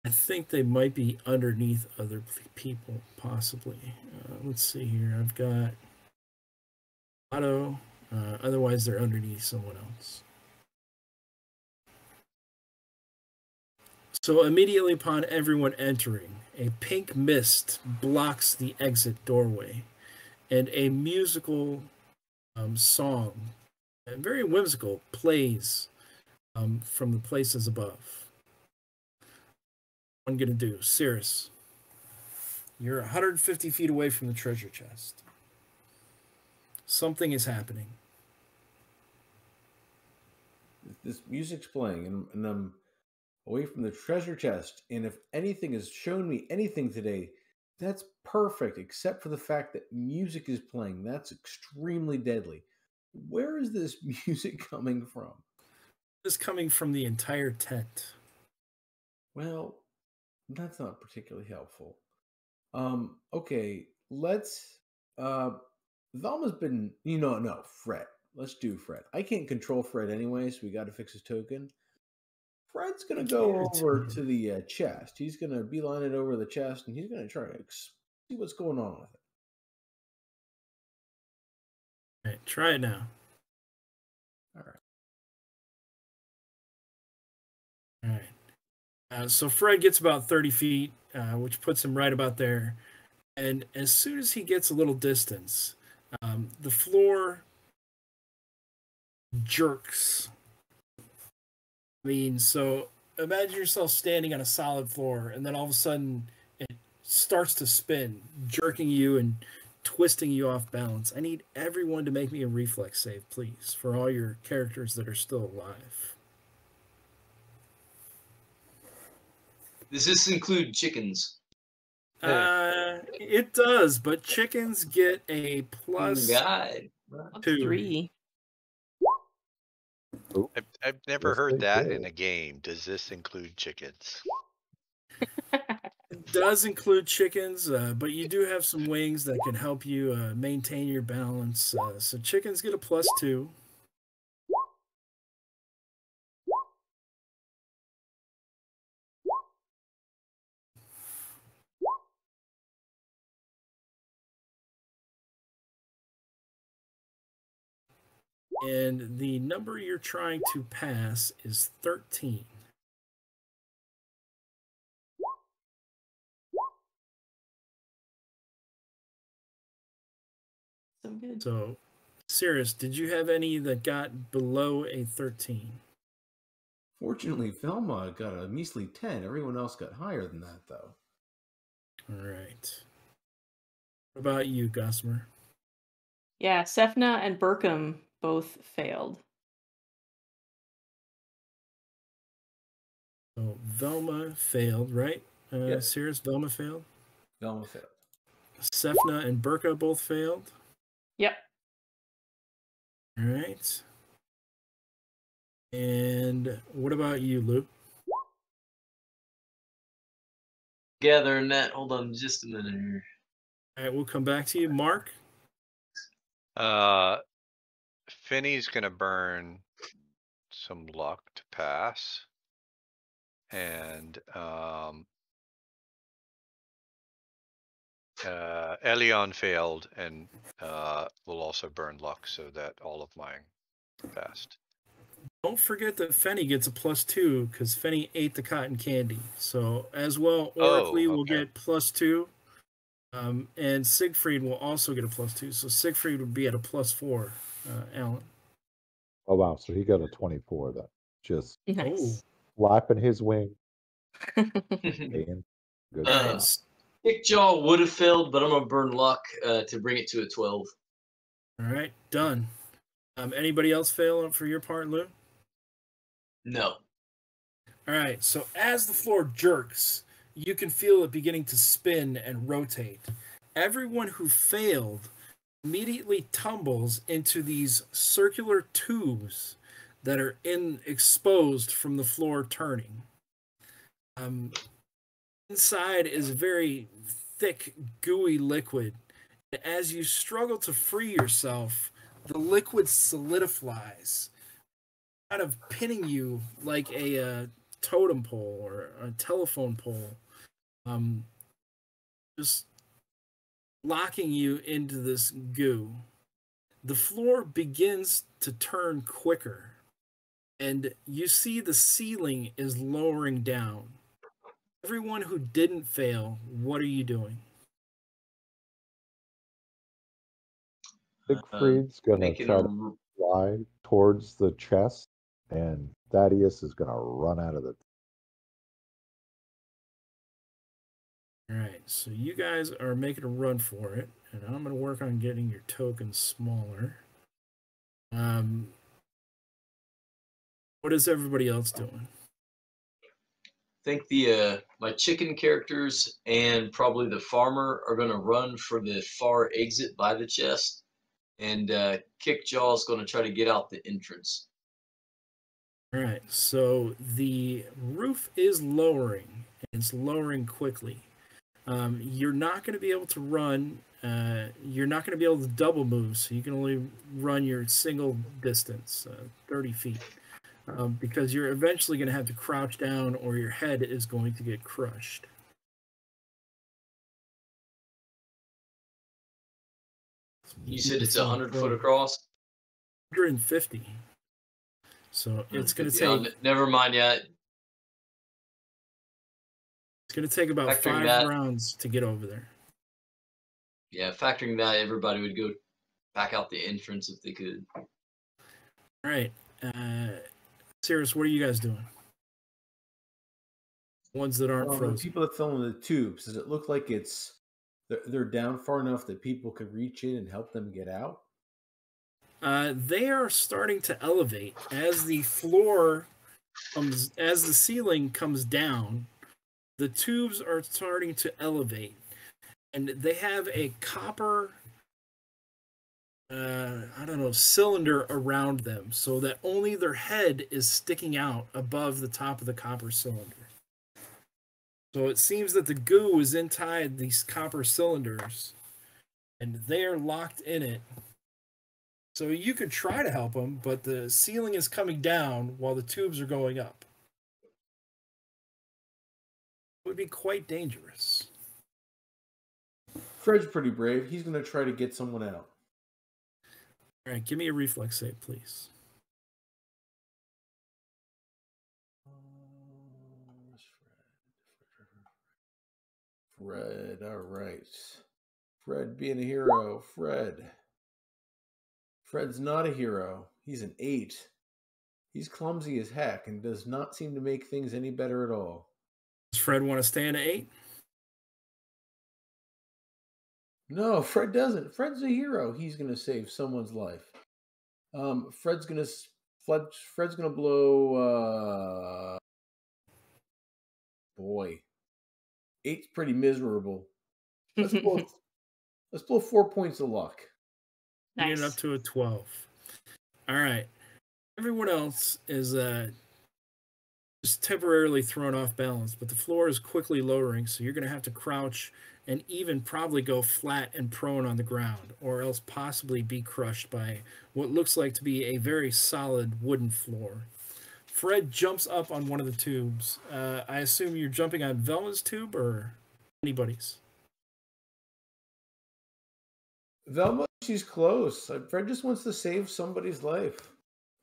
I think they might be underneath other people, possibly. Let's see here. I've got Otto. Otherwise, they're underneath someone else. So immediately upon everyone entering, a pink mist blocks the exit doorway, and a musical song, and very whimsical, plays from the places above. What I'm going to do, Cirrus, you're 150 feet away from the treasure chest. Something is happening. This music's playing, and I'm away from the treasure chest. And if anything has shown me anything today, that's perfect, except for the fact that music is playing. That's extremely deadly. Where is this music coming from? It's coming from the entire tent. Well, that's not particularly helpful. Okay, let's Velma's been no, Fred. Let's do Fred. I can't control Fred anyway, so we got to fix his token. Fred's gonna go over to the chest. He's gonna beeline it over the chest, and he's gonna try to see what's going on with it. All right, try it now. All right. All right. So Fred gets about 30 feet, which puts him right about there. And as soon as he gets a little distance, the floor jerks. I mean, so imagine yourself standing on a solid floor, and then all of a sudden it starts to spin, jerking you and twisting you off balance. I need everyone to make me a reflex save, please, for all your characters that are still alive. Does this include chickens? It does, but chickens get a plus God. 2. 3. I've never Yes, heard they that do. in a game. Does this include chickens? It does include chickens, but you do have some wings that can help you maintain your balance. So chickens get a plus 2. And the number you're trying to pass is 13. So good. So, Cirrus, did you have any that got below a 13? Fortunately, Velma got a measly 10. Everyone else got higher than that, though. All right. What about you, Gossamer? Yeah, Sefna and Burkham both failed. So Velma failed, right? Yep. Cirrus, Velma failed. Velma failed. Sefna and Burka both failed. Yep. All right. And what about you, Luke? Gathering that. Hold on just a minute here. All right, we'll come back to you. Mark? Finney's gonna burn some luck to pass. And Elion failed, and will also burn luck, so that all of mine passed. Don't forget that Fenny gets a +2 because Fenny ate the cotton candy. So as well, Oracly will okay. get +2, and Siegfried will also get a +2. So Siegfried would be at a +4. Alan. Oh wow, so he got a 24 then. Just Nice. flapping his wing. All Good right. job. Kickjaw would have failed, but I'm gonna burn luck to bring it to a 12. All right, done. Anybody else fail for your part, Lou? No. All right, so as the floor jerks, you can feel it beginning to spin and rotate. Everyone who failed immediately tumbles into these circular tubes that are exposed from the floor turning. Inside is a very thick, gooey liquid. As you struggle to free yourself, the liquid solidifies, kind of pinning you like a totem pole or a telephone pole, just locking you into this goo. The floor begins to turn quicker, and you see the ceiling is lowering down. Everyone who didn't fail, what are you doing? Siegfried's gonna Making try a to fly towards the chest, and Thaddeus is gonna run out of the. All right, so you guys are making a run for it, and I'm going to work on getting your tokens smaller. What is everybody else doing? I think the my chicken characters and probably the farmer are gonna run for the far exit by the chest, and Kickjaw is gonna try to get out the entrance. All right, so the roof is lowering, and it's lowering quickly. You're not going to be able to run. You're not going to be able to double move, so you can only run your single distance, 30 feet, because you're eventually going to have to crouch down or your head is going to get crushed. You said it's 100 foot across? 150. So it's going to take... Never mind yet. It's going to take about Factoring 5 rounds to get over there. Yeah, factoring that, everybody would go back out the entrance if they could. All right. Sirius, what are you guys doing? Ones that aren't frozen. The people that fell in the tubes, does it look like they're down far enough that people could reach in and help them get out? They are starting to elevate as the floor comes, as the ceiling comes down. The tubes are starting to elevate, and they have a copper, cylinder around them, so that only their head is sticking out above the top of the copper cylinder. So it seems that the goo is inside these copper cylinders, and they are locked in it. So you could try to help them, but the ceiling is coming down while the tubes are going up. It would be quite dangerous. Fred's pretty brave. He's going to try to get someone out. All right, give me a reflex save, please. Fred, all right. Fred being a hero. Fred's not a hero. He's an 8. He's clumsy as heck and does not seem to make things any better at all. Does Fred want to stay in an 8? No, Fred doesn't. Fred's a hero. He's going to save someone's life. Fred's going to blow. Boy, 8's pretty miserable. Let's blow 4 points of luck. Nice. Get it up to a 12. All right. Everyone else is just temporarily thrown off balance, but the floor is quickly lowering, so you're going to have to crouch and even probably go flat and prone on the ground, or else possibly be crushed by what looks like to be a very solid wooden floor. Fred jumps up on one of the tubes. I assume you're jumping on Velma's tube or anybody's? Velma, she's close. Fred just wants to save somebody's life.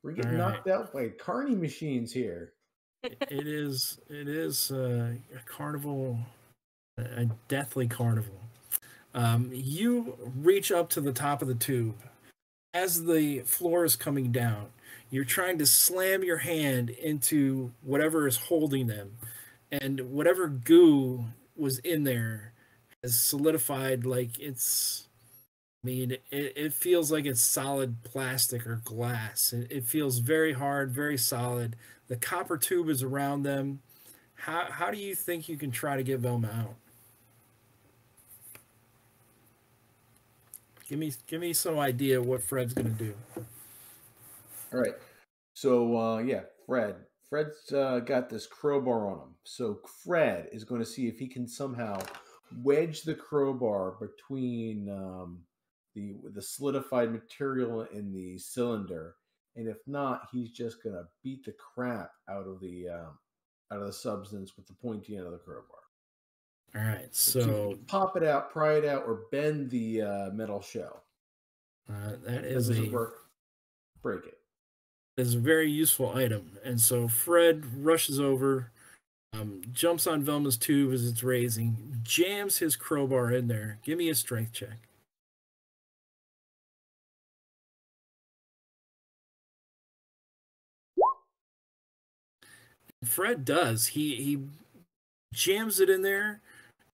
We're getting knocked out by carny machines here. It is a carnival, a deathly carnival. You reach up to the top of the tube. As the floor is coming down, you're trying to slam your hand into whatever is holding them, and whatever goo was in there has solidified like it's. I mean, it feels like it's solid plastic or glass. It feels very hard, very solid. The copper tube is around them. How do you think you can try to get Velma out? Give me some idea of what Fred's gonna do. All right. So yeah, Fred's got this crowbar on him. So Fred is going to see if he can somehow wedge the crowbar between the solidified material in the cylinder, and if not, he's just going to beat the crap out of the substance with the pointy end of the crowbar. All right, so pop it out, pry it out, or bend the metal shell. That doesn't work. Break it. Is a very useful item, and so Fred rushes over, jumps on Velma's tube as it's raising, jams his crowbar in there. Give me a strength check. Fred does. He jams it in there,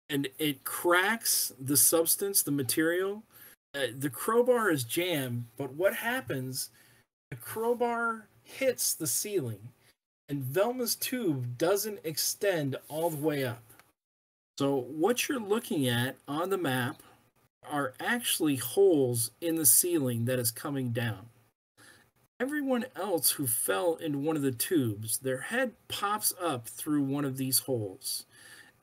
and it cracks the substance, the material. The crowbar is jammed, but what happens? The crowbar hits the ceiling, and Velma's tube doesn't extend all the way up. So what you're looking at on the map are actually holes in the ceiling that is coming down. Everyone else who fell into one of the tubes, their head pops up through one of these holes,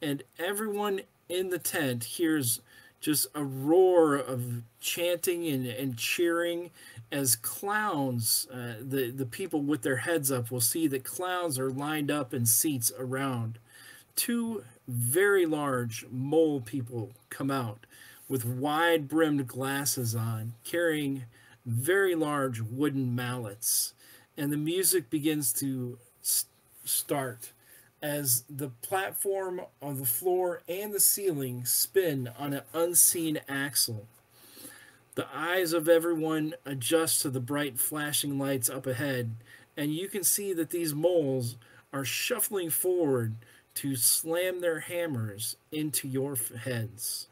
and everyone in the tent hears just a roar of chanting and cheering as clowns, the people with their heads up will see that clowns are lined up in seats around. Two very large mole people come out with wide-brimmed glasses on, carrying very large wooden mallets, and the music begins to start as the platform on the floor and the ceiling spin on an unseen axle. The eyes of everyone adjust to the bright flashing lights up ahead, and you can see that these moles are shuffling forward to slam their hammers into your heads.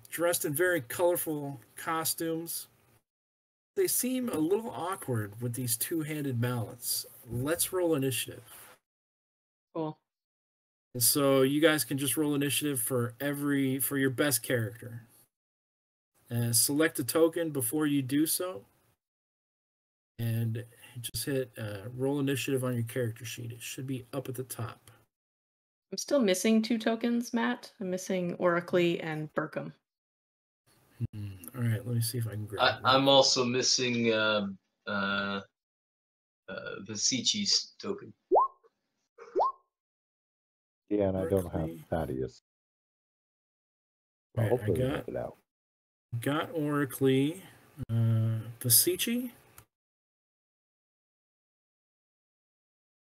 Dressed in very colorful costumes. They seem a little awkward with these two-handed mallets. Let's roll initiative. Cool. And so you guys can just roll initiative for your best character. Select a token before you do so. And just hit roll initiative on your character sheet. It should be up at the top. I'm still missing 2 tokens, Matt. I'm missing Oracly and Burkham. All right, let me see if I can grab it. I'm also missing Vesici's token. Yeah, and I don't have Thaddeus. Right, hopefully we get it out. Got Oracly. Vesici?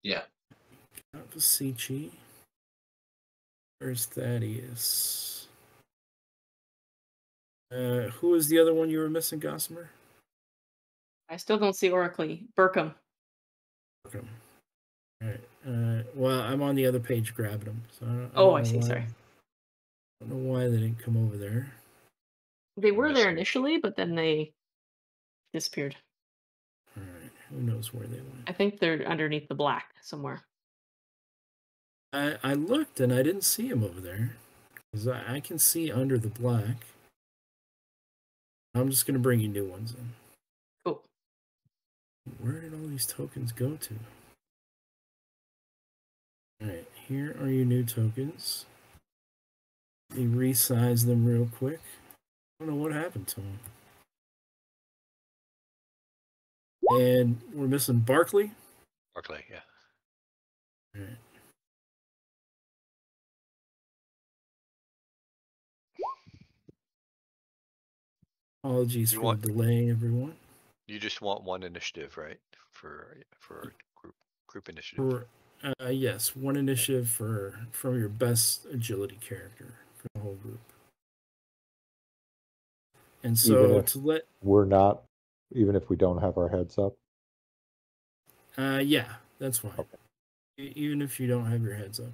Yeah. Got Vesici. Where's Thaddeus? Who is the other one you were missing, Gossamer? I still don't see Oracly. Burkham. All right. Well, I'm on the other page grabbing them. So I see. Sorry. I don't know why they didn't come over there. They were there initially, but then they disappeared. All right. Who knows where they went? I think they're underneath the black somewhere. I looked and I didn't see them over there. Because I can see under the black. I'm just going to bring you new ones in. Cool. Where did all these tokens go to? Alright, here are your new tokens. Let me resize them real quick. I don't know what happened to them. And we're missing Barkley. Barkley, yeah. Alright. Apologies You for want- the delay, everyone. You just want one initiative, right? For group initiative. Yes, one initiative from your best agility character for the whole group. And so even if we don't have our heads up. Yeah, that's fine. Okay. Even if you don't have your heads up.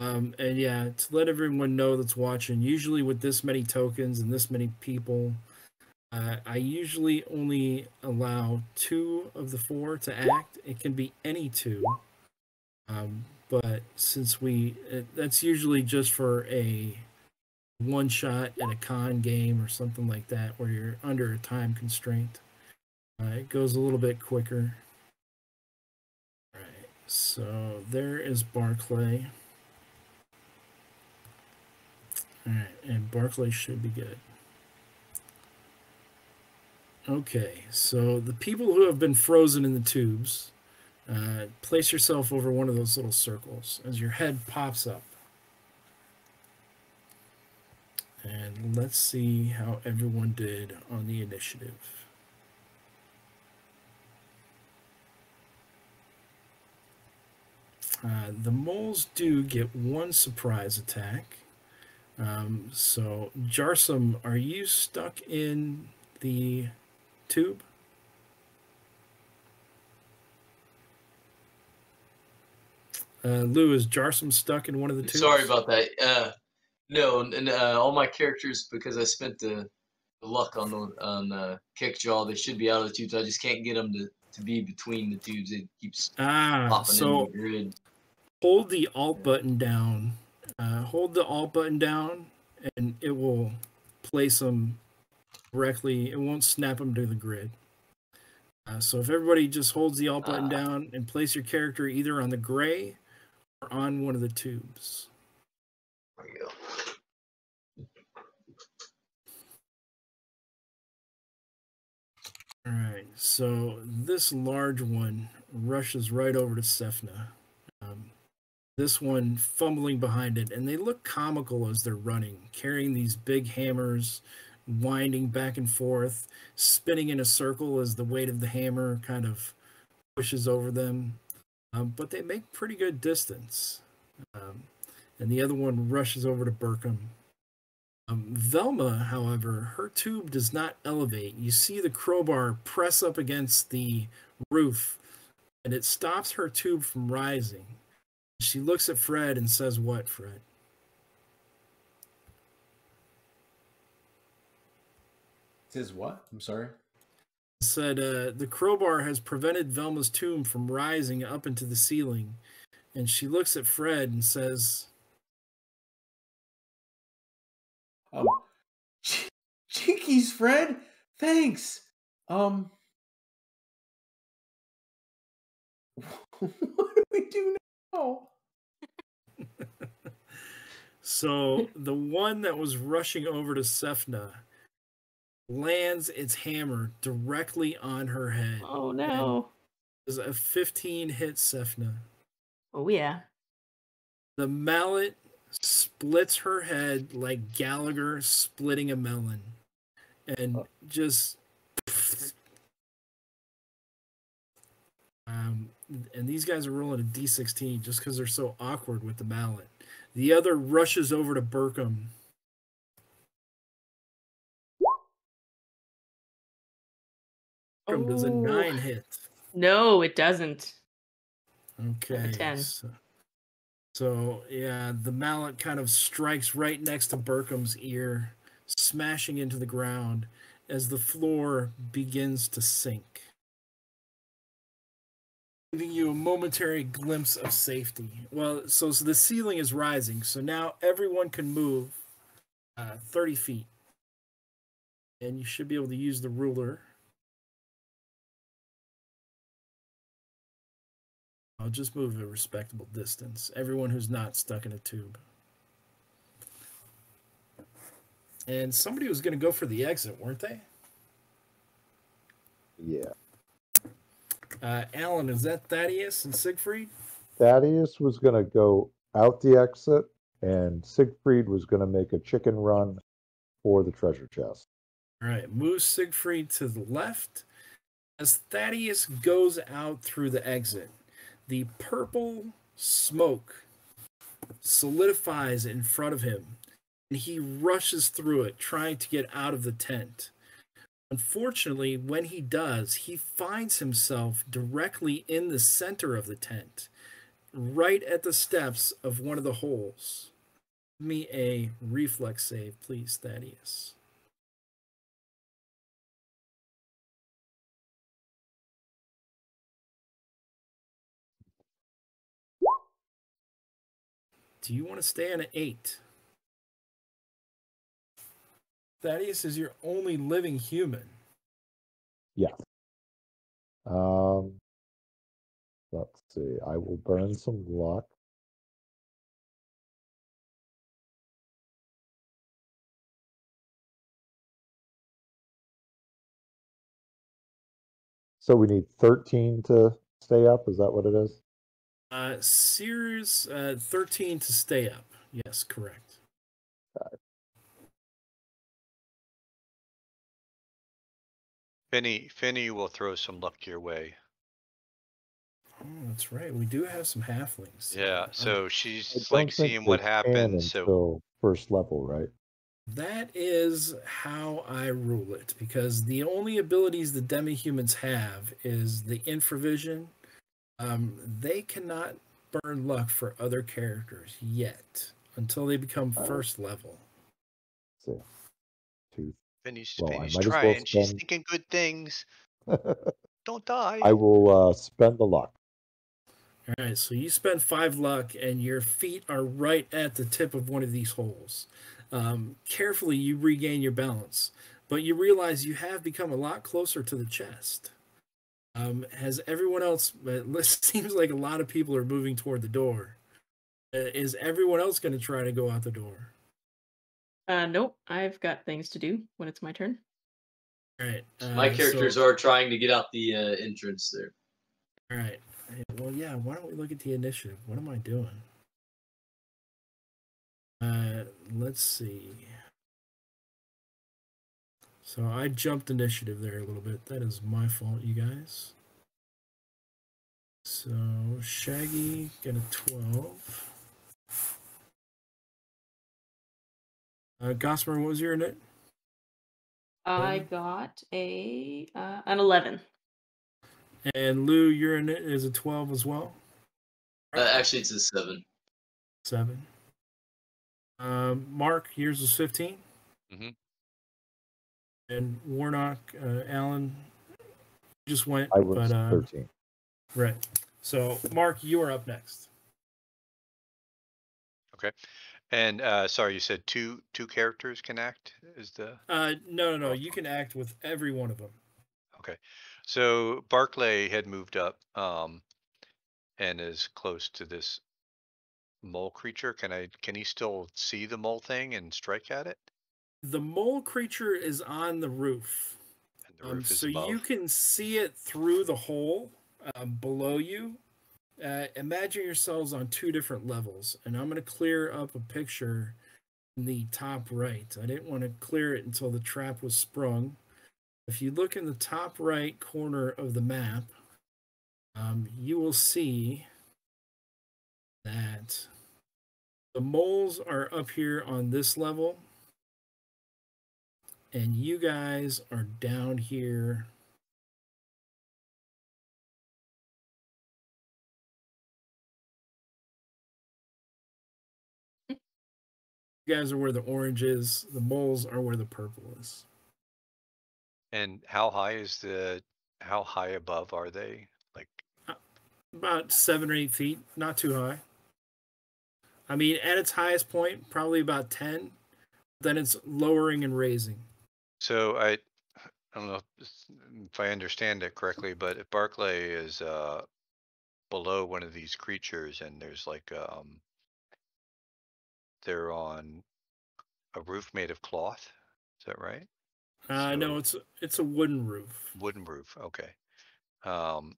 And yeah, to let everyone know that's watching, usually with this many tokens and this many people, I usually only allow 2 of the 4 to act. It can be any 2. But since that's usually just for a one shot at a con game or something like that, where you're under a time constraint. It goes a little bit quicker. All right, so there is Barclay. All right, and Barclay should be good. Okay, so the people who have been frozen in the tubes, place yourself over one of those little circles as your head pops up. And let's see how everyone did on the initiative. The moles do get 1 surprise attack. So, Jarsum, are you stuck in the tube? Lou, is Jarsum stuck in one of the tubes? Sorry about that. No, and all my characters, because I spent the luck on Kickjaw, they should be out of the tubes. I just can't get them to be between the tubes. It keeps popping in the grid. Hold the Alt button down. Hold the Alt button down, and it will place them directly. It won't snap them to the grid. So if everybody just holds the Alt button down and place your character either on the gray or on one of the tubes. There we go. All right, so this large one rushes right over to Sefna. This one fumbling behind it, and they look comical as they're running, carrying these big hammers, winding back and forth, spinning in a circle as the weight of the hammer kind of pushes over them. But they make pretty good distance. And the other one rushes over to Burkham. Velma, however, her tube does not elevate. You see the crowbar press up against the roof, and it stops her tube from rising. She looks at Fred and says, "What, Fred?" Says what? I'm sorry. Said, the crowbar has prevented Velma's tomb from rising up into the ceiling. And she looks at Fred and says, Jinkies, Fred. Thanks. What do we do now? So the one that was rushing over to Sefna lands its hammer directly on her head. Oh no. Does a 15 hit Sefna? Oh yeah. The mallet splits her head like Gallagher splitting a melon. And just... and these guys are rolling a D16 just because they're so awkward with the mallet. The other rushes over to Burkham. Burkham does a 9 hit. No, it doesn't. Okay. 10. So, yeah, the mallet kind of strikes right next to Burkham's ear, smashing into the ground as the floor begins to sink, giving you a momentary glimpse of safety. Well, so the ceiling is rising, so now everyone can move 30 feet. And you should be able to use the ruler. I'll just move a respectable distance. Everyone who's not stuck in a tube. And somebody was going to go for the exit, weren't they? Yeah. Alan, is that Thaddeus and Siegfried? Thaddeus was going to go out the exit, and Siegfried was going to make a chicken run for the treasure chest. All right, move Siegfried to the left. As Thaddeus goes out through the exit, the purple smoke solidifies in front of him, and he rushes through it, trying to get out of the tent. Unfortunately, when he does, he finds himself directly in the center of the tent, right at the steps of one of the holes. Give me a reflex save, please, Thaddeus. Do you want to stay on an 8? Thaddeus is your only living human. Yes. Let's see. I will burn some luck. So we need 13 to stay up. Is that what it is? Sears 13 to stay up. Yes, correct. Finny will throw some luck your way. Oh, that's right. We do have some halflings. Yeah, so I she's don't like think seeing what they can happens. So until first level, right? That is how I rule it, because the only abilities the demi-humans have is the infravision. They cannot burn luck for other characters yet, until they become first level. Let's see. Two. Finny's Well, I might as well trying. She's spend. thinking good things. Don't die. I will spend the luck. All right, so you spend 5 luck, and your feet are right at the tip of one of these holes. Carefully, you regain your balance, but you realize you have become a lot closer to the chest. Has everyone else? It seems like a lot of people are moving toward the door. Is everyone else going to try to go out the door? Nope, I've got things to do when it's my turn. All right. My characters are trying to get out the entrance there. All right. Well, yeah. Why don't we look at the initiative? What am I doing? Let's see. So I jumped initiative there a little bit. That is my fault, you guys. So Shaggy got a 12. Gossamer, what was your init? I got an 11. And Lou, your init is a 12 as well? Actually, it's a 7. 7. Mark, yours was 15. Mm-hmm. And Warnock, Alan, just went. I was 13. Right. So, Mark, you are up next. Okay. And sorry, you said two characters can act? Is the No. You can act with every one of them. Okay. So Barclay had moved up and is close to this mole creature. Can he still see the mole thing and strike at it? The mole creature is on the roof. And the roof is so above. you can see it through the hole below you. Imagine yourselves on 2 different levels, and I'm going to clear up a picture in the top right. I didn't want to clear it until the trap was sprung. If you look in the top right corner of the map, you will see that the moles are up here on this level, and you guys are down here. You guys are where the orange is. The moles are where the purple is. And how high above are they? Like About 7 or 8 feet, not too high. I mean, at its highest point, probably about 10. Then it's lowering and raising. So I don't know if I understand it correctly, but if Barclay is below one of these creatures and there's like they're on a roof made of cloth. Is that right? No, it's a wooden roof. Wooden roof. Okay. Then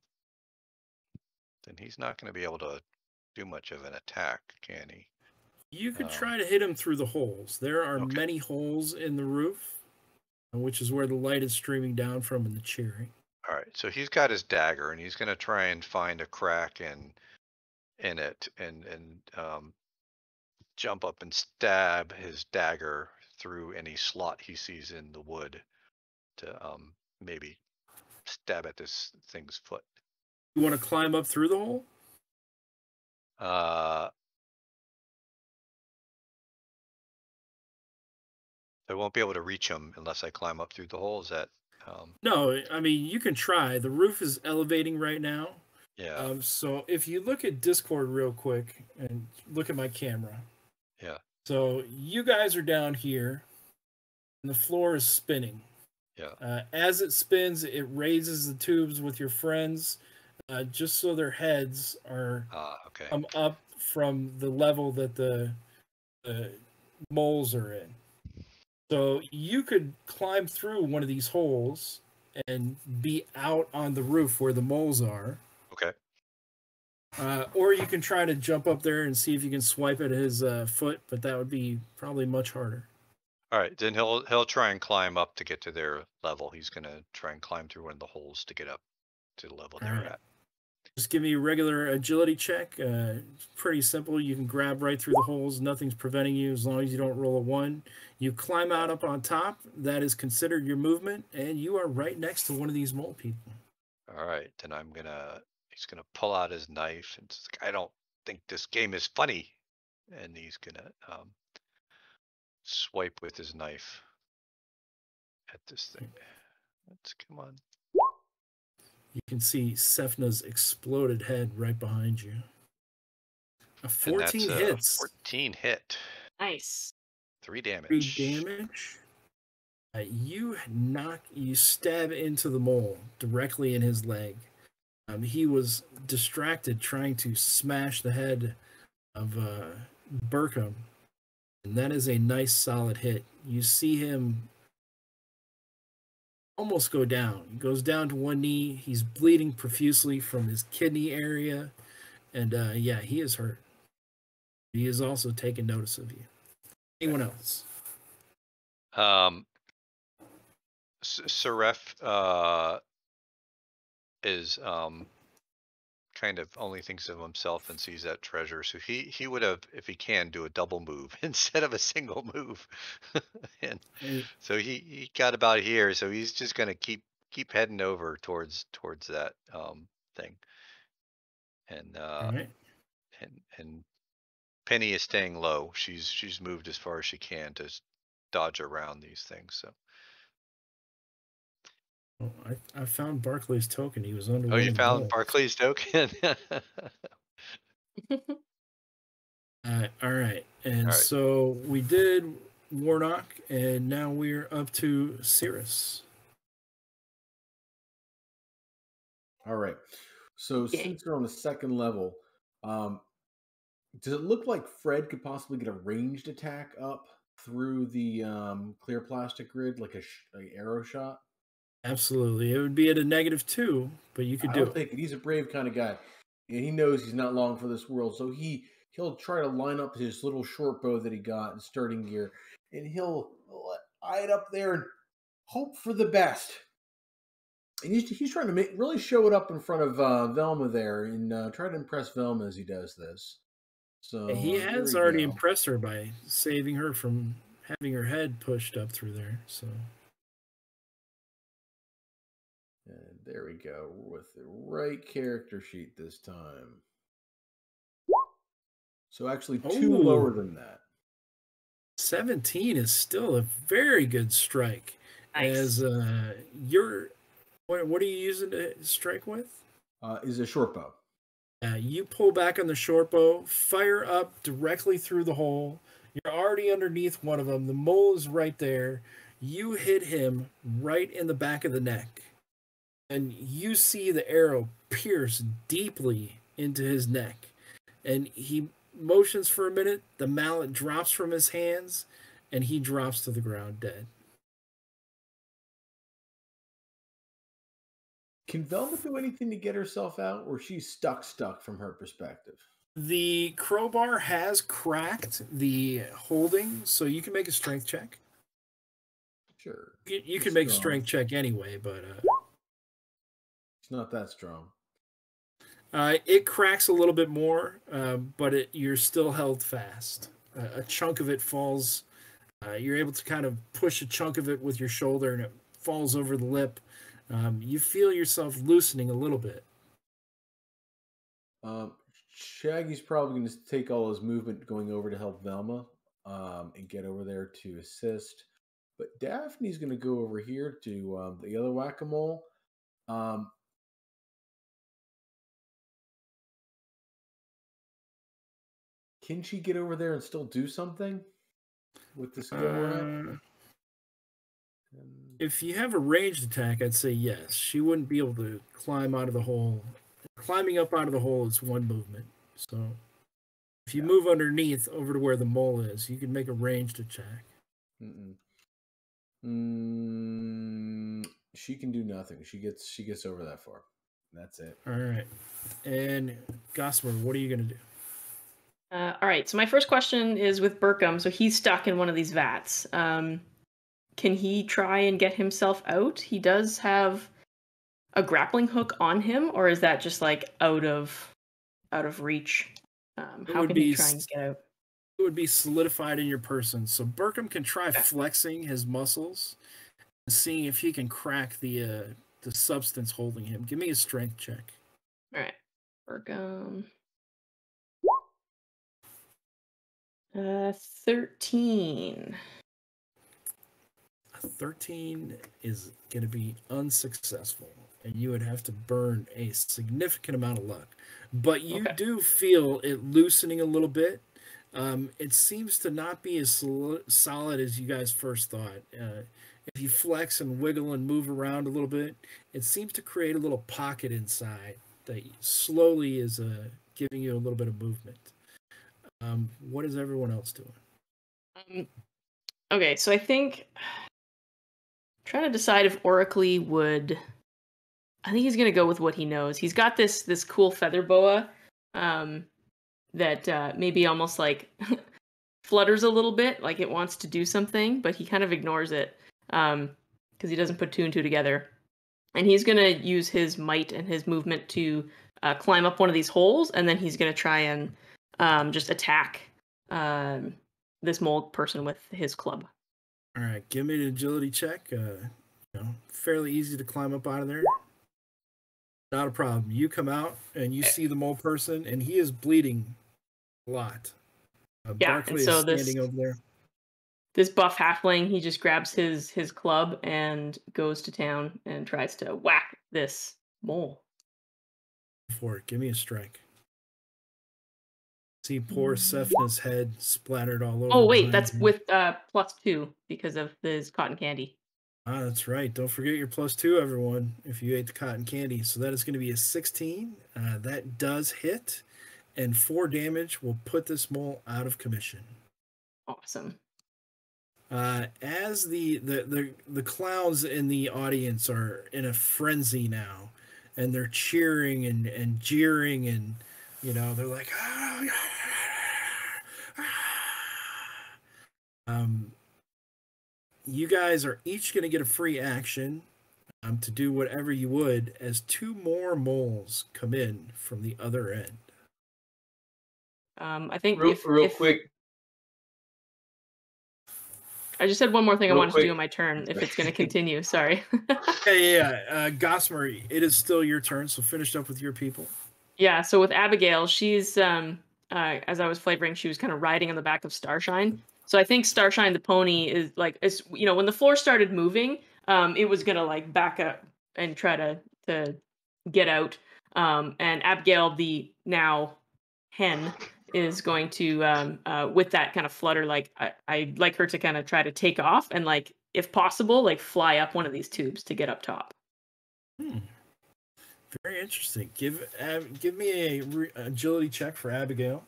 he's not going to be able to do much of an attack, can he? You could try to hit him through the holes. There are many holes in the roof. which is where the light is streaming down from in the cherry. All right, so he's got his dagger, and he's gonna try and find a crack in it, and jump up and stab his dagger through any slot he sees in the wood to maybe stab at this thing's foot. You want to climb up through the hole? I won't be able to reach him unless I climb up through the hole. Is that? No, I mean, you can try. The roof is elevating right now. Yeah. So if you look at Discord real quick and look at my camera. Yeah. So you guys are down here and the floor is spinning. Yeah. As it spins, it raises the tubes with your friends just so their heads are Okay. up from the level that the moles are in. So you could climb through one of these holes and be out on the roof where the moles are. Okay. Or you can try to jump up there and see if you can swipe at his foot, but that would be probably much harder. All right, then he'll try and climb up to get to their level. He's gonna try and climb through one of the holes to get up to the level they're at. Just give me a regular agility check. Pretty simple. You can grab right through the holes. Nothing's preventing you as long as you don't roll a 1. You climb out up on top. That is considered your movement, and you are right next to one of these mole people. All right, then he's gonna pull out his knife and it's like, I don't think this game is funny, and he's gonna swipe with his knife at this thing. Let's come on. You can see Sefna's exploded head right behind you. A 14 hits. 14 hit. Nice. 3 damage. 3 damage. You stab into the mole directly in his leg. He was distracted trying to smash the head of Burkham. And that is a nice solid hit. You see him almost go down. He goes down to one knee. He's bleeding profusely from his kidney area. And yeah, he is hurt. He is also taking notice of you. Anyone else? Seraph is kind of only thinks of himself and sees that treasure. So he would have, if he can, do a double move instead of a single move. And so he got about here. So he's just gonna keep heading over towards that thing. And Right. and Penny is staying low. She's moved as far as she can to dodge around these things. So. Oh, I found Barclay's token. He was under. Oh, you found Barclay's token? All right. And so we did Warnock, and now we're up to Cirrus. All right. So since we're on the second level, does it look like Fred could possibly get a ranged attack up through the clear plastic grid, like an arrow shot? Absolutely. It would be at a -2, but you could do it. He's a brave kind of guy. And he knows he's not long for this world. So he'll try to line up his little short bow that he got in starting gear. And he'll eye it up there and hope for the best. And he's trying to really show it up in front of Velma there and try to impress Velma as he does this. So he has already impressed her by saving her from having her head pushed up through there. So. And there we go, with the right character sheet this time. So actually 2 lower than that. 17 is still a very good strike. Nice. As what are you using to strike with? Is a short bow. You pull back on the short bow, fire up directly through the hole. You're already underneath one of them. The mole is right there. You hit him right in the back of the neck. And you see the arrow pierce deeply into his neck. And he motions for a minute. The mallet drops from his hands, and he drops to the ground dead. Can Velma do anything to get herself out, or she's stuck from her perspective? The crowbar has cracked the holding, so you can make a strength check. Sure. You It's can make a strong. strength check anyway, but It's not that strong. it cracks a little bit more, but you're still held fast. A chunk of it falls. You're able to kind of push a chunk of it with your shoulder, and it falls over the lip. You feel yourself loosening a little bit. Shaggy's probably going to take all his movement going over to help Velma and get over there to assist. But Daphne's going to go over here to the other whack-a-mole. Can she get over there and still do something with the skill we're at? If you have a ranged attack, I'd say yes. She wouldn't be able to climb out of the hole. Climbing up out of the hole is one movement. So if you move underneath over to where the mole is, you can make a ranged attack. She can do nothing. She gets over that far. That's it. All right. And Gossamer, what are you going to do? All right. So my first question is with Burkham. So he's stuck in one of these vats. Can he try and get himself out? He does have a grappling hook on him, or is that just like out of reach? How can he try and get out? It would be solidified in your person. So Burkham can try flexing his muscles and seeing if he can crack the substance holding him. Give me a strength check. All right, Burkham. 13. 13 is going to be unsuccessful, and you would have to burn a significant amount of luck. But you do feel it loosening a little bit. It seems to not be as solid as you guys first thought. If you flex and wiggle and move around a little bit, it seems to create a little pocket inside that slowly is giving you a little bit of movement. What is everyone else doing? Okay, so I think trying to decide if Oracly would. I think he's gonna go with what he knows. He's got this cool feather boa that maybe almost like flutters a little bit, like it wants to do something, but he kind of ignores it because he doesn't put two and two together. And he's gonna use his might and his movement to climb up one of these holes, and then he's gonna try and just attack this mold person with his club. All right, give me an agility check. Fairly easy to climb up out of there. Not a problem. You come out and you see the mole person, and he is bleeding a lot. Barkley and so is standing over there. This buff halfling, he just grabs his club and goes to town and tries to whack this mole. For it, give me a strike. See poor Sefna's head splattered all over. Oh wait, that's him. With +2 because of this cotton candy. Ah, that's right. Don't forget your +2, everyone, if you ate the cotton candy. So that is going to be a 16. That does hit, and 4 damage will put this mole out of commission. Awesome. As the clowns in the audience are in a frenzy now, and they're cheering and jeering, and they're like, you guys are each going to get a free action to do whatever you would as 2 more moles come in from the other end. I think real quick. I just said one more thing I wanted to do on my turn, if it's going to continue. Sorry. Yeah. Gossamer, it is still your turn, so finish up with your people. Yeah, so with Abigail, she's, as I was flavoring, she was kind of riding on the back of Starshine. So I think Starshine the pony is like, when the floor started moving, it was going to like back up and try to get out. And Abigail, the now hen, is going to, with that kind of flutter, like I'd like her to kind of try to take off and like, if possible, like fly up one of these tubes to get up top. Very interesting. Give me a agility check for Abigail.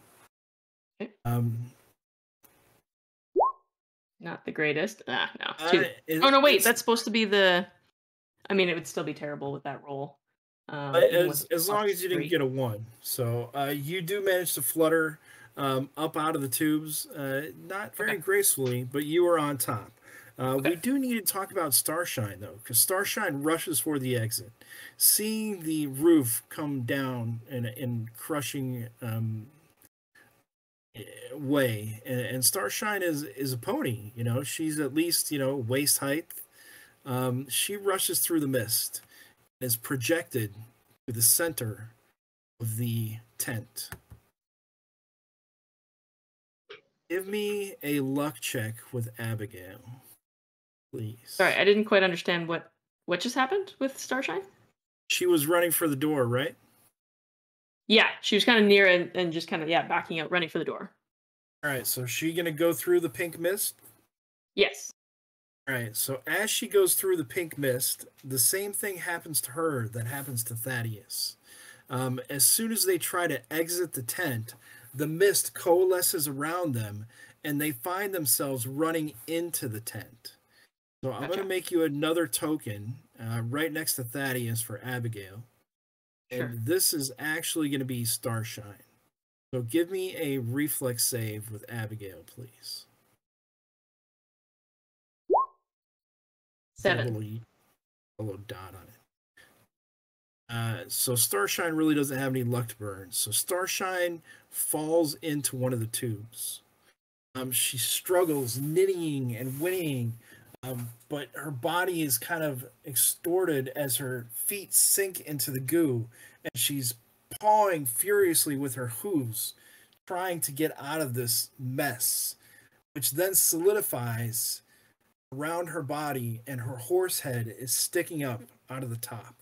Okay. Not the greatest. No. 2. Oh no, wait. That's supposed to be the. I mean, it would still be terrible with that roll. As long as you didn't get a 1. So you do manage to flutter up out of the tubes, not very gracefully, but you are on top. We do need to talk about Starshine, though, because Starshine rushes for the exit. Seeing the roof come down in crushing way, and Starshine is a pony. You know, she's at least, you know, waist height. She rushes through the mist and is projected to the center of the tent. Give me a luck check with Abigail, please. Sorry, I didn't quite understand what just happened with Starshine. She was running for the door, right? Yeah, she was kind of near and just kind of backing out, running for the door. All right, so she gonna go through the pink mist? Yes. All right, so as she goes through the pink mist, the same thing happens to her that happens to Thaddeus. As soon as they try to exit the tent, the mist coalesces around them, and they find themselves running into the tent. So I'm going to make you another token right next to Thaddeus for Abigail. Sure. And this is actually going to be Starshine. So give me a reflex save with Abigail, please. 7. A little dot on it. So Starshine really doesn't have any luck to burn. So Starshine falls into one of the tubes. She struggles, knitting and whinnying, but her body is kind of extorted as her feet sink into the goo, and she's pawing furiously with her hooves, trying to get out of this mess, which then solidifies around her body, and her horse head is sticking up out of the top.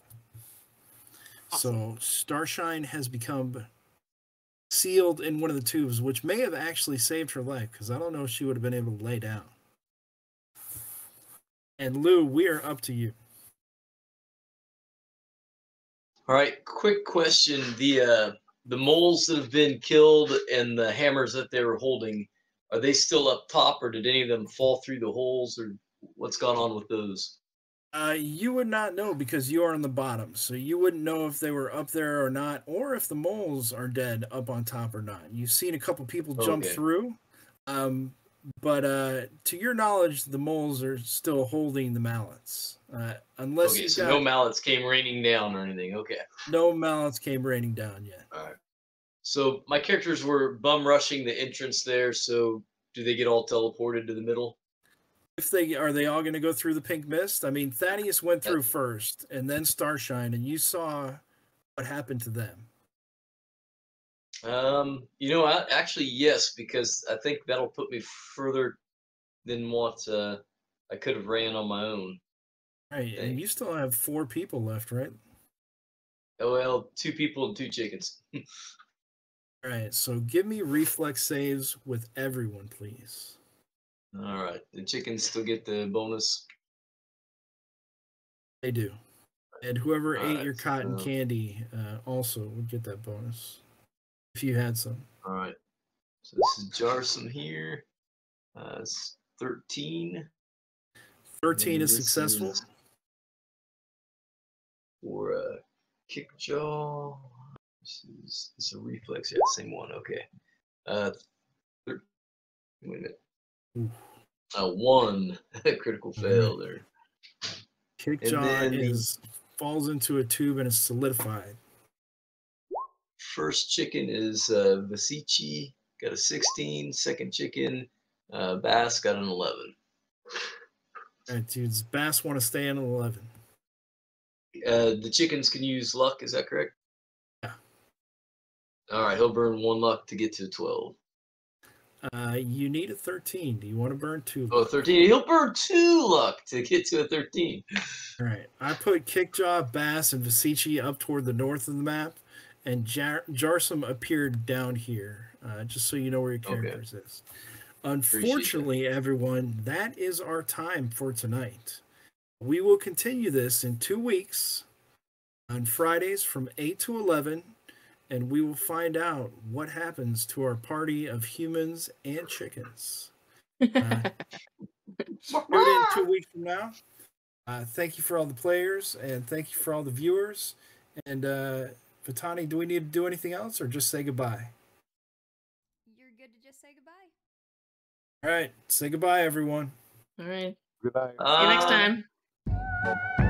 Awesome. So Starshine has become sealed in one of the tubes, which may have actually saved her life, because I don't know if she would have been able to lay down. And Lou, we are up to you. All right, quick question: the moles that have been killed and the hammers that they were holding, are they still up top, or did any of them fall through the holes, or what's gone on with those? You would not know because you are on the bottom, so you wouldn't know if they were up there or not, or if the moles are dead up on top or not. You've seen a couple people jump through, but to your knowledge, the moles are still holding the mallets. Unless Okay, so no mallets came raining down or anything. Okay. No mallets came raining down yet. All right. So my characters were bum rushing the entrance there, so do they get all teleported to the middle? If they are they all going to go through the pink mist? I mean, Thaddeus went through first, and then Starshine, and you saw what happened to them. You know, actually, yes, because I think that'll put me further than what I could have ran on my own. Right, and you still have 4 people left, right? Oh, well, 2 people and 2 chickens. All right, so give me reflex saves with everyone, please. All right, the chickens still get the bonus. They do, and whoever ate your cotton candy also would get that bonus if you had some. All right, so this is Jarsum here. It's 13. 13 is successful. For Kickjaw. This is a reflex. Yeah, same one. Okay. Wait a minute. 1 critical fail there. Kickjaw falls into a tube and is solidified. First chicken is Vasici, got a 16. Second chicken, Bass, got an 11. All right, dudes. Bass want to stay in 11. The chickens can use luck. Is that correct? Yeah. All right, he'll burn 1 luck to get to 12. You need a 13. Do you want to burn 2? Oh, 13. He'll burn 2 luck to get to a 13. All right. I put Kickjaw, Bass, and Vasici up toward the north of the map, and Jarsum appeared down here, just so you know where your characters is. Unfortunately, everyone, that is our time for tonight. We will continue this in 2 weeks on Fridays from 8 to 11, and we will find out what happens to our party of humans and chickens. Tune in 2 weeks from now. Thank you for all the players, and thank you for all the viewers. And Vitani, do we need to do anything else, or just say goodbye? You're good to just say goodbye. All right. Say goodbye, everyone. All right. Good night. See you next Uh, time.